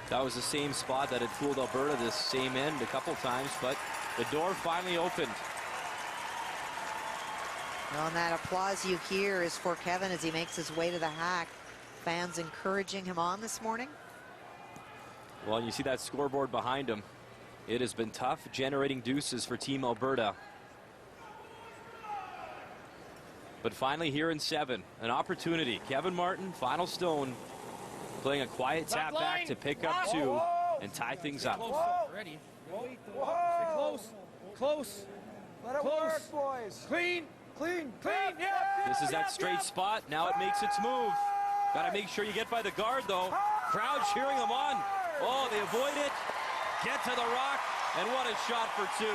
That was the same spot that had fooled Alberta this same end a couple times, but the door finally opened. Well, and that applause you hear is for Kevin as he makes his way to the hack. Fans encouraging him on this morning. Well, and you see that scoreboard behind him. It has been tough generating deuces for Team Alberta. But finally here in 7, an opportunity. Kevin Martin, final stone, playing a quiet tap back to pick up 2 and tie things up. Ready. Close. Close. Let it work, boys. Clean. Yeah. This is that straight spot. Now it makes its move. Got to make sure you get by the guard, though. Crowd cheering them on. Oh, they avoid it. Get to the rock. And what a shot for 2.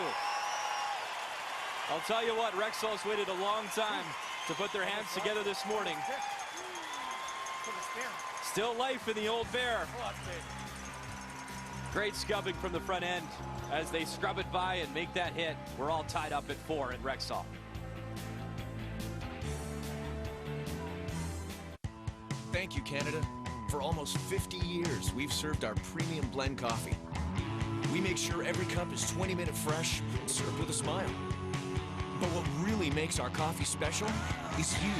I'll tell you what, Rexall's waited a long time to put their hands together this morning. Still life in the old bear. Great scubbing from the front end as they scrub it by and make that hit. We're all tied up at 4 at Rexall. Thank you, Canada. For almost 50 years, we've served our premium blend coffee. We make sure every cup is 20-minute fresh, served with a smile. But what really makes our coffee special is you.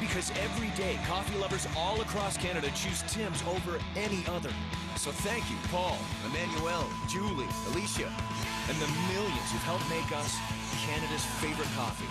Because every day, coffee lovers all across Canada choose Tim's over any other. So thank you, Paul, Emmanuel, Julie, Alicia, and the millions who've helped make us Canada's favorite coffee.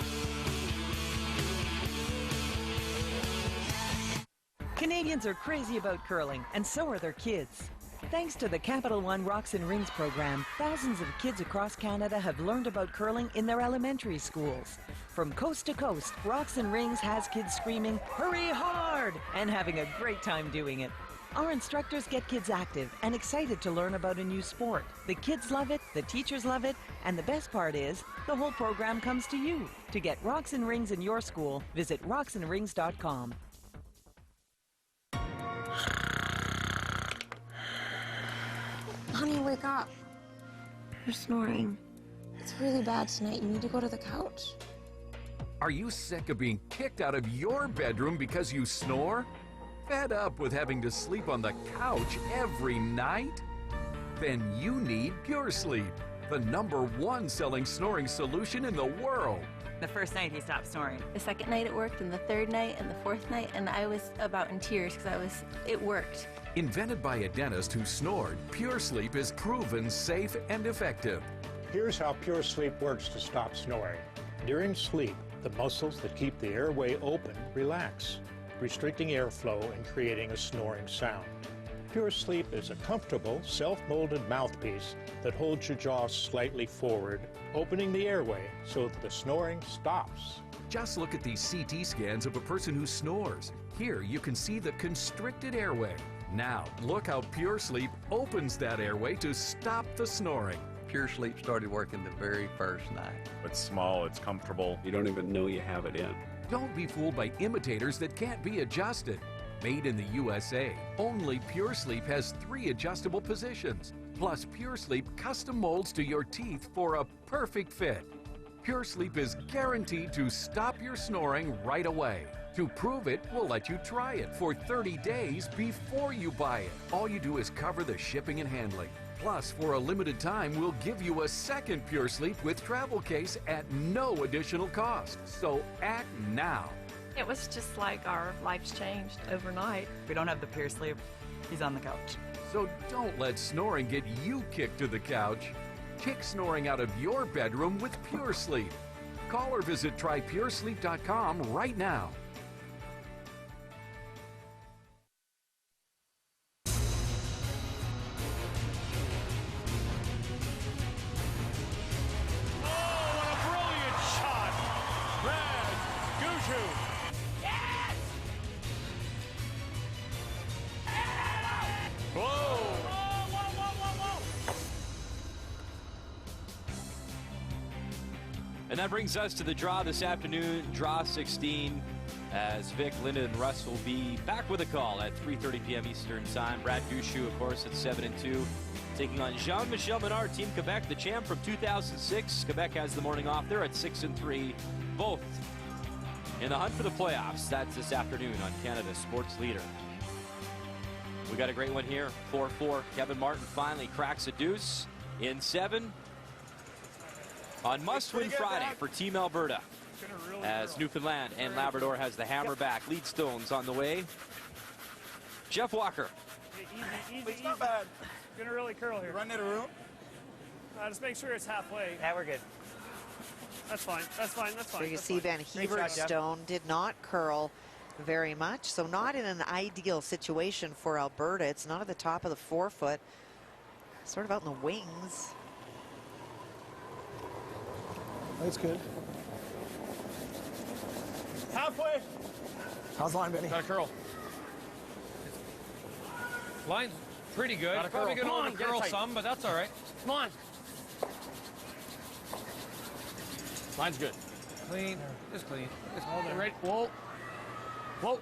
Canadians are crazy about curling, and so are their kids. Thanks to the Capital One Rocks and Rings program, thousands of kids across Canada have learned about curling in their elementary schools. From coast to coast, Rocks and Rings has kids screaming, "Hurry hard!" and having a great time doing it. Our instructors get kids active and excited to learn about a new sport. The kids love it, the teachers love it, and the best part is, the whole program comes to you. To get Rocks and Rings in your school, visit rocksandrings.com. Honey, wake up. You're snoring. It's really bad tonight. You need to go to the couch. Are you sick of being kicked out of your bedroom because you snore? Fed up with having to sleep on the couch every night? Then you need Pure Sleep, the #1 selling snoring solution in the world. The first night he stopped snoring. The second night it worked, and the third night, and the fourth night, and I was about in tears because it worked. Invented by a dentist who snored, Pure Sleep is proven safe and effective. Here's how Pure Sleep works to stop snoring. During sleep, the muscles that keep the airway open relax, restricting airflow and creating a snoring sound. Pure Sleep is a comfortable, self-molded mouthpiece that holds your jaw slightly forward, opening the airway so that the snoring stops. Just look at these CT scans of a person who snores. Here you can see the constricted airway. Now, look how Pure Sleep opens that airway to stop the snoring. Pure Sleep started working the very first night. It's small, it's comfortable. You don't even know you have it in. Don't be fooled by imitators that can't be adjusted. Made in the USA, only Pure Sleep has 3 adjustable positions. Plus, Pure Sleep custom molds to your teeth for a perfect fit. Pure Sleep is guaranteed to stop your snoring right away. To prove it, we'll let you try it for 30 days before you buy it. All you do is cover the shipping and handling. Plus, for a limited time, we'll give you a second Pure Sleep with travel case at no additional cost. So act now. It was just like our lives changed overnight. We don't have the Pure Sleep. He's on the couch. So don't let snoring get you kicked to the couch. Kick snoring out of your bedroom with Pure Sleep. Call or visit trypuresleep.com right now. And that brings us to the draw this afternoon, draw 16, as Vic, Lyndon, and Russ will be back with a call at 3:30 p.m. Eastern Time. Brad Gushue, of course, at 7-2, taking on Jean-Michel Menard, Team Quebec, the champ from 2006. Quebec has the morning off. They're at 6-3, both in the hunt for the playoffs. That's this afternoon on Canada's Sports Leader. We got a great one here, 4-4. Kevin Martin finally cracks a deuce in 7. On must-win Friday for Team Alberta, as Newfoundland and Labrador has the hammer back. Lead stones on the way. Jeff Walker. It's not bad. Gonna really curl here. Run out of room. Just make sure it's halfway. Yeah, we're good. That's fine. That's fine. That's fine. So you see Van Hever's stone did not curl very much, so not in an ideal situation for Alberta. It's not at the top of the forefoot, sort of out in the wings. That's good. Halfway. How's line, Benny? Got a curl. Line's pretty good. Got a Probably curl. going to curl some, but that's all right. Come on. Line's good. Clean. Just clean. Just All there. ready. Whoa. Whoa.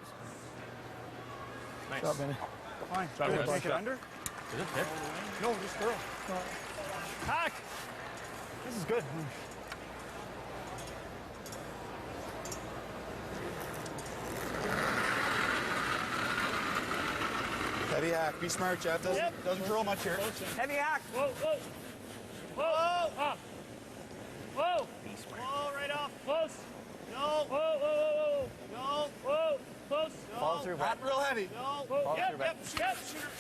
Nice. Good job, Benny. Fine. Got it. Take it under? Is it hit? No, just curl. Hack. This is good. Heavy hack. Be smart, Jeff. Doesn't curl much here. Heavy hack. Whoa, whoa. Whoa, up. Whoa. Whoa, right off. Close. No. Whoa, whoa, whoa, whoa. No. Whoa. Close. No. Fall through, Not real heavy. No. Whoa. Yep, yep.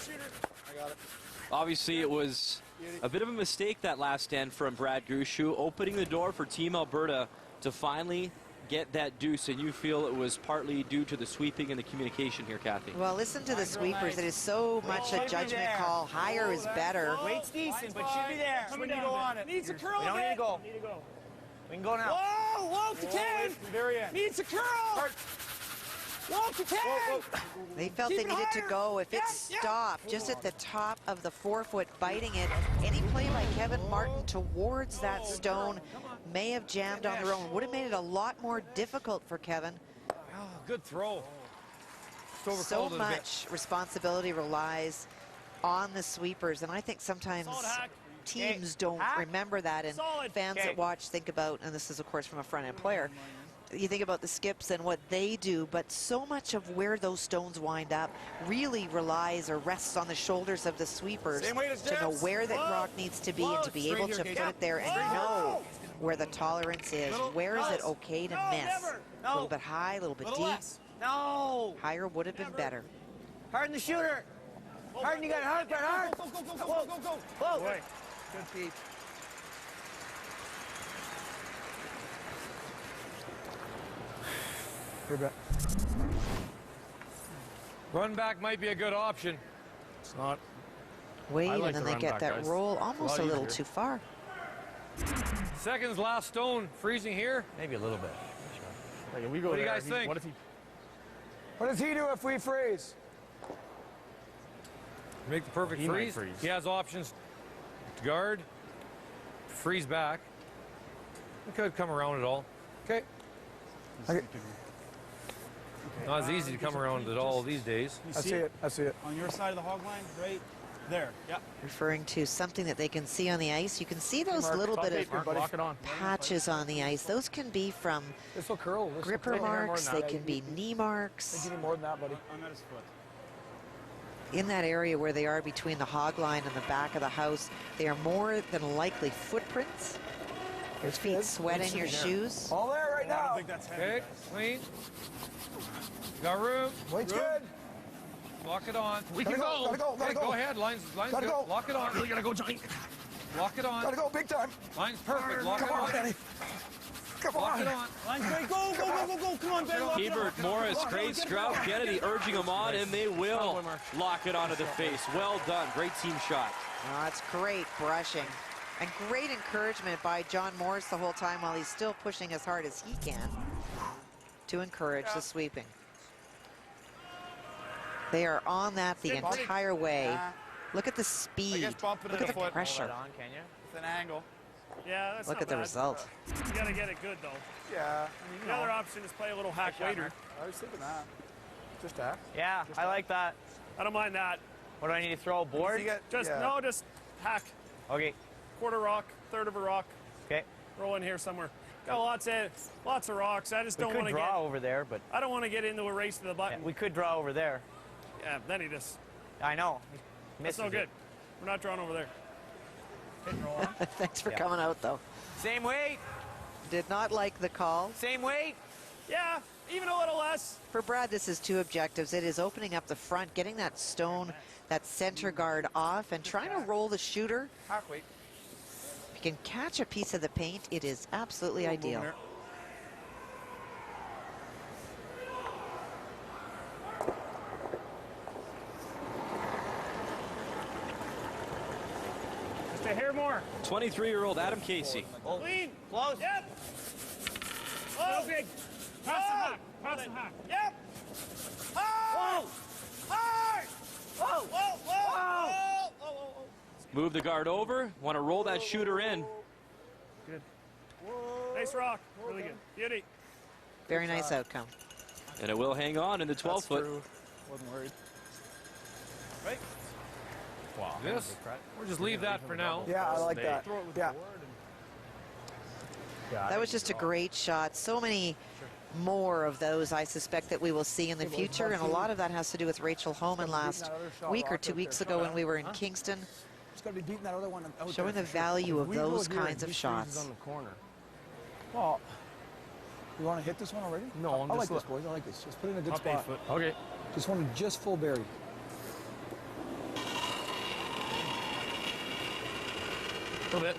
Shooter. I got it. Obviously, it was a bit of a mistake that last stand from Brad Gushue, opening the door for Team Alberta to finally get that deuce, and you feel it was partly due to the sweeping and the communication here, Kathy. Well, listen to the sweepers. It is so much a judgment call. Higher is better. Weight's decent, but should be there. Coming down. Go on it. Needs a curl. We don't need to go. We can go now. Whoa, to 10. Very end. Needs a curl. Whoa, to 10. They felt they needed to go. If it stopped just at the top of the forefoot, biting it, any play by Kevin Martin towards that stone may have jammed on their own. Would have made it a lot more difficult for Kevin. Oh, good throw. So much responsibility relies on the sweepers, and I think sometimes teams don't remember that, and fans that watch think about, and this is of course from a front-end player, you think about the skips and what they do, but so much of where those stones wind up really relies or rests on the shoulders of the sweepers to know where that rock needs to be and to be able to put it there and know where the tolerance is. Where is it okay to miss? A little bit high, a little bit deep. No. Higher would have been better. Harden the shooter. Harden, you got it hard, hard. Go. Whoa. Boy. Good feet. Here, bet. Run back might be a good option. It's not. Wait, like and then the they run get back, that guys. roll almost a little easier. too far. Seconds last stone. Freezing here. Maybe a little bit. Like if we go What do you there, guys think? What if he? What does he do if we freeze? Make the perfect He might freeze. freeze. He has options to guard, freeze back. He could come around at all. Okay. Not as easy to come around at all these days. I see it. I see it. On your side of the hog line, right there. Yeah. Referring to something that they can see on the ice. You can see those little bit of Lock it on. patches on the ice. Those can be from This will curl. This gripper will curl. marks. They can be knee I marks. think you need more than that, buddy. I'm at his foot. In that area where they are between the hog line and the back of the house, they are more than likely footprints. Your feet sweat in your shoes. All there right I don't now. think that's heavy. Okay, clean. Got room. Weight's good. Lock it on. We can go. Gotta go. Okay, Gotta go. go ahead. Line's Gotta good. go. Lock it on. Really gotta go, Johnny. Lock it on. Gotta go big time. Line's perfect. Lock Come it on, on. Benny. Come Lock it on. on. Line's great. Go. Come on, Ben. Lock it on. Hebert, Morris, Craig, Stroud, Kennedy urging them on, and they will lock it onto the face. Well done. Great team shot. Oh, that's great brushing. And great encouragement by John Morris the whole time while he's still pushing as hard as he can to encourage the sweeping. They are on that the entire way. Look at the speed. Look at the pressure. It's an angle. Yeah, that's Look not at the bad. result. You gotta get it good though. Yeah. The other option is play a little hack waiter. I was thinking that. Just hack. Yeah, I like that. I don't mind that. What do I need to throw? A board? Just hack. Okay. Quarter rock, third of a rock. Okay. Roll in here somewhere. Got lots of rocks. I just don't want We to could draw over there, but I don't want to get into a race to the button. we could draw over there. Yeah, then he just. I know. That's no good. We're not drawing over there. Thanks for coming out, though. Same weight. Did not like the call. Same weight. Yeah, even a little less. For Brad, this is two objectives. It is opening up the front, getting that stone, that center guard off, and trying to roll the shooter. Hack weight. If you can catch a piece of the paint, it is absolutely ideal. Just a hair more. 23-year-old Adam Casey. Clean. Close. Yep. Oh, big. Pass the hack. Pass the hack. Yep. Hard. Hard. Whoa. Whoa. Whoa. Whoa. Whoa. Whoa. Move the guard over. Want to roll that shooter in. Good. Nice rock. Really good. Beauty. Very nice outcome. And it will hang on in the 12-foot. Wasn't worried. Right. Wow. This? We'll just leave that for now. Yeah, I like that. Yeah. That was just a great shot. So many more of those I suspect that we will see in the future, and a lot of that has to do with Rachel Homan last week or 2 weeks ago when we were in Kingston, Just got to be beating that other one out showing the there for sure. value of those kinds of shots. On the corner. Well, you want to hit this one already? No, I'm I just like this, boys. I like this. Just put it in a good Top 8 spot. foot. Okay. Just want to just full berry. A little bit.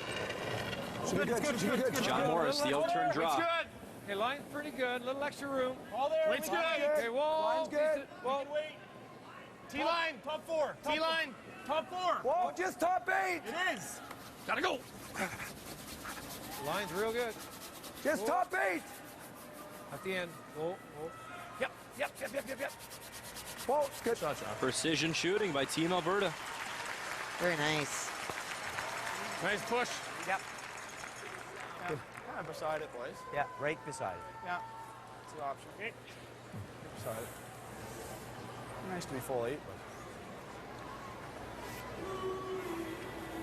Should be good. Should be good. John Morris, the out-turn draw. It's good. Hey, line's pretty good. Little extra room. All there. Line's good. Okay, whoa. Line's good. Whoa. T-line. Top 4. T-line. Top 4. Whoa, just top 8. It is. Gotta go. Line's real good. Just top 8. At the end. Whoa, whoa. Yep. Yep. Yep. Yep. Yep. Yep. Whoa, good. Shot. Precision shooting by Team Alberta. Very nice. Nice push. Yep. Yeah, beside it, boys. Yeah, right beside it. Yeah. It's the option. Okay. Beside it. Nice to be full 8, but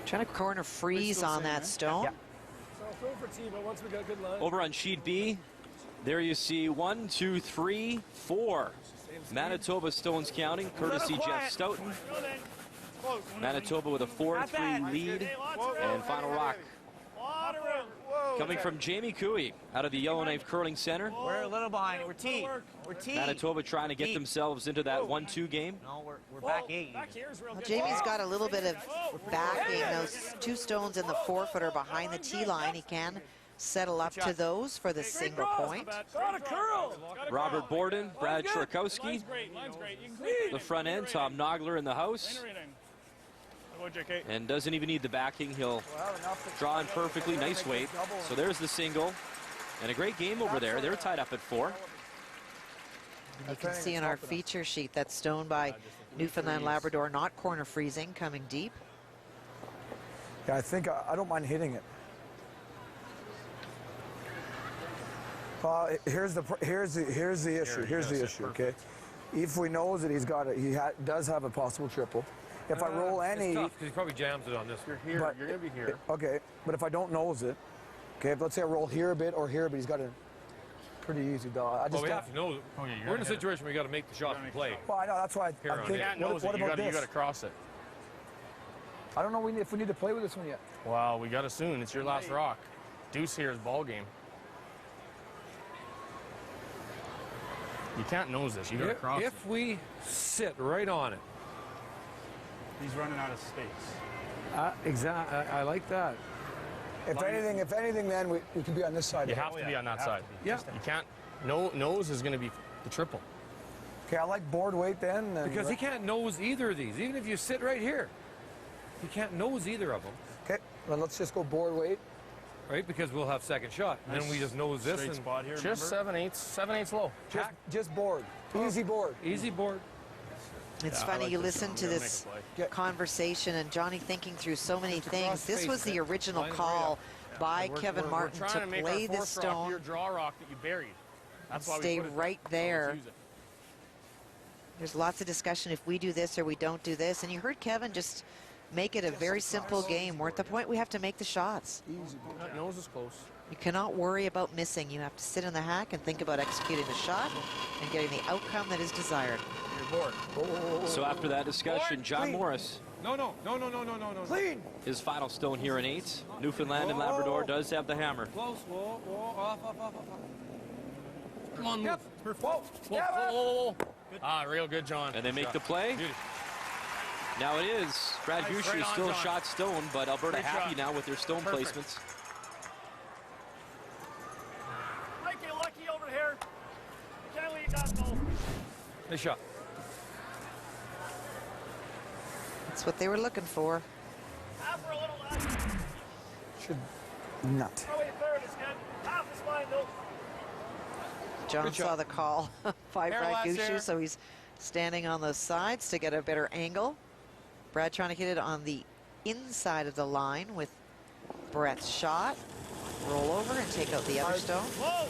Trying to corner freeze still on saying, that eh? stone. Yeah. So throw for T, but once we got good line. Over on sheet B, there you see 1, 2, 3, 4. Manitoba stones counting, courtesy Jeff Stoughton. Manitoba with a 4-3 lead, and final rock coming from Jamie Cooey out of the Yellowknife Curling Center. We're a little behind. We're T. We're T. Manitoba trying to get themselves into that 1-2 game. No, we're back 8. Well, Jamie's got a little bit of backing. Those 2 stones in the 4-footer behind the tee line. He can settle up to those for the single point. Robert Borden, Brad Churkowski. The front end, Tom Nogler in the house. And doesn't even need the backing. He'll draw in perfectly. Nice weight. So there's the single. And a great game over there. They're tied up at 4. And you can see in our feature sheet that stone by Newfoundland Labrador, not corner freezing, coming deep. Yeah, I think I don't mind hitting it. Here's the issue. Here's the issue. Okay, if we know that he's got it, he does have a possible triple. If I roll any, it's tough because he probably jams it on this. You're here. You're gonna be here. Okay, but if I don't nose it, okay, if let's say I roll here a bit or here, but he's got a pretty easy dog. I just we have to know. We're in a situation where we got to make the shot and play. Well, I know that's why I think. You can't nose it. You gotta cross it. I don't know if we need to play with this one yet. Well, we gotta soon. It's your last rock. Deuce here is ball game. You can't nose this. You gotta cross it. If we sit right on it. He's running out of space. Exactly. I like that. If anything, then we can be on this side. You have to be on that side. Yeah. You can't. Nose is going to be the triple. Okay, I like board weight then. Because he can't nose either of these. Even if you sit right here, he can't nose either of them. Okay, well, let's just go board weight. Right, because we'll have second shot. And then we just nose this. Straight and spot here, just 7/8 low. Just board. Easy board. Easy board. It's funny, you listen to this conversation and Johnny thinking through so many things. This was the original call by Kevin Martin we're to trying to make play our this fourth rock stone. your draw rock that you buried. That's why Stay we put it right there. So there. let's use it. There's lots of discussion if we do this or we don't do this. And you heard Kevin just make it a very simple game. We're at the point we have to make the shots. That nose is close. You cannot worry about missing. You have to sit in the hack and think about executing the shot and getting the outcome that is desired. You're bored. So after that discussion, John Morris. No. Clean. His final stone here in 8. Newfoundland and Labrador does have the hammer. Close. Whoa. Off. Come on, move. Yep. Perfect. Whoa. Ah, real good, John. And they make Shot. the play. Beauty. Now it is. Brad Nice, Gushue right on, still John. shot stone, but Alberta Great happy shot. now with their stone Perfect. placements. Mikey, lucky over here. Can't leave that goal. Nice shot. That's what they were looking for. Half for a little less. Should nut. Probably a third is good. Half is fine, though. John Good shot. saw the call by Hair Brad last Gushue, there. so he's standing on the sides to get a better angle. Brad trying to hit it on the inside of the line with Brett's shot. Roll over and take out the other stone. Whoa.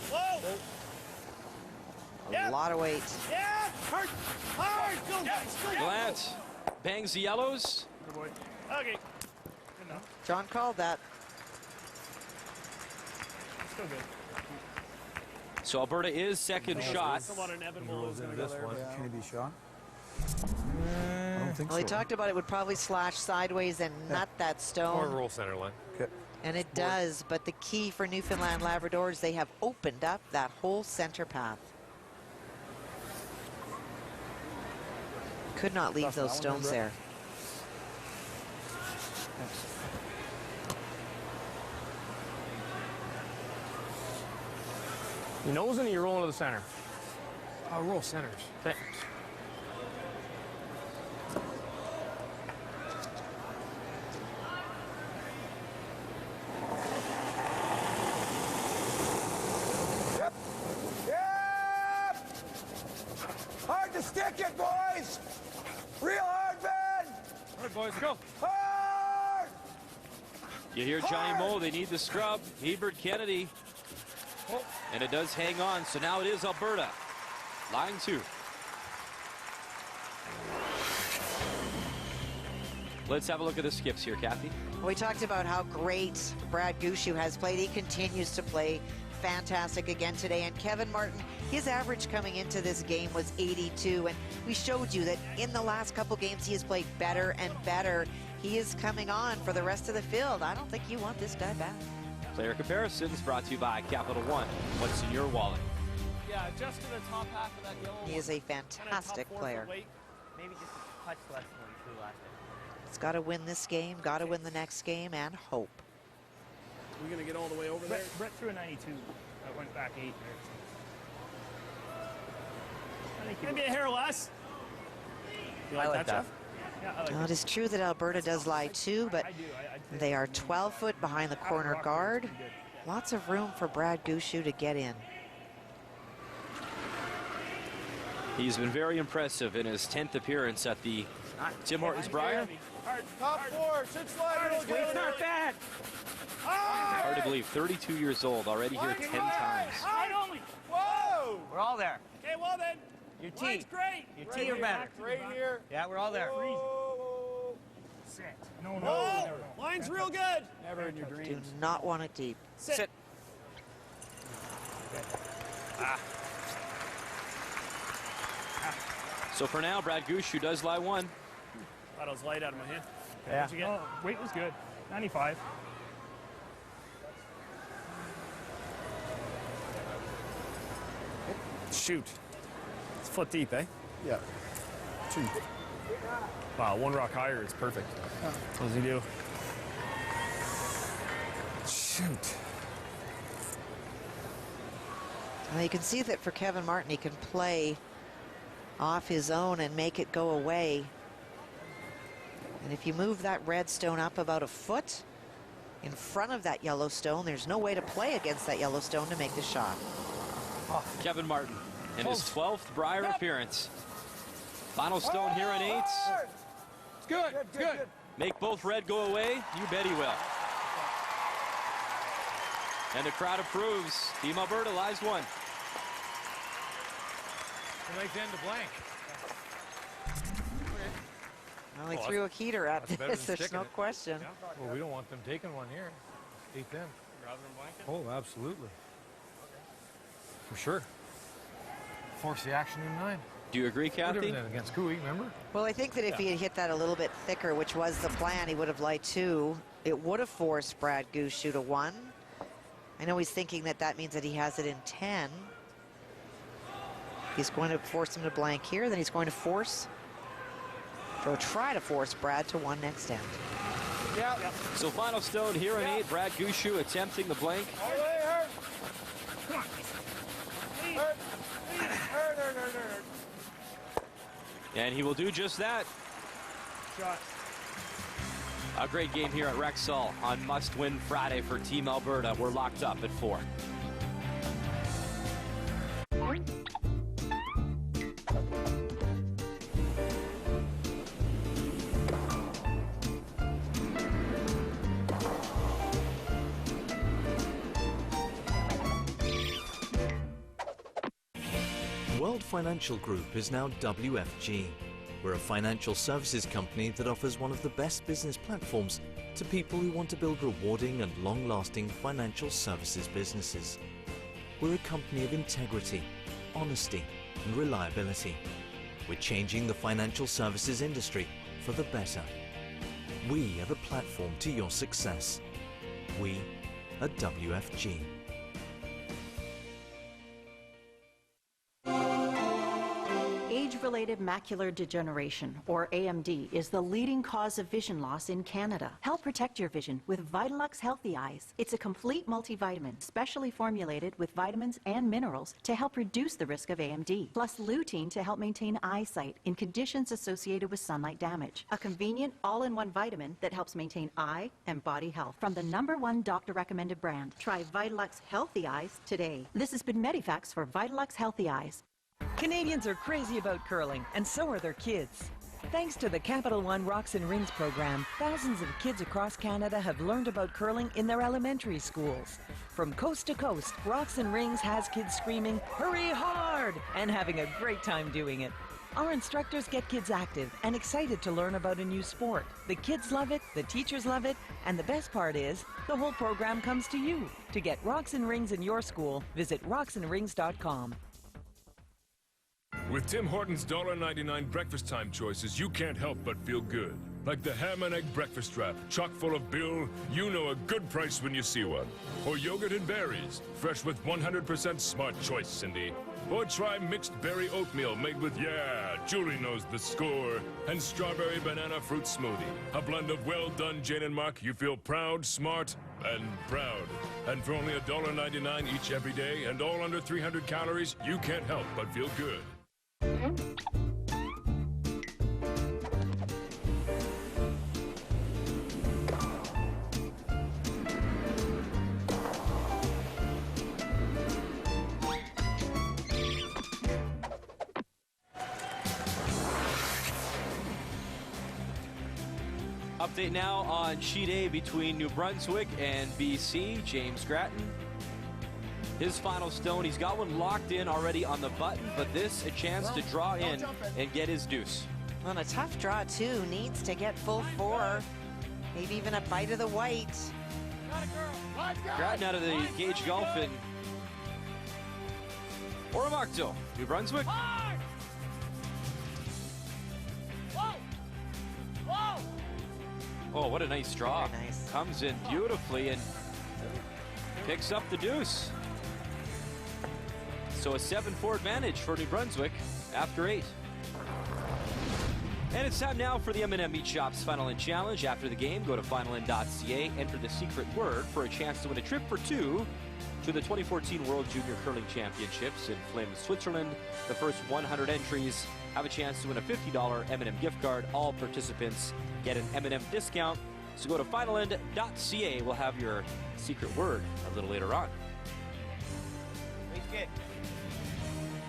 A lot of weight. Yeah. Hard. Go, guys. Go. Glantz bangs the yellows. Good boy. Okay. Good enough. John called that. Still good. So Alberta is second shot. That's a lot of inevitable is going to go there. Can he be shot? I don't think Well, he so. talked about it would probably slash sideways and nut that Or stone. roll center line. Okay. And it does, but the key for Newfoundland Labrador is they have opened up that whole center path. Could not leave Tough those that one, stones Brett. there. You nose and you roll into the center. Oh, roll centers. Thanks. Yep. Hard to stick it, boys. Real hard, Ben. All right, boys, go. Hard. You hear Johnny Moe, they need the scrub. Hebert Kennedy. And it does hang on, so now it is Alberta. Line 2. Let's have a look at the skips here, Kathy. We talked about how great Brad Gushue has played. He continues to play fantastic again today. And Kevin Martin, his average coming into this game was 82. And we showed you that in the last couple games, he has played better and better. He is coming on for the rest of the field. I don't think you want this guy back. Player comparisons brought to you by Capital One. What's in your wallet? Yeah, just to the top half of that yellow. He is a Kinda top fantastic 4 player. foot weight. Maybe just a touch less than what he threw last time. He's got to win this game, got to win the next game, and hope. We're going to get all the way over there. Brett threw a 92. I went back 8 there. I think Maybe a hair less. You I like like that, that. Jeff? Yeah, I like Now, it is true that Alberta does lie too, but they are 12 foot behind the corner guard. Lots of room for Brad Gushue to get in. He's been very impressive in his 10th appearance at the Tim Hortons Brier. Top 4, should slide real good. It's not bad. Hard to believe, 32 years old, already here 10 times. Whoa! We're all there. Okay, well then. Your T. Line's great. Your T or better. Right here. Yeah, we're all there. Set. No, Whoa! Line's real good. Never in your Do dreams. not want it deep. Sit. So for now, Brad Gushue does lie 1. Thought I was light out of my hand. Yeah. What'd you get? Oh, weight was good. 95. Shoot. It's foot deep, eh? Yeah. Shoot. Wow, 1 rock higher is perfect. What does he do? Shoot. Well, you can see that for Kevin Martin, he can play off his own and make it go away. And if you move that red stone up about a foot in front of that yellow stone, there's no way to play against that yellow stone to make the shot. Kevin Martin in his 12th Brier appearance. Final stone here in 8. It's good. It's good. Make both red go away? You bet he will. And the crowd approves. Team Alberta lies one. Nice end to blank. Well, he threw a heater at this, there's no question. Well, we don't want them taking one here. 8-10. Rather than blanket? Oh, absolutely. For sure. Force the action in 9. Do you agree, Kathy? Against Gushue, remember? Well, I think that if he had hit that a little bit thicker, which was the plan, he would have liked 2. It would have forced Brad Gushue to 1. I know he's thinking that that means that he has it in 10. He's going to force him to blank here, then he's going to force, or try to force Brad to 1 next end. Yeah. So final stone here in 8. Brad Gushue attempting the blank. Come on. And he will do just that. Shot. A great game here at Rexall on must-win Friday for Team Alberta. We're locked up at 4. World Financial Group is now WFG. We're a financial services company that offers one of the best business platforms to people who want to build rewarding and long-lasting financial services businesses. We're a company of integrity, honesty, and reliability. We're changing the financial services industry for the better. We are the platform to your success. We are WFG. Age-related macular degeneration, or AMD, is the leading cause of vision loss in Canada. Help protect your vision with Vitalux Healthy Eyes. It's a complete multivitamin, specially formulated with vitamins and minerals to help reduce the risk of AMD, plus lutein to help maintain eyesight in conditions associated with sunlight damage. A convenient all-in-one vitamin that helps maintain eye and body health. From the #1 doctor-recommended brand. Try Vitalux Healthy Eyes today. This has been Medifax for Vitalux Healthy Eyes. Canadians are crazy about curling, and so are their kids. Thanks to the Capital One Rocks and Rings program, thousands of kids across Canada have learned about curling in their elementary schools. From coast to coast, Rocks and Rings has kids screaming, "Hurry hard!" and having a great time doing it. Our instructors get kids active and excited to learn about a new sport. The kids love it, the teachers love it, and the best part is, the whole program comes to you. To get Rocks and Rings in your school, visit rocksandrings.com. With Tim Hortons $1.99 breakfast time choices, you can't help but feel good. Like the ham and egg breakfast wrap, chock full of Bill, you know a good price when you see one. Or yogurt and berries, fresh with 100% smart choice, Cindy. Or try mixed berry oatmeal made with, Julie knows the score. And strawberry banana fruit smoothie. A blend of well done, Jane and Mark. You feel proud, smart, and proud. And for only $1.99 each every day and all under 300 calories, you can't help but feel good. Update now on Sheet A between New Brunswick and BC. James Gratton. His final stone, he's got one locked in already on the button, but this a chance to draw in and get his deuce. Well, a tough draw, too. Needs to get full 4. Maybe even a bite of the white. Gratton out of the Gage Golf in Oromocto, New Brunswick. Oh, what a nice draw. Very nice. Comes in beautifully and picks up the deuce. So a 7-4 advantage for New Brunswick after 8. And it's time now for the M&M Meat Shop's Final End Challenge. After the game, go to finalend.ca, enter the secret word for a chance to win a trip for 2 to the 2014 World Junior Curling Championships in Flim, Switzerland. The first 100 entries have a chance to win a $50 M&M gift card. All participants get an M&M discount. So go to finalend.ca. We'll have your secret word a little later on.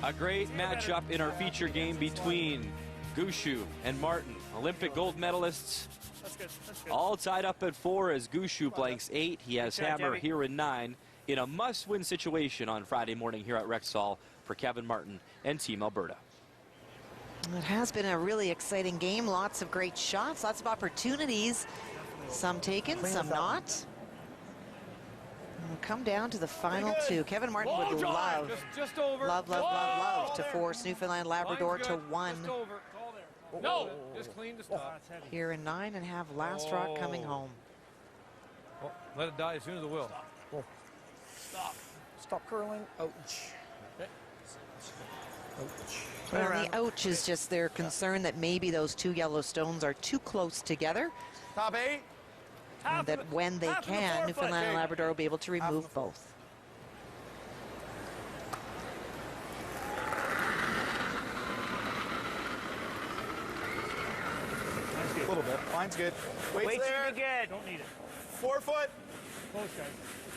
A great matchup in our feature game between Gushue and Martin, Olympic gold medalists. That's good. That's good. All tied up at 4 as Gushue blanks 8. He has Good job, hammer Debbie. here in 9. in a must-win situation on Friday morning here at Rexall for Kevin Martin and Team Alberta. It has been a really exciting game. Lots of great shots, lots of opportunities. Some taken, some not. We'll come down to the final two. Kevin Martin would love to force Newfoundland Labrador to 1 No, just clean the stop. here in 9 and have Last Rock coming home. Oh, let it die as soon as it will. Stop curling. Ouch. Well, the ouch is just their concern that maybe those 2 yellow stones are too close together. Top 8. And that when they can, Newfoundland and Labrador will be able to remove both. A little bit. Mine's good. Wait's there. Good. Don't need it. 4 foot. Close, guys.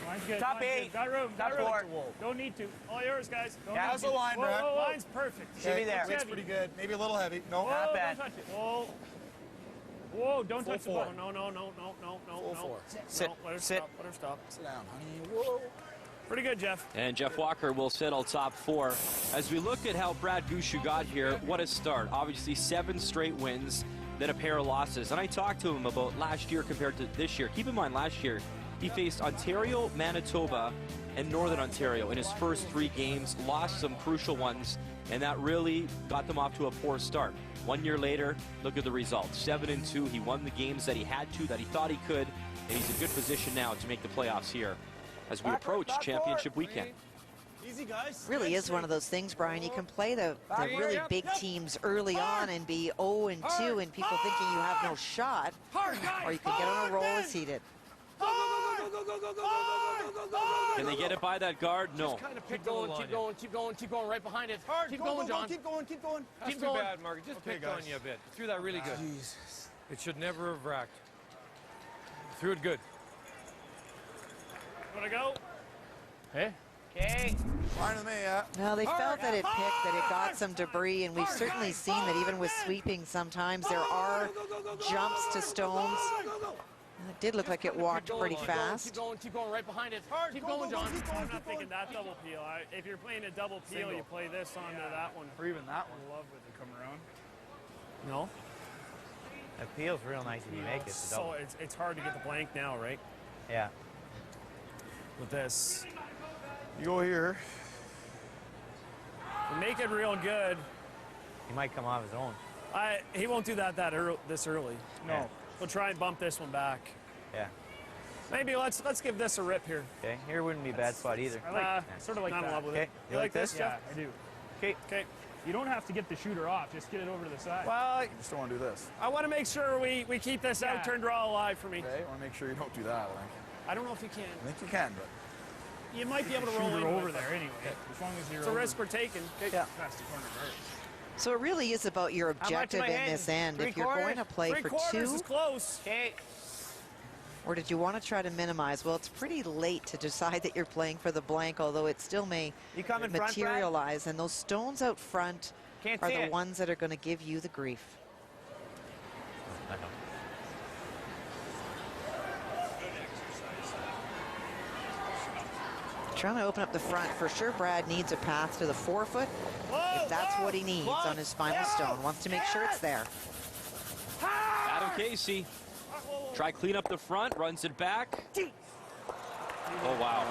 Mine's good. Top Mine's 8. Good. Got room. Top Got room. 4. Don't need to. All yours, guys. Don't Yeah, how's the line, whoa, Brad? whoa, line's perfect. Should be there. Weight's pretty good. Maybe a little heavy. No. Whoa, Not bad. Don't touch it. Whoa. Whoa, don't touch the 4. ball. No, no, no, no, no, no, Full no. 4. Sit. No, let her Sit. stop. Let her stop. Sit down, honey. Whoa. Pretty good, Jeff. And Jeff Walker will settle top 4. As we look at how Brad Gushue got here, what a start. Obviously 7 straight wins, then a pair of losses. And I talked to him about last year compared to this year. Keep in mind, last year he faced Ontario, Manitoba, and Northern Ontario in his first 3 games, lost some crucial ones, and that really got them off to a poor start. 1 year later, look at the results. 7-2. He won the games that he had to, that he thought he could, and he's in good position now to make the playoffs here as we approach championship weekend. Easy, guys. Really is one of those things, Brian. You can play the really big teams early on and be 0-2 and people thinking you have no shot, or you can get on a roll as he did. Can they get it by that guard? No. Keep going, keep going, keep going, keep going. Right behind it. Keep going, John. Keep going, keep going. That's too bad, Mark. Just picked on you a bit. Threw that really good. Jesus. It should never have racked. Threw it good. Want to go? Hey. Okay. Fine with me, yeah. Well, they felt that it picked, that it got some debris, and we've certainly seen that even with sweeping sometimes there are jumps to stones. It did look like it walked pretty fast. Keep going right behind it. Keep going, John. I'm not thinking that double peel. If you're playing a double peel, you play this onto that one. Or even that one. I love when they come around. No? That peel's real nice if you make it. So it's hard to get the blank now, right? Yeah. With this. You go here. Make it real good. He might come off his own. He won't do that this early. No. Yeah. We'll try and bump this one back. Yeah. Maybe let's give this a rip here. Okay. Here wouldn't be a bad spot either. I like sort of like not in love with it. You like this? Yeah, I do. Okay. Okay. You don't have to get the shooter off. Just get it over to the side. Well, you just don't want to do this. I want to make sure we keep this out turn draw alive for me. Okay, I want to make sure you don't do that, I think. I don't know if you can. I think you can, but... You might be able to roll over there anyway. As long as you're it's a risk we're taking. Yeah. past the corner guard. So it really is about your objective in this end. If you're going to play for 2, is close. Okay. or did you want to try to minimize? Well, it's pretty late to decide that you're playing for the blank, although it still may materialize. And those stones out front are the ones that are going to give you the grief. Trying to open up the front. For sure, Brad needs a path to the 4-foot. If that's what he needs on his final stone. Wants to make sure it's there. Adam Casey. Try clean up the front, runs it back. Oh, wow.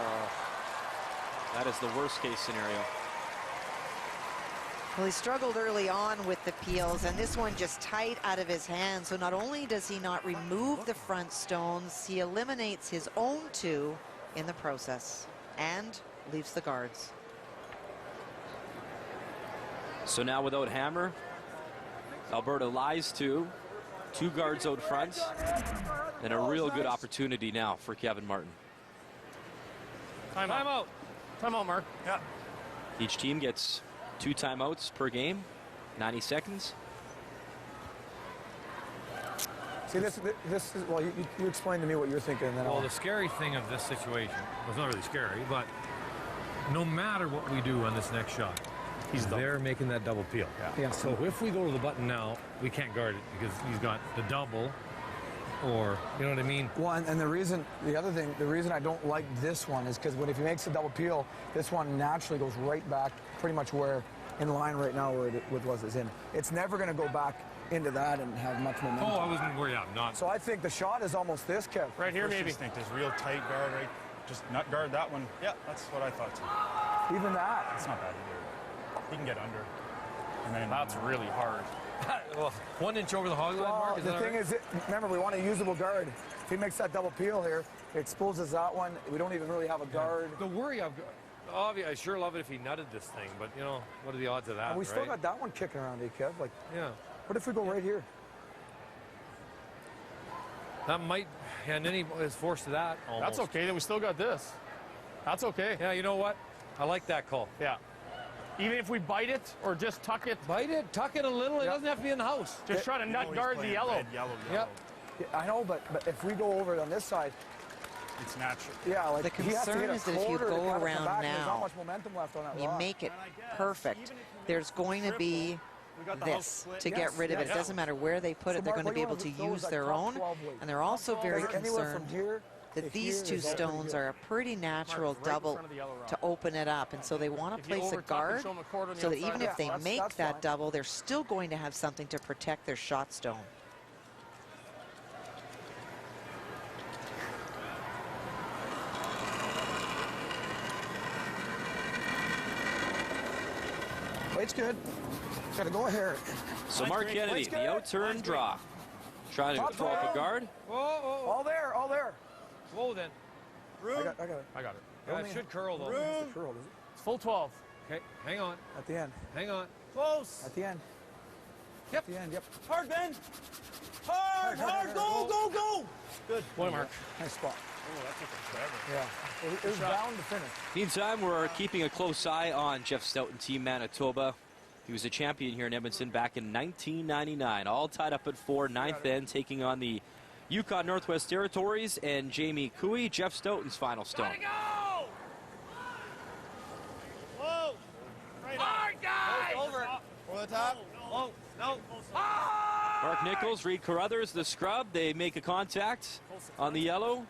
That is the worst case scenario. Well, he struggled early on with the peels, and this one just tight out of his hand. So not only does he not remove the front stones, he eliminates his own 2 in the process and leaves the guards. So now without hammer, Alberta lies to 2 guards out front, and a real good opportunity now for Kevin Martin. Timeout. Timeout, Mark. Yeah. Each team gets 2 timeouts per game, 90 seconds. See, this is, well, you explain to me what you're thinking, and then Well, the scary thing of this situation, well, it's not really scary, but no matter what we do on this next shot, they're making that double peel. Yeah. So if we go to the button now, we can't guard it because he's got the double or, you know what I mean? Well, and the reason I don't like this one is because if he makes a double peel, this one naturally goes right back pretty much where, in line right now where it was in. It's never going to go back into that and have much momentum. Oh, I wasn't worried. I'm not. So I think the shot is almost this, Kev. Right here, maybe. I think there's real tight guard, right? Just nut guard that one. Yeah, that's what I thought too. Even that? That's not bad either. He can get under. And then that's really hard. Well, 1 inch over the hog line mark. The thing is, remember, we want a usable guard. If he makes that double peel here, it exposes that one. We don't even really have a guard. The worry I've got, I sure love it if he nutted this thing, but you know, what are the odds of that? And we still got that one kicking around, Kev. Like, yeah. What if we go right here? That might, and then he is forced to that almost. That's okay, then we still got this. That's okay. Yeah, you know what? I like that call. Yeah. Even if we bite it or just tuck it. Bite it, tuck it a little. It doesn't have to be in the house. Just try to nut guard the yellow. Yellow. Yep. Yeah, I know, but if we go over on this side, it's natural. Yeah, like the concern is that if you go around now, there's not much momentum left on that you rock. make it perfect. There's going to be this to get rid of it. It doesn't matter where they put it. They're going to be able to use their own, and they're also very concerned that these two stones are a pretty natural double to open it up, and so they want to place a guard so that even if they make that double, they're still going to have something to protect their shot stone. Weight's good. Gotta go ahead. So Mark Kennedy, the out-turn draw. Trying to throw up a guard. Whoa. All there, all there. Whoa, then. I got it. I got it. Yeah, it should curl, though. It's curl, is it? It's full 12. Okay, hang on. At the end. Hang on. Close. At the end. Yep. At the end, yep. Hard, Ben. Hard. Go. Good. Boy, Mark. Nice spot. Oh, that took forever. Yeah. It was bound to finish. Meantime, we're keeping a close eye on Jeff Stoughton, Team Manitoba. He was a champion here in Edmonton back in 1999. All tied up at 4, 9th end, taking on the Yukon Northwest Territories and Jamie Cooey. Jeff Stoughton's final stone. Go! Whoa! Right hard, guys! Over. Over the top. No. Mark Nichols, Reed Carruthers, the scrub. They make a contact on the yellow,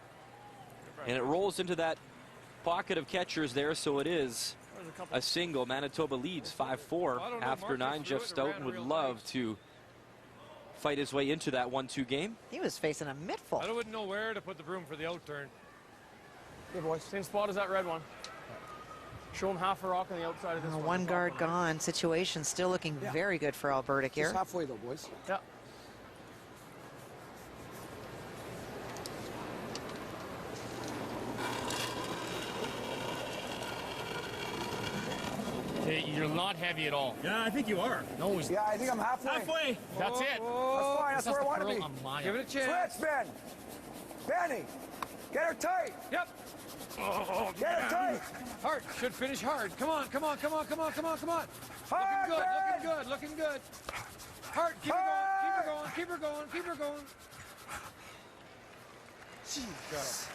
and it rolls into that pocket of catchers there, so it is a single. Manitoba leads 5-4 after 9. Jeff Stoughton would love to fight his way into that 1-2 game. He was facing a mittful. I wouldn't know where to put the broom for the outturn. Good boys. Same spot as that red one. Show him half a rock on the outside of this one. One guard gone. Situation still looking very good for Alberta here. Just halfway though, boys. Yeah. You're not heavy at all. Yeah, I think you are. No, he's Yeah, I think I'm halfway. halfway. That's it. That's fine. That's where I want to be. Give it a chance. Switch, Ben. Benny. Get her tight. Yep. Get her tight. Hard. Should finish hard. Come on. Hard, Looking good. Hard. Keep her going. Jeez, got him.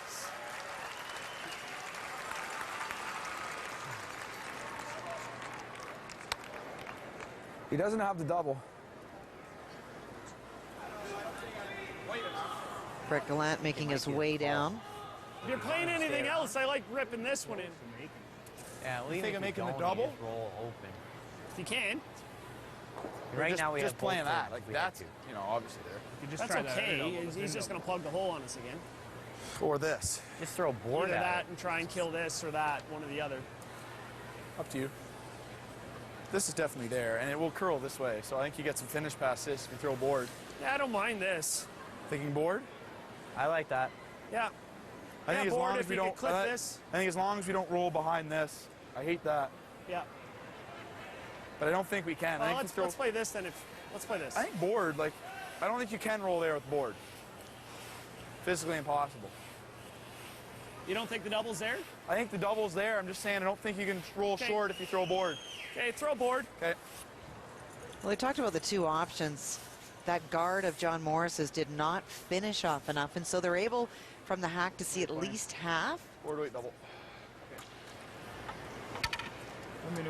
He doesn't have the double. Brett Gallant making his way down. If you're playing anything else, I like ripping this one in. Yeah, You think of making the double? Roll open. If you can. Right now we just have playing both that. turns. Like We that's have to. obviously there. That's okay. He's just going to plug the hole on us again. Or this. Just throw a board Either at that it. and try and kill this or that, one or the other. Up to you. This is definitely there, and it will curl this way. So I think you get some finish past this if you throw board. Yeah, I don't mind this. Thinking board? I like that. Yeah. I think as board long if as we you can don't. clip I this. think as long as we don't roll behind this. I hate that, Yeah. but I don't think we can. I Well, think let's play this then. Let's play this. I think board. Like, I don't think you can roll there with board. Physically impossible. You don't think the double's there? I think the double's there. I'm just saying I don't think you can roll short if you throw board. Okay, throw board. Okay. Well, they talked about the two options. That guard of John Morris's did not finish off enough, and so they're able from the hack to see at least half. Board weight double.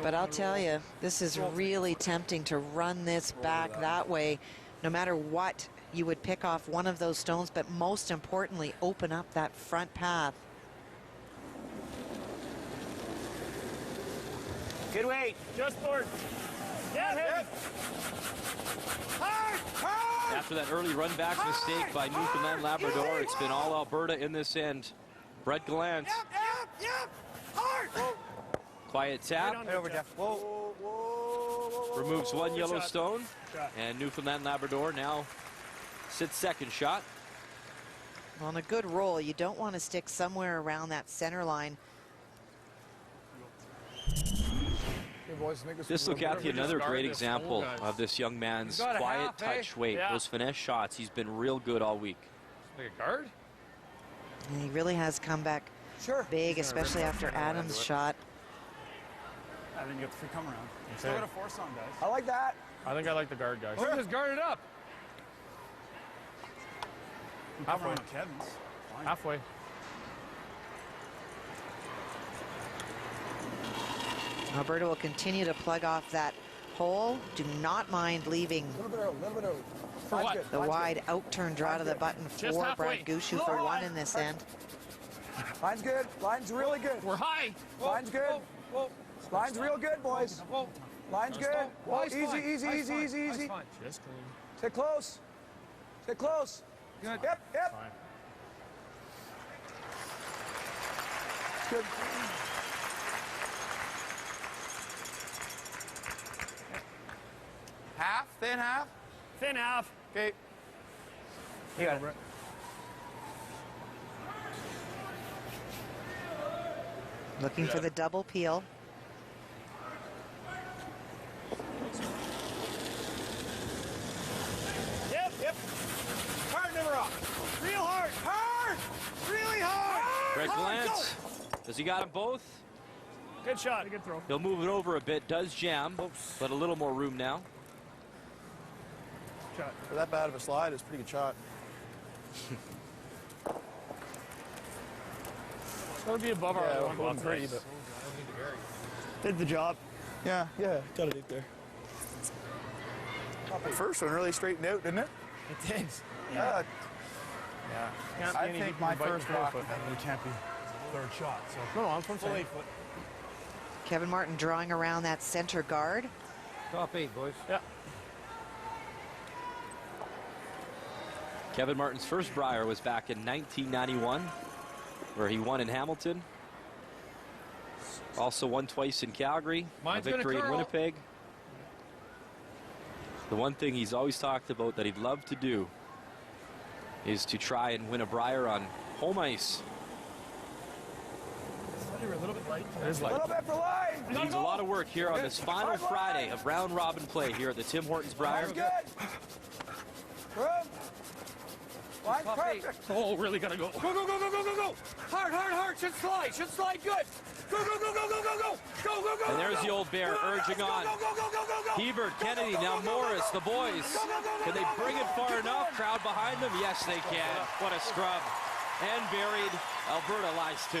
But I'll tell you, this is really tempting to run this back that way. No matter what you would pick off one of those stones, but most importantly, open up that front path. Good weight. Just board. Yeah, hit. Hard, hard. After that early run back mistake by Newfoundland Labrador, it's been all Alberta in this end. Brett Gallant. Yep. Hard. Quiet tap. Right over, Jeff. Whoa. Removes one yellow shot. stone. And Newfoundland Labrador now sits second shot. On a good roll, you don't want to stick somewhere around that center line. This will Kathy, another great example of this young man's quiet touch weight. Those finesse shots, he's been real good all week. Like a guard? And he really has come back big, especially after Adams' shot. I didn't get the free come around. Still got a force on, guys. I like that. I think I like the guard, guys. Or just guard it up. Halfway. Kevin's. Fine. Halfway. Alberta will continue to plug off that hole. Do not mind leaving A little bit early. For what? the wide out-turn draw to the button Just for halfway. Brad Gushue for one in this end. Line's good. Line's really good. We're high. Line's good. Line's real good, boys. Line's good. Whoa, easy. Just clean. Sit close. Sit close. Good. Yep. Good. Half, thin half. Thin half. Okay. You got it. Looking for the double peel. Yep. Hard never off. Real hard. Hard. Really hard. Brett Gallant, does he got them both? Good shot. Good throw. He'll move it over a bit, does jam, but a little more room now. Shot. For that bad of a slide, it's a pretty good shot. That'll be above our Yeah, one going pretty, but did the job. yeah, got it there. The first one really straightened out, didn't it? It did. Yeah. Can't I be any think deeper my than biting first your rock, foot. It can't be third shot. So No, I'm from full 8 8 foot. Kevin Martin drawing around that center guard. Top 8, boys. Yeah. Kevin Martin's first Brier was back in 1991, where he won in Hamilton. Also won twice in Calgary, Mine's a victory in gonna curl. Winnipeg. The one thing he's always talked about that he'd love to do is to try and win a Brier on home ice. You're a little bit light. It is A like little bit for line. It needs a lot of work here on this final Friday of round robin play here at the Tim Hortons Brier. Line's good. Room. Line's perfect. Oh, really gotta go. Go. Hard. Should slide good. Go. And there's the old bear urging on. Hebert, Kennedy, now Morris, the boys. Can they bring it far enough? Crowd behind them? Yes, they can. What a scrub. And buried. Alberta lies too.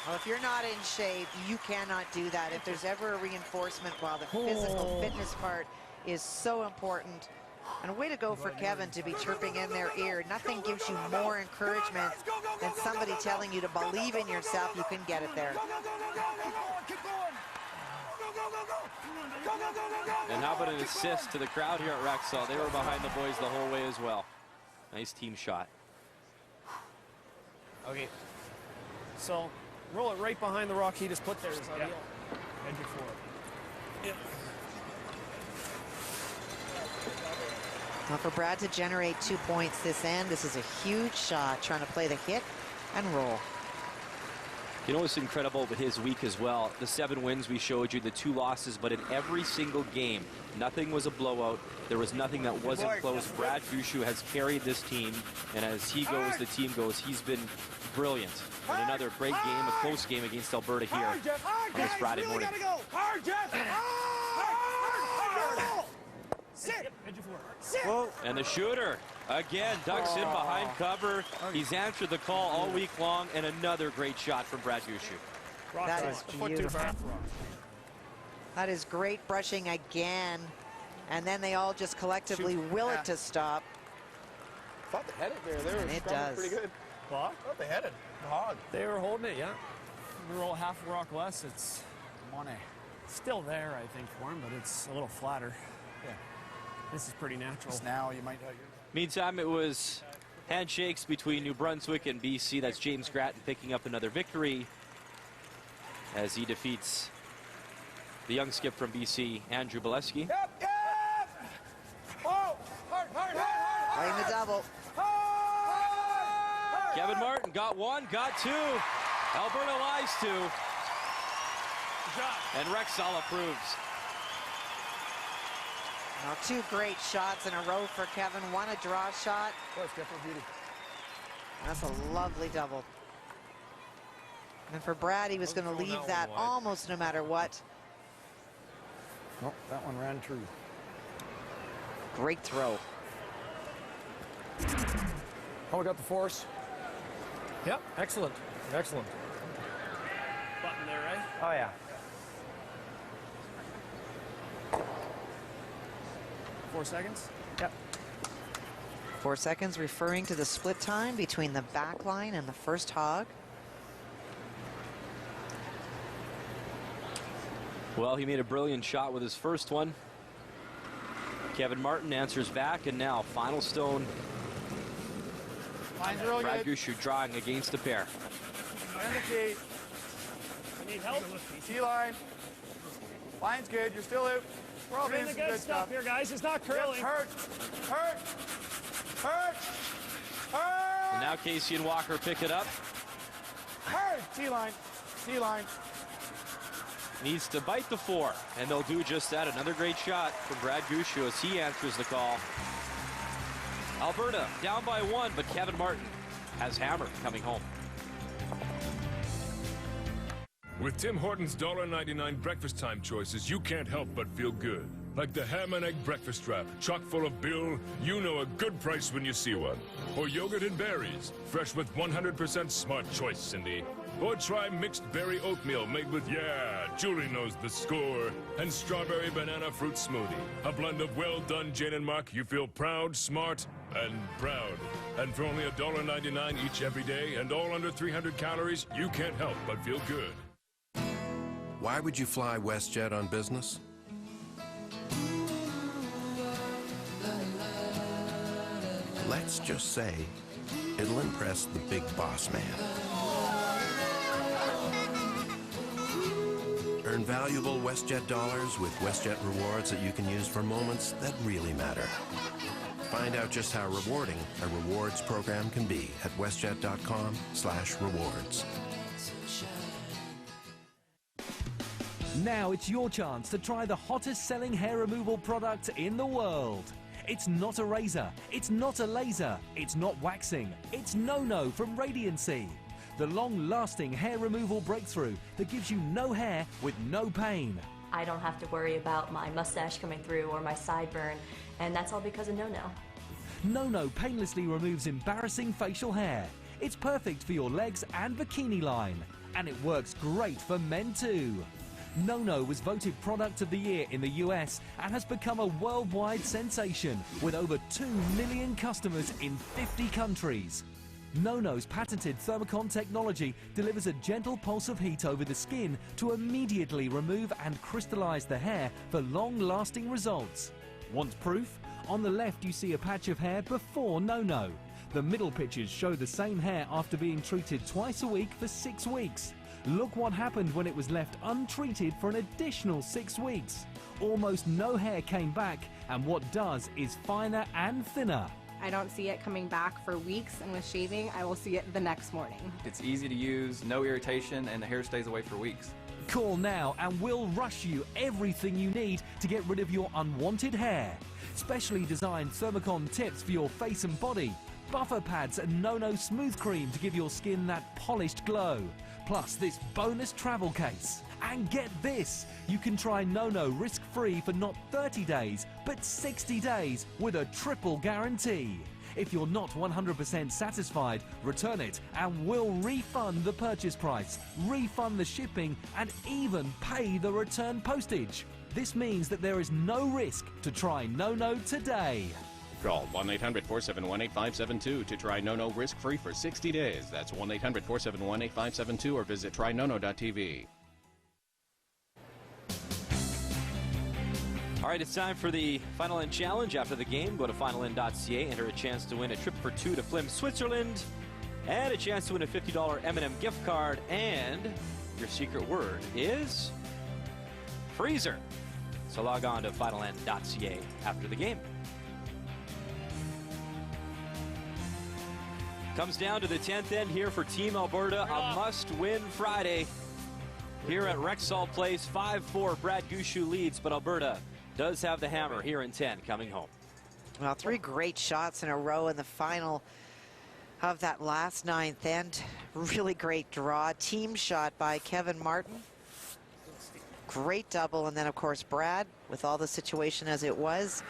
Well, if you're not in shape, you cannot do that. If there's ever a reinforcement, while the physical fitness part is so important. And a way to go for Kevin to be chirping in their ear. Nothing gives you more encouragement than somebody telling you to believe in yourself. You can get it there. And how about an assist to the crowd here at Rexall? They were behind the boys the whole way as well. Nice team shot. Okay. So roll it right behind the rock he just put there. Is ideal. Edge it forward. Yep. Now for Brad to generate 2 points this end, this is a huge shot, trying to play the hit and roll. You know what's incredible with his week as well? The 7 wins we showed you, the 2 losses, but in every single game, nothing was a blowout. There was nothing that wasn't close. Brad Gushue has carried this team, and as he goes, the team goes. He's been brilliant. And another great game, a close game against Alberta here on this Friday morning. Hard, Jeff! Sit! Whoa. And the shooter, again, ducks in behind cover. He's answered the call all week long, and another great shot from Brad Gushue. That is beautiful. That is great brushing again And then they all just collectively will it to stop. I thought they had it there. They were It does. pretty good. What? I thought they had it. The hog. They were holding it, yeah. We roll half a rock less. It's Money. still there, I think, for him, but it's a little flatter. Yeah. This is pretty natural. Just now you might. Meantime, it was handshakes between New Brunswick and BC. That's James Grattan picking up another victory as he defeats the young skip from BC, Andrew Bolesky. Yep, yep! Oh! Hard, hard, hard, hard! Playing the double. Kevin Martin got one, got two. Alberta lies two. And Rexall approves. Now 2 great shots in a row for Kevin. 1 a draw shot. That's a lovely double. And for Brad, he was going to leave that almost no matter what. Nope, that one ran true. Great throw. Oh, we got the force. Yep, excellent. Excellent. Button there, right? Oh, yeah. 4 seconds? Yep. 4 seconds, referring to the split time between the back line and the first hog. Well, he made a brilliant shot with his first one. Kevin Martin answers back, and now final stone. Line's real Brad good. Gushue drawing against the pair. And the key. You need help? T-line. Line's good. You're still out. We're all We're in doing the some good stuff here, guys. It's not curling. Hurt. Hurt. Hurt. Hurt. And now Casey and Walker pick it up. Hurt. T-line. T-line. Needs to bite the 4, and they'll do just that. Another great shot from Brad Gushue as he answers the call. Alberta down by 1, but Kevin Martin has hammer coming home. With Tim Hortons $1.99 breakfast time choices, you can't help but feel good. Like the ham and egg breakfast wrap, chock full of Bill, you know a good price when you see one. Or yogurt and berries, fresh with 100% smart choice, Cindy. Or try mixed berry oatmeal made with, yeah, Julie knows the score, and strawberry banana fruit smoothie. A blend of well-done Jane and Mark, you feel proud, smart, and proud. And for only $1.99 each every day and all under 300 calories, you can't help but feel good. Why would you fly WestJet on business? Let's just say it'll impress the big boss man. Earn valuable WestJet dollars with WestJet rewards that you can use for moments that really matter. Find out just how rewarding a rewards program can be at westjet.com/rewards. Now it's your chance to try the hottest selling hair removal product in the world. It's not a razor, it's not a laser, it's not waxing, it's No-No from Radiancy. The long-lasting hair removal breakthrough that gives you no hair with no pain. I don't have to worry about my mustache coming through or my sideburn, and that's all because of No-No. No-No painlessly removes embarrassing facial hair. It's perfect for your legs and bikini line, and it works great for men too. No-No was voted Product of the Year in the US and has become a worldwide sensation with over 2 million customers in 50 countries. No-No's patented Thermocon technology delivers a gentle pulse of heat over the skin to immediately remove and crystallize the hair for long-lasting results. Want proof? On the left you see a patch of hair before No-No. The middle pictures show the same hair after being treated twice a week for 6 weeks. Look what happened when it was left untreated for an additional 6 weeks. Almost no hair came back, and what does is finer and thinner. I don't see it coming back for weeks, and with shaving, I will see it the next morning. It's easy to use, no irritation, and the hair stays away for weeks. Call now and we'll rush you everything you need to get rid of your unwanted hair. Specially designed Thermocon tips for your face and body, buffer pads and No-No smooth cream to give your skin that polished glow. Plus this bonus travel case. And get this, you can try No-No risk-free for not 30 days, but 60 days with a triple guarantee. If you're not 100% satisfied, return it and we'll refund the purchase price, refund the shipping and even pay the return postage. This means that there is no risk to try No-No today. Call 1-800-471-8572 to try No-No risk-free for 60 days. That's 1-800-471-8572 or visit trynono.tv. All right, it's time for the Final End Challenge. After the game, go to finalend.ca, enter a chance to win a trip for two to Flim, Switzerland, and a chance to win a $50 M&M gift card, and your secret word is freezer. So log on to finalend.ca after the game. Comes down to the 10th end here for Team Alberta. A must-win Friday here at Rexall Place. 5-4, Brad Gushue leads, but Alberta does have the hammer here in 10 coming home. Well, 3 great shots in a row in the final of that last 9th end. Really great draw. Team shot by Kevin Martin. Great double. And then, of course, Brad, with all the situation as it was,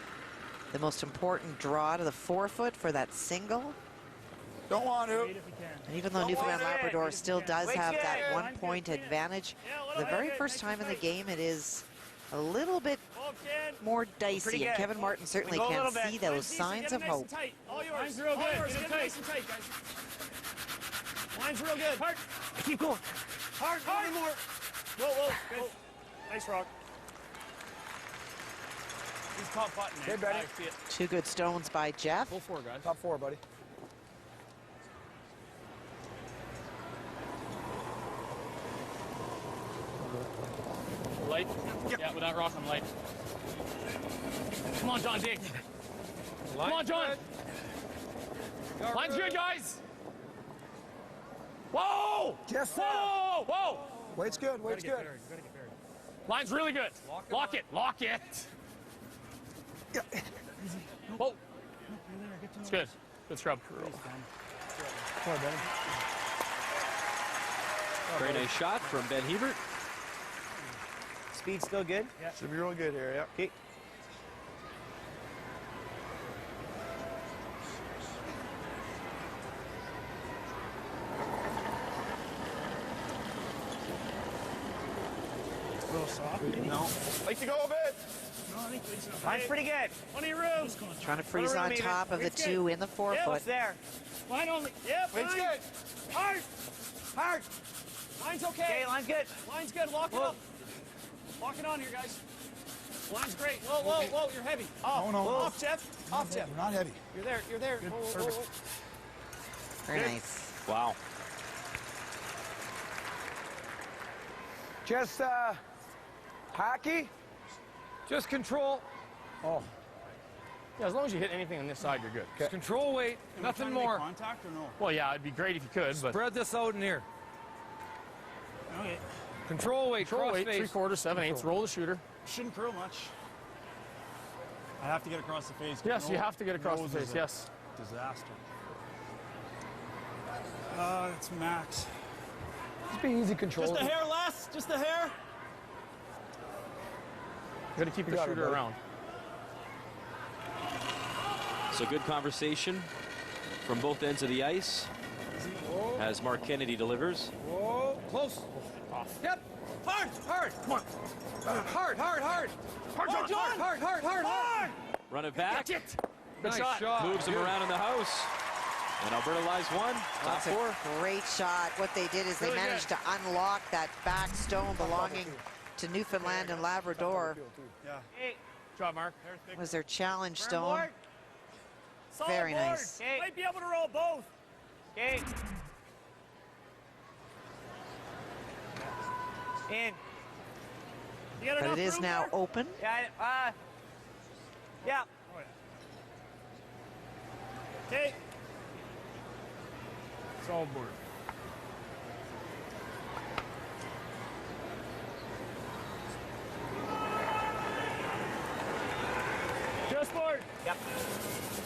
the most important draw to the forefoot for that single. Don't want to. And even though Newfoundland Labrador still does have that 1-point advantage, the very first time in the game, it is a little bit more dicey, and Kevin Martin certainly can see those signs of hope. Line's real good. Get nice and tight, guys. Line's real good. Hard. Keep going. Hard. Hard. More. Whoa. Good. Nice rock. He's top button. Hey, Betty. 2 good stones by Jeff. Full 4, guys. Top 4, buddy. Light? Yeah, without rock, I'm light. Come on, John, dig. Come on, John. Line's good, guys. Whoa! Yes, sir. Whoa! Weight's good. Weight's good. Line's really good. Lock it. Yeah. Whoa. It's good. Good scrub. Come on, Benny. Very nice shot from Ben Hebert. Speed still good? Yeah. Should be real good here, yeah. Okay. A little soft. No. Like to go a bit. No, I think it's Line's pretty good. Plenty of room. Trying to freeze on top of the 2 in the forefoot. It's there. Line only. Yep. Line's good. Hard. Line's okay. Okay, line's good. Line's good. Lock it up. Lock it on here, guys. Line's great. Whoa, you're heavy. Oh, no. Off, Jeff. Off, Jeff. Not heavy. You're there. Good. Whoa. Perfect. Very nice. Wow. Just, hockey? Just control. Oh. Yeah, as long as you hit anything on this side, you're good. Just control weight. Nothing more. Contact or no? Well, yeah, it'd be great if you could, but Spread this out in here. Okay. Control weight. control weight, Cross face. 3/4, 7/8. Roll the shooter. Shouldn't curl much. I have to get across the face. Yes, you have to get across the nose face. is a Yes. Disaster. It's max. Just be easy control. Just a hair less. Just a hair. You got to keep the shooter around. So good conversation from both ends of the ice as Mark Kennedy delivers. Whoa, close. Off. Yep. Hard. Come on. Hard. Hard, John. Hard. Run it back. Good Nice shot. shot. Moves him Good. around in the house. And Alberta lies 1. Top That's a 4. great shot. What they did is they Really managed to unlock that back stone belonging to Newfoundland and Labrador. Yeah. Drop, Mark. Was their challenge stone. Solid Very board. nice. Might be able to roll both. Okay. In. You got But enough it is room now there? open. Yeah. Yeah. Okay. Solid board. Just board. Yep.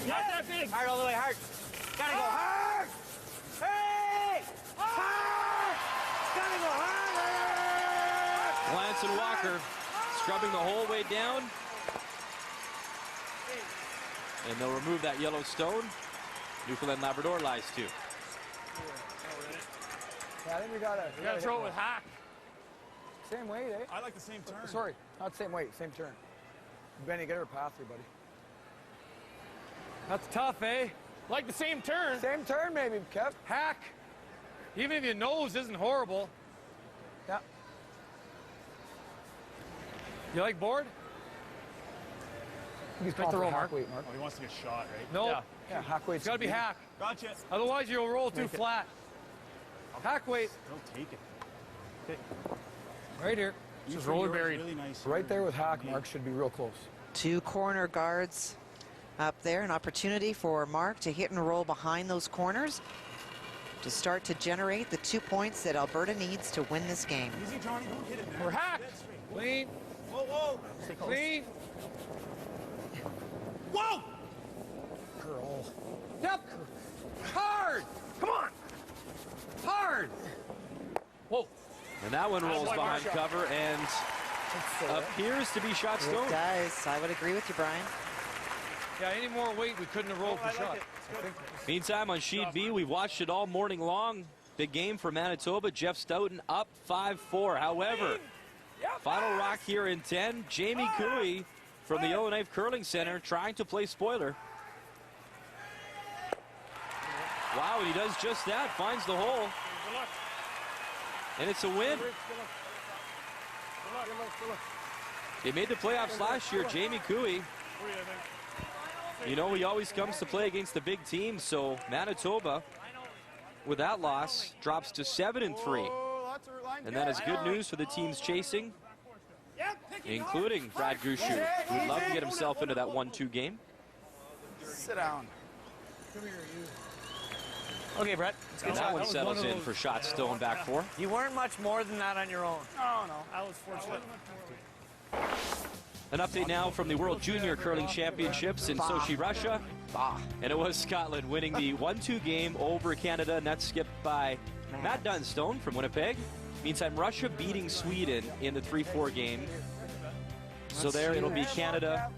Not that big. Hard all the way. Hard. Gotta go hard. Hey! Hard! Gotta go hard. Lance and Walker scrubbing the whole way down. And they'll remove that yellow stone. Newfoundland Labrador lies 2. Yeah, I think we gotta You gotta throw it with hack. Same weight, eh? I like the same turn. Sorry, not same weight, same turn. Benny, get her a path here, buddy. That's tough, eh? Like the same turn. Same turn, maybe, Kev. Hack. Even if your nose isn't horrible. Yeah. You like board? He's Make the roll, Mark. weight, Mark. Oh, he wants to get shot, right? No. Yeah, hack weight. It's got to be hack. Gotcha. Otherwise, you'll roll too flat. Hack weight. Don't take it. Okay. Right here. Just roller buried. Really nice. Right there with hack, Mark should be real close. 2 corner guards up there. An opportunity for Mark to hit and roll behind those corners to start to generate the 2 points that Alberta needs to win this game. Easy, Johnny. Don't hit it, man. We're hacked. Clean. Whoa, whoa. Clean. Whoa! Curl. Yep. Hard. Come on. Hard. Whoa. And that one rolls behind cover and appears to be shot stone. It does. I would agree with you, Brian. Yeah, any more weight, we couldn't have rolled the shot. Meantime, on sheet B, we've watched it all morning long. Big game for Manitoba. Jeff Stoughton up 5-4. However, final rock here in 10. Jamie Cooey from the Yellowknife Curling Center trying to play spoiler. Wow, and he does just that. Finds the hole. And it's a win. They made the playoffs last year. Jamie Cooey. You know, he always comes to play against the big teams, so Manitoba, with that loss, drops to 7-3. And that is good news for the teams chasing, including Brad Gushue, who would love to get himself into that 1-2 game. Sit down. Come here, you. Okay, Brett. And that one settles in for shot stone back 4. You weren't much more than that on your own. No, no. I was fortunate. An update now from the World Junior Curling Championships in Sochi, Russia. And it was Scotland winning the 1-2 game over Canada, and that's skipped by Matt Dunstone from Winnipeg. Meantime, Russia beating Sweden in the 3-4 game. So there, it'll be Canada.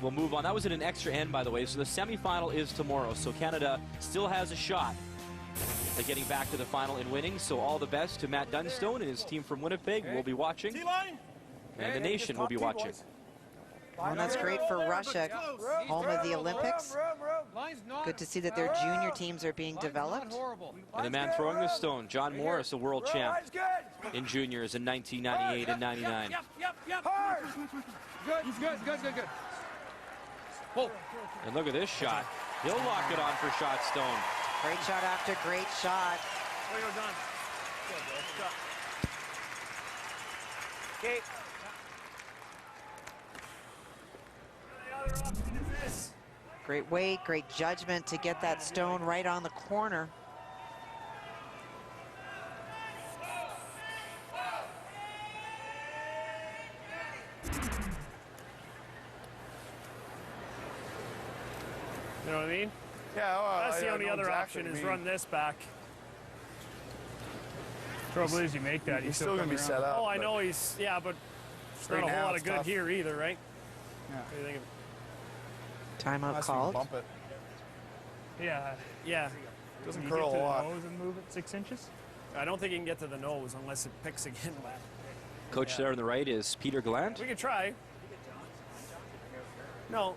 We'll move on. That was in an extra end, by the way. So the semifinal is tomorrow. So Canada still has a shot at getting back to the final and winning. So all the best to Matt Dunstone and his team from Winnipeg. We'll be watching. And the nation will be watching. Well, that's great for Russia, home of the Olympics. Good to see that their junior teams are being developed. And the man throwing the stone, John Morris, a world champ in juniors in 1998 and 99. Good. Whoa. And look at this shot. He'll lock it on for shot stone. Great shot after great shot. There you go, John. Okay. Great weight, great judgment to get that stone right on the corner. You know what I mean? Yeah, well, that's the I only know other exactly option what is you mean. run this back. Trouble is, you make that. He's still going to be set up. Oh, I know he's, yeah, but it's not a whole lot of good here either, right? Yeah. What do you think of Timeout Unless you called. bump it. Yeah. Doesn't Can curl you get a to lot. the nose and move it 6 inches? I don't think you can get to the nose unless it picks again. Coach there on the right is Peter Gallant. We could try. No.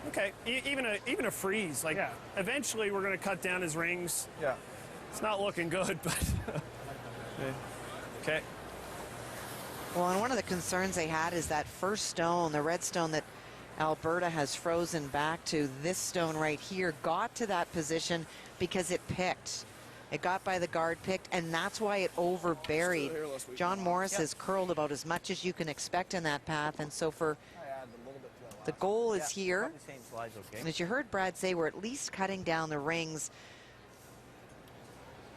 Okay, even a freeze. Like, eventually we're going to cut down his rings. Yeah. It's not looking good, but okay. Well, and one of the concerns they had is that first stone, the red stone that Alberta has frozen back to. This stone right here got to that position because it picked. It got by the guard, picked, and that's why it over-buried. John Morris has curled about as much as you can expect in that path, and so for the goal is here. And as you heard Brad say, we're at least cutting down the rings.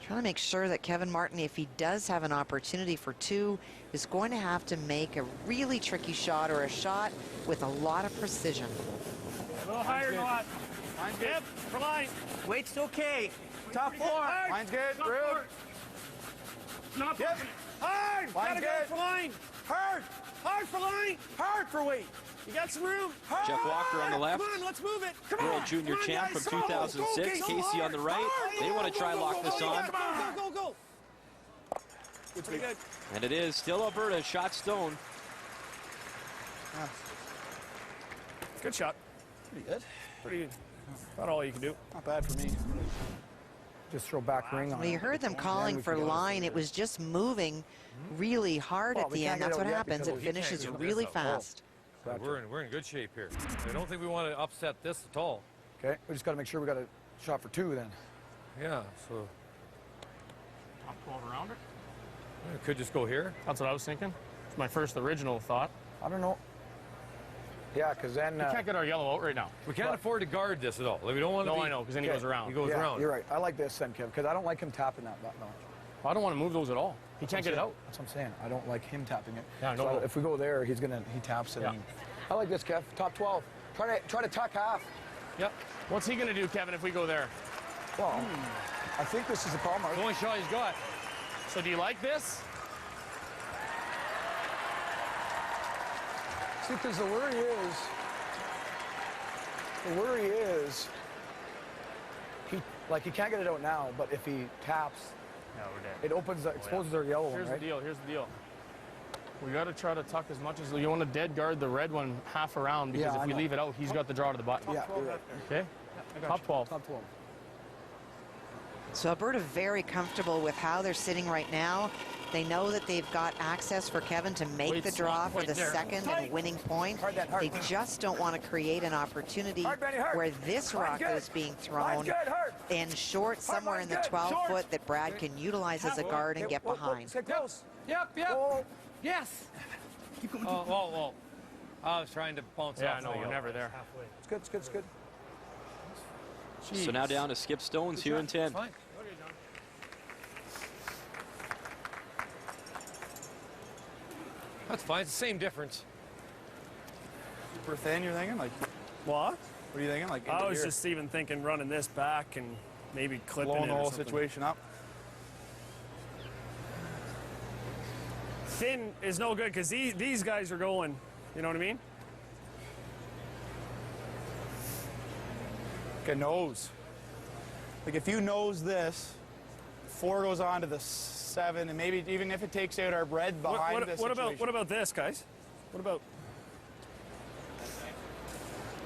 Trying to make sure that Kevin Martin, if he does have an opportunity for 2, is going to have to make a really tricky shot or a shot with a lot of precision. A little higher, not. Mine's good. Yep, for line. Weight's okay. Top 4. Mine's good. Rude. Not yep. Hard. Gotta go for line. Hard. Hard for line. Hard for weight. You got some room. Jeff Walker on the left. Come on, let's move it. Come World Junior champ from 2006. Casey on the right. They want to try lock this on. Go. Pretty good. And it is still Alberta, shot stone. Good shot. Pretty good. Pretty good. About all you can do. Not bad for me. Just throw back ring on Well, you heard them calling for line. It was just moving really hard at the end. That's what happens. It finishes really fast. So we're in good shape here. I don't think we want to upset this at all. Okay, we just got to make sure we got a shot for 2 then. Yeah, so Top 12 around it. it could just go here. That's what I was thinking. It's my first original thought. I don't know. Yeah, because then... we can't get our yellow out right now. We can't afford to guard this at all. Like, we don't want to No, I know, because then he goes around. He goes around. You're right. I like this then, Kev, because I don't like him tapping that much. I don't want to move those at all. He can't get it out. That's what I'm saying. I don't like him tapping it. Yeah, no. So if we go there, he taps it. Yeah. And I like this, Kev. Top 12. Try to tuck half. Yep. What's he going to do, Kevin, if we go there? Well, I think this is the problem. The only shot he's got. So do you like this? See, because the worry is, he can't get it out now, but if he taps, no, we're dead. it exposes our yellow one, right? Here's the deal. We got to try to tuck as much as you want to dead guard the red one half around, because if we leave it out, he's got the draw to the button. Yeah, you're right. Okay? Top 12. Top 12. So Alberta very comfortable with how they're sitting right now. They know that they've got access for Kevin to make the draw for the second and winning point. They just don't want to create an opportunity where this rock is being thrown in short somewhere in the 12-foot that Brad can utilize as a guard and get behind. Yep. Yes. Keep going. Oh. I was trying to bounce off. Yeah, no, we're never there. It's good. Jeez. So now down to Skip Stones here in 10. Fine. That's fine. It's the same difference. Super thin, you're thinking? Like, what? What are you thinking? Like, I was just even thinking running this back and maybe clipping blowing it the or whole something. situation up. Thin is no good because these guys are going, you know what I mean? Okay, nose. Like if you nose this, 4 goes on to the 7, and maybe even if it takes out our red behind this situation. What about this, guys? What about...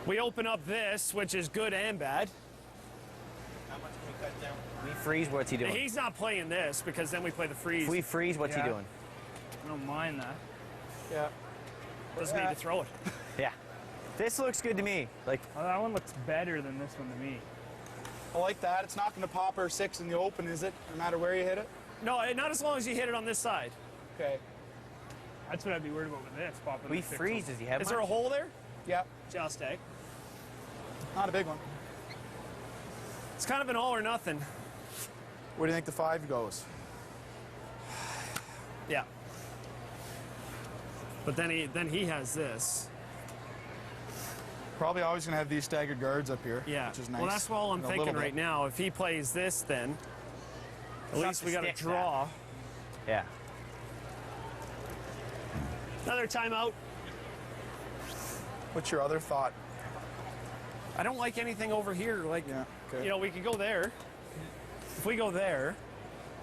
We open up this, which is good and bad. How much can we cut down? We freeze, what's he doing? He's not playing this because then we play the freeze. If we freeze, what's he doing? I don't mind that. Yeah. Doesn't need to throw it. Yeah. This looks good to me. Like that one looks better than this one to me. I like that. It's not going to pop our 6 in the open, is it? No matter where you hit it? No, not as long as you hit it on this side. Okay. That's what I'd be worried about with this. Popping we freeze. Does he have Is there a hole there? Yeah. Just egg. Not a big one. It's kind of an all or nothing. Where do you think the 5 goes? Yeah. But then he has this. Probably always going to have these staggered guards up here. Yeah. Which is nice. Well, that's all I'm thinking right now. If he plays this, then at least we got a draw. Yeah. Another timeout. What's your other thought? I don't like anything over here. Like, you know, we could go there. If we go there,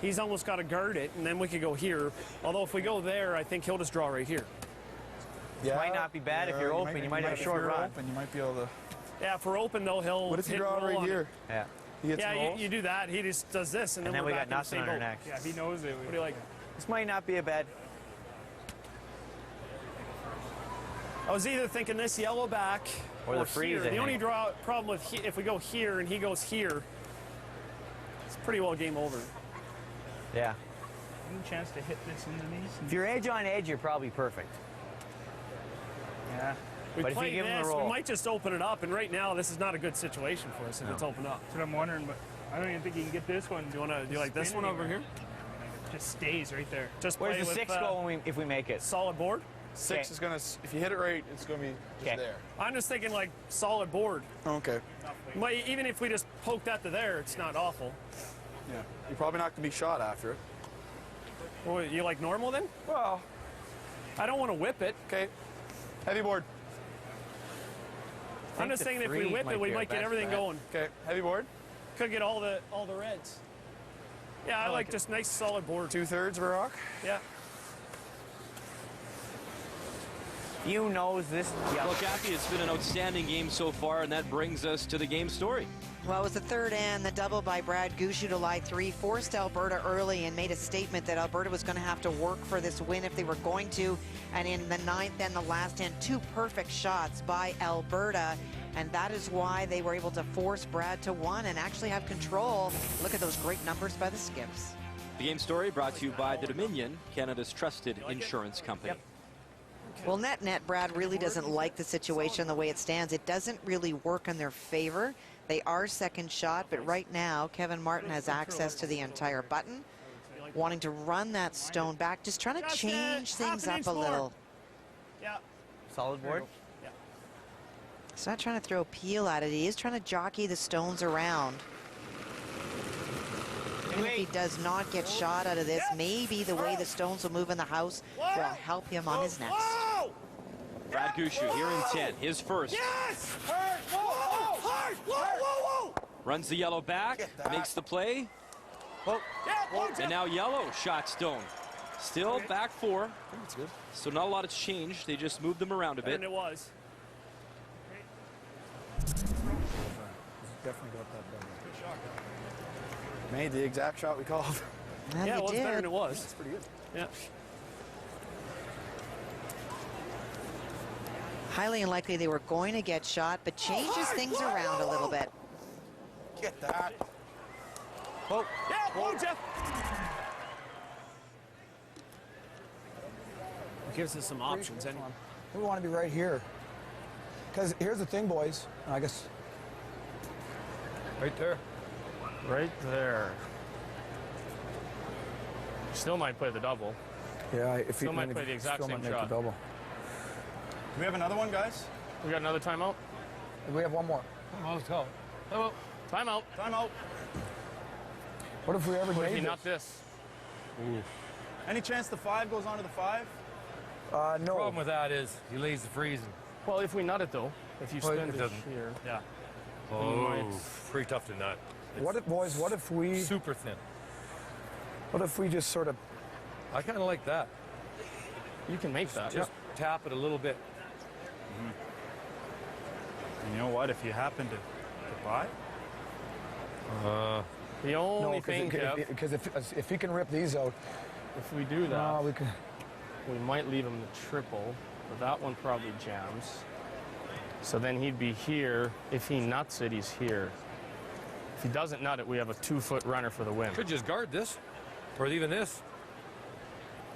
he's almost got to guard it, and then we could go here. Although if we go there, I think he'll just draw right here. Yeah. It might not be bad if you're open. You might have a short run. Open, you might be able to. Yeah, if we're open though, he'll. What if you hit draw roll right on here? it. Yeah. Yeah, you do that. He just does this, and then we we're got back in the nothing same on our boat. next. Yeah, he knows it. What do you like? This might not be a bad. I was either thinking this yellow back or the freeze. Here. The only problem with if we go here and he goes here, it's pretty well game over. Yeah. Any chance to hit this into these? If you're edge on edge, you're probably perfect. Yeah. We But if you play give him this, the roll, we might just open it up, and right now this is not a good situation for us if it's open up. That's what I'm wondering, but I don't even think you can get this one. Do you like this one over here? It just stays right there. Just where's play the with, 6 go if we make it? Solid board? 6 is going to, if you hit it right, it's going to be just there. I'm just thinking like solid board. Okay. Even if we just poke that to there, it's not awful. Yeah. You're probably not going to be shot after it. Well, you like normal then? Well, I don't want to whip it. Okay. Heavy board. I'm just thinking if we whip it, we might get everything going. Okay. Heavy board. Could get all the reds. Yeah, I like just nice solid board. 2/3 of a rock? Yeah. You knows this. Well, Kathy, it's been an outstanding game so far, and that brings us to the game story. Well, it was the third and the double by Brad Gushue to lie 3, forced Alberta early and made a statement that Alberta was going to have to work for this win if they were going to. And in the 9th and the last end, 2 perfect shots by Alberta. And that is why they were able to force Brad to 1 and actually have control. Look at those great numbers by the Skips. The game story brought to you by the Dominion, Canada's trusted insurance company. Well, net, Brad really doesn't like the situation the way it stands. It doesn't really work in their favor. They are second shot, but right now, Kevin Martin has access to the entire button, wanting to run that stone back, just trying to change things up a little. Yeah. Solid board? Yeah. He's not trying to throw peel at it. He is trying to jockey the stones around. And if he does not get shot out of this, maybe the way the stones will move in the house will help him on his next. Brad Gushue here in 10, his first. Yes! Whoa! Runs the yellow back, makes the play. And now yellow shot stone. Still back 4. That's good. So not a lot has changed. They just moved them around a bit. And it was. Definitely got that better. Made the exact shot we called. Yeah, it was better than it was. That's pretty good. Yeah. Highly unlikely they were going to get shot, but changes things around a little bit. Get that. Oh, yeah, oh, Jeff. It gives us some options. Anyway. We want to be right here. Because here's the thing, boys. I guess. Right there. Right there. Still might play the double. Yeah, if Still might play the exact same shot. Double. Do we have another one, guys? We got another timeout? We have one more. Oh, let's go. Timeout. Timeout. Timeout. What if we ever What if made he this? not this? Ooh. Any chance the 5 goes onto the 5? No. The problem with that is he lays the freezing. Well, if we nut it though, if you Well, spin it it doesn't. here. Yeah. You Oh, might- pretty tough to nut. What if, boys? What if we? Super thin. What if we just sort of? I kind of like that. You can make that. Just tap it a little bit. And you know what? If you happen to buy, The only No, thing, because if he can rip these out, if we do that, we can. we might leave him the triple, but that one probably jams. So then he'd be here. If he nuts it, he's here. If he doesn't nut it, we have a 2-foot runner for the win. Could just guard this, or even this.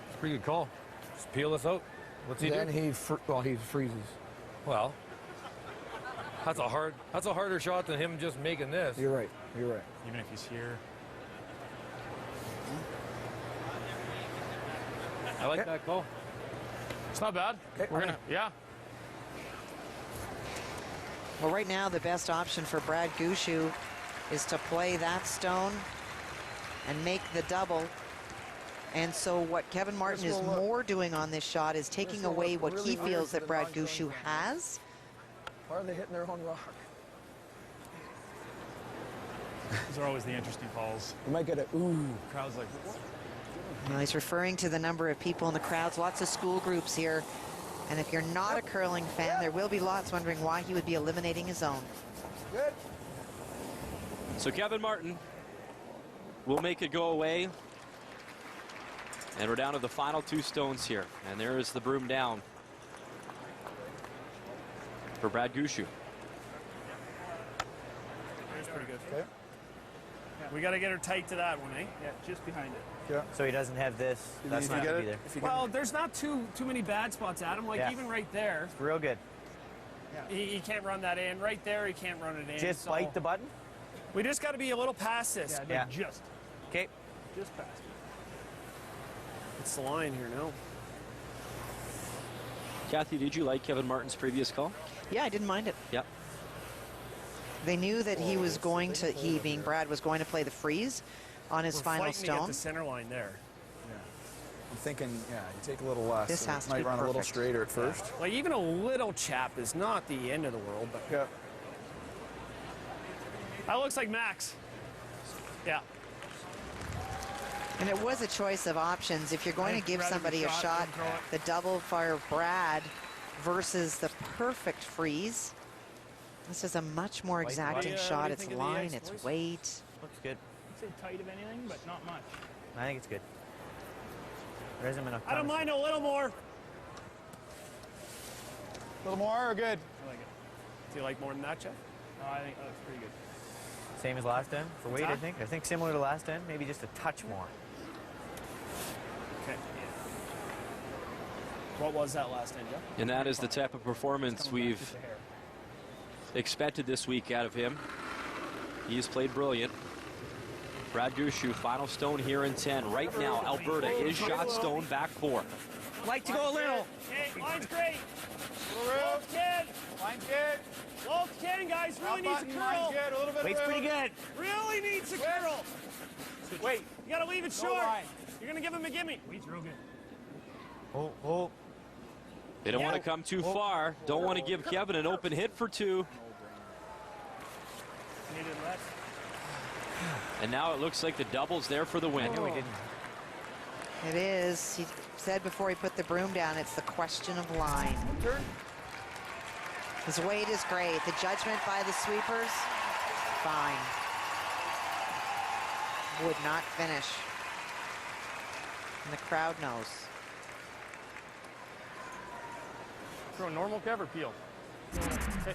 It's a pretty good call. Just peel this out. What's he do? Then he freezes. Well, that's a harder shot than him just making this. You're right. You're right. even if he's here. I like that call. It's not bad. We're gonna, yeah. Well, right now, the best option for Brad Gushue is to play that stone and make the double. And so what Kevin Martin is more doing on this shot is taking away what he feels that Brad Gushue has. Why are they hitting their own rock? These are always the interesting calls. You might get a ooh. Crowd's like, Now he's referring to the number of people in the crowds, lots of school groups here. And if you're not a curling fan, there will be lots wondering why he would be eliminating his own. Good. So Kevin Martin will make it go away. And we're down to the final 2 stones here. And there is the broom down for Brad Gushue. That's pretty good. Okay. We got to get her tight to that one, eh? Yeah, just behind it. Yeah. So he doesn't have this. That's not going to be there. Well, there's not too many bad spots at him. Like even right there. It's real good. He can't run that in. Right there, he can't run it in. Just bite the button? We just got to be a little past this. Yeah. Just. Okay. Just past it. It's the line here now. Kathy, did you like Kevin Martin's previous call? Yeah, I didn't mind it. Yep. They knew that he was going to, he being Brad, was going to play the freeze on his final fighting to get stone. the center line there. I'm thinking, yeah, you take a little less. This so has it to might be run a little perfect. straighter at first. Like even a little chap is not the end of the world, but yeah. That looks like Max. Yeah. And it was a choice of options. If you're going to give rather somebody the a shot shot, than throw it. the double fire Brad versus the perfect freeze. This is a much more exacting shot. It's line, it's weight. Looks good. I'd say tight of anything, but not much. I think it's good. There isn't enough I don't mind a little more. A little more or good? I like it. Do you like more than that, Jeff? No, I think that looks pretty good. Same as last time for weight, I think. I think similar to last time, maybe just a touch more. Okay. What was that last time, Jeff? And that is the type of performance we've expected this week out of him. He has played brilliant. Brad Gushue, final stone here in 10. Right now, Alberta is shot stone back 4. Like to go a little. Okay, line's great. Low 10. Line's good. Low 10, guys. Really needs a curl. Line's good. A little bit Weight's of room. pretty good. Really needs a curl. Wait. You gotta leave it No short. line. You're gonna give him a gimme. Weight's real good. Oh. They don't want to come too far. Don't want to give Kevin an open hit for 2. Needed less. And now it looks like the double's there for the win. No, we didn't. It is. He said before he put the broom down, it's the question of line. His weight is great. The judgment by the sweepers, fine. Would not finish. And the crowd knows. Throw normal cover peel. Okay.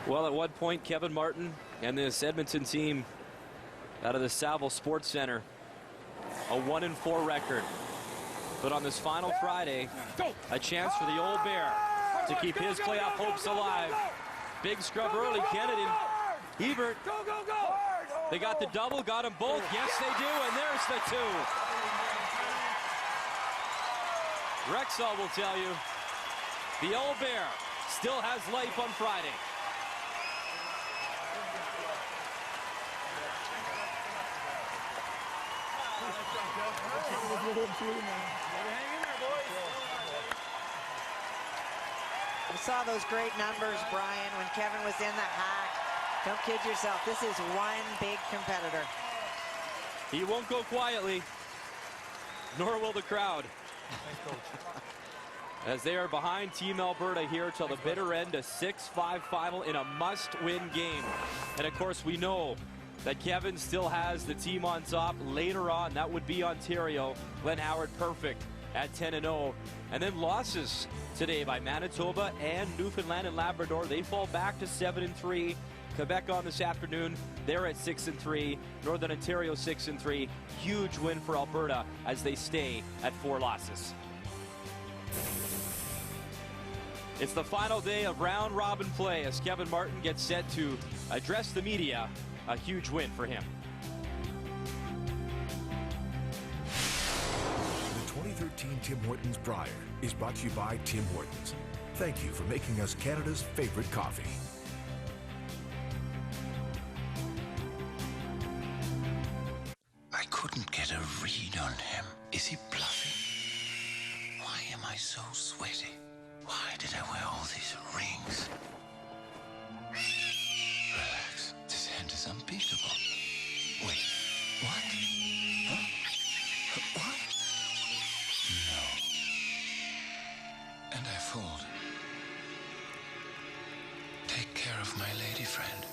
Well, at one point, Kevin Martin and this Edmonton team out of the Saville Sports Center, a 1-4 record. But on this final Friday, a chance for the Old Bear to keep his playoff hopes alive. Big scrub early, Kennedy. Hebert. They got the double, got them both. Yes, they do, and there's the 2. Rexall will tell you, the Old Bear still has life on Friday. We saw those great numbers, Brian, when Kevin was in the hack. Don't kid yourself. This is one big competitor. He won't go quietly, nor will the crowd. As they are behind Team Alberta here till the bitter end, a 6-5 final in a must-win game. And of course, we know that Kevin still has the team on top later on. That would be Ontario. Glenn Howard perfect at 10-0. And then losses today by Manitoba and Newfoundland and Labrador. They fall back to 7-3. Quebec on this afternoon, they're at 6-3. Northern Ontario 6-3. Huge win for Alberta as they stay at 4 losses. It's the final day of round robin play as Kevin Martin gets set to address the media. A huge win for him. The 2013 Tim Hortons Brier is brought to you by Tim Hortons. Thank you for making us Canada's favorite coffee. I couldn't get a read on him. Is he bluffing? Why am I so sweaty? Why did I wear all these rings? Relax. This hand is unbeatable. Wait, what? Huh? What? No. And I fold. Take care of my lady friend.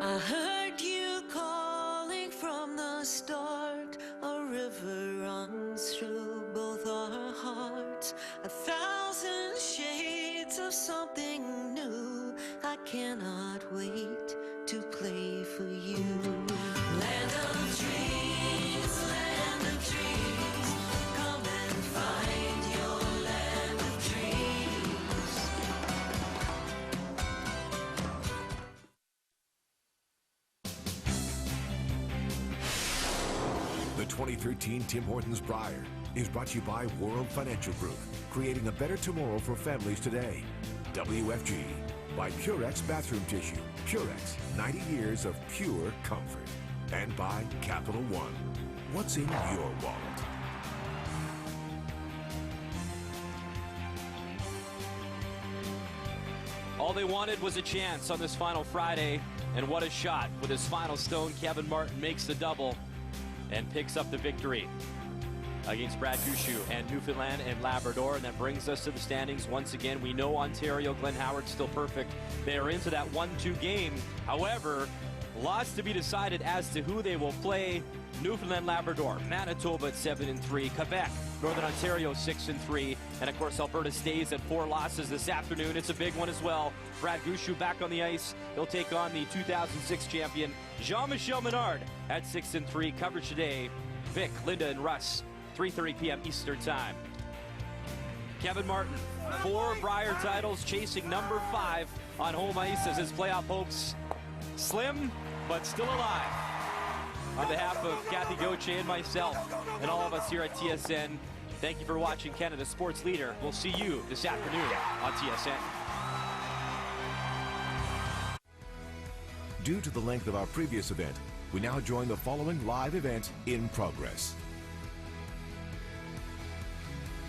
I heard you calling from the start. A river runs through both our hearts. 1,000 shades of something new. I cannot wait to play for you. Land of dreams, come and find your land of dreams. The 2013 Tim Hortons Brier is brought to you by World Financial Group, creating a better tomorrow for families today. WFG by Purex Bathroom Tissue. Purex, 90 years of pure comfort. And by Capital One. What's in your wallet? All they wanted was a chance on this final Friday, and what a shot. With his final stone, Kevin Martin makes the double and picks up the victory against Brad Gushue and Newfoundland and Labrador. And that brings us to the standings once again. We know Ontario, Glenn Howard's still perfect. They are into that 1-2 game. However, lots to be decided as to who they will play. Newfoundland, Labrador, Manitoba at 7-3, Quebec, Northern Ontario 6-3, and of course Alberta stays at 4 losses this afternoon. It's a big one as well. Brad Gushue back on the ice. He'll take on the 2006 champion Jean-Michel Menard at 6-3. Coverage today, Vic, Linda, and Russ, 3:30 p.m. Eastern Time. Kevin Martin, 4 Brier titles, chasing number 5 on home ice as his playoff hopes slim but still alive. On behalf of Kathy Gauthier and myself and all of us here at TSN, thank you for watching Canada's Sports Leader. We'll see you this afternoon on TSN. Due to the length of our previous event, we now join the following live event in progress.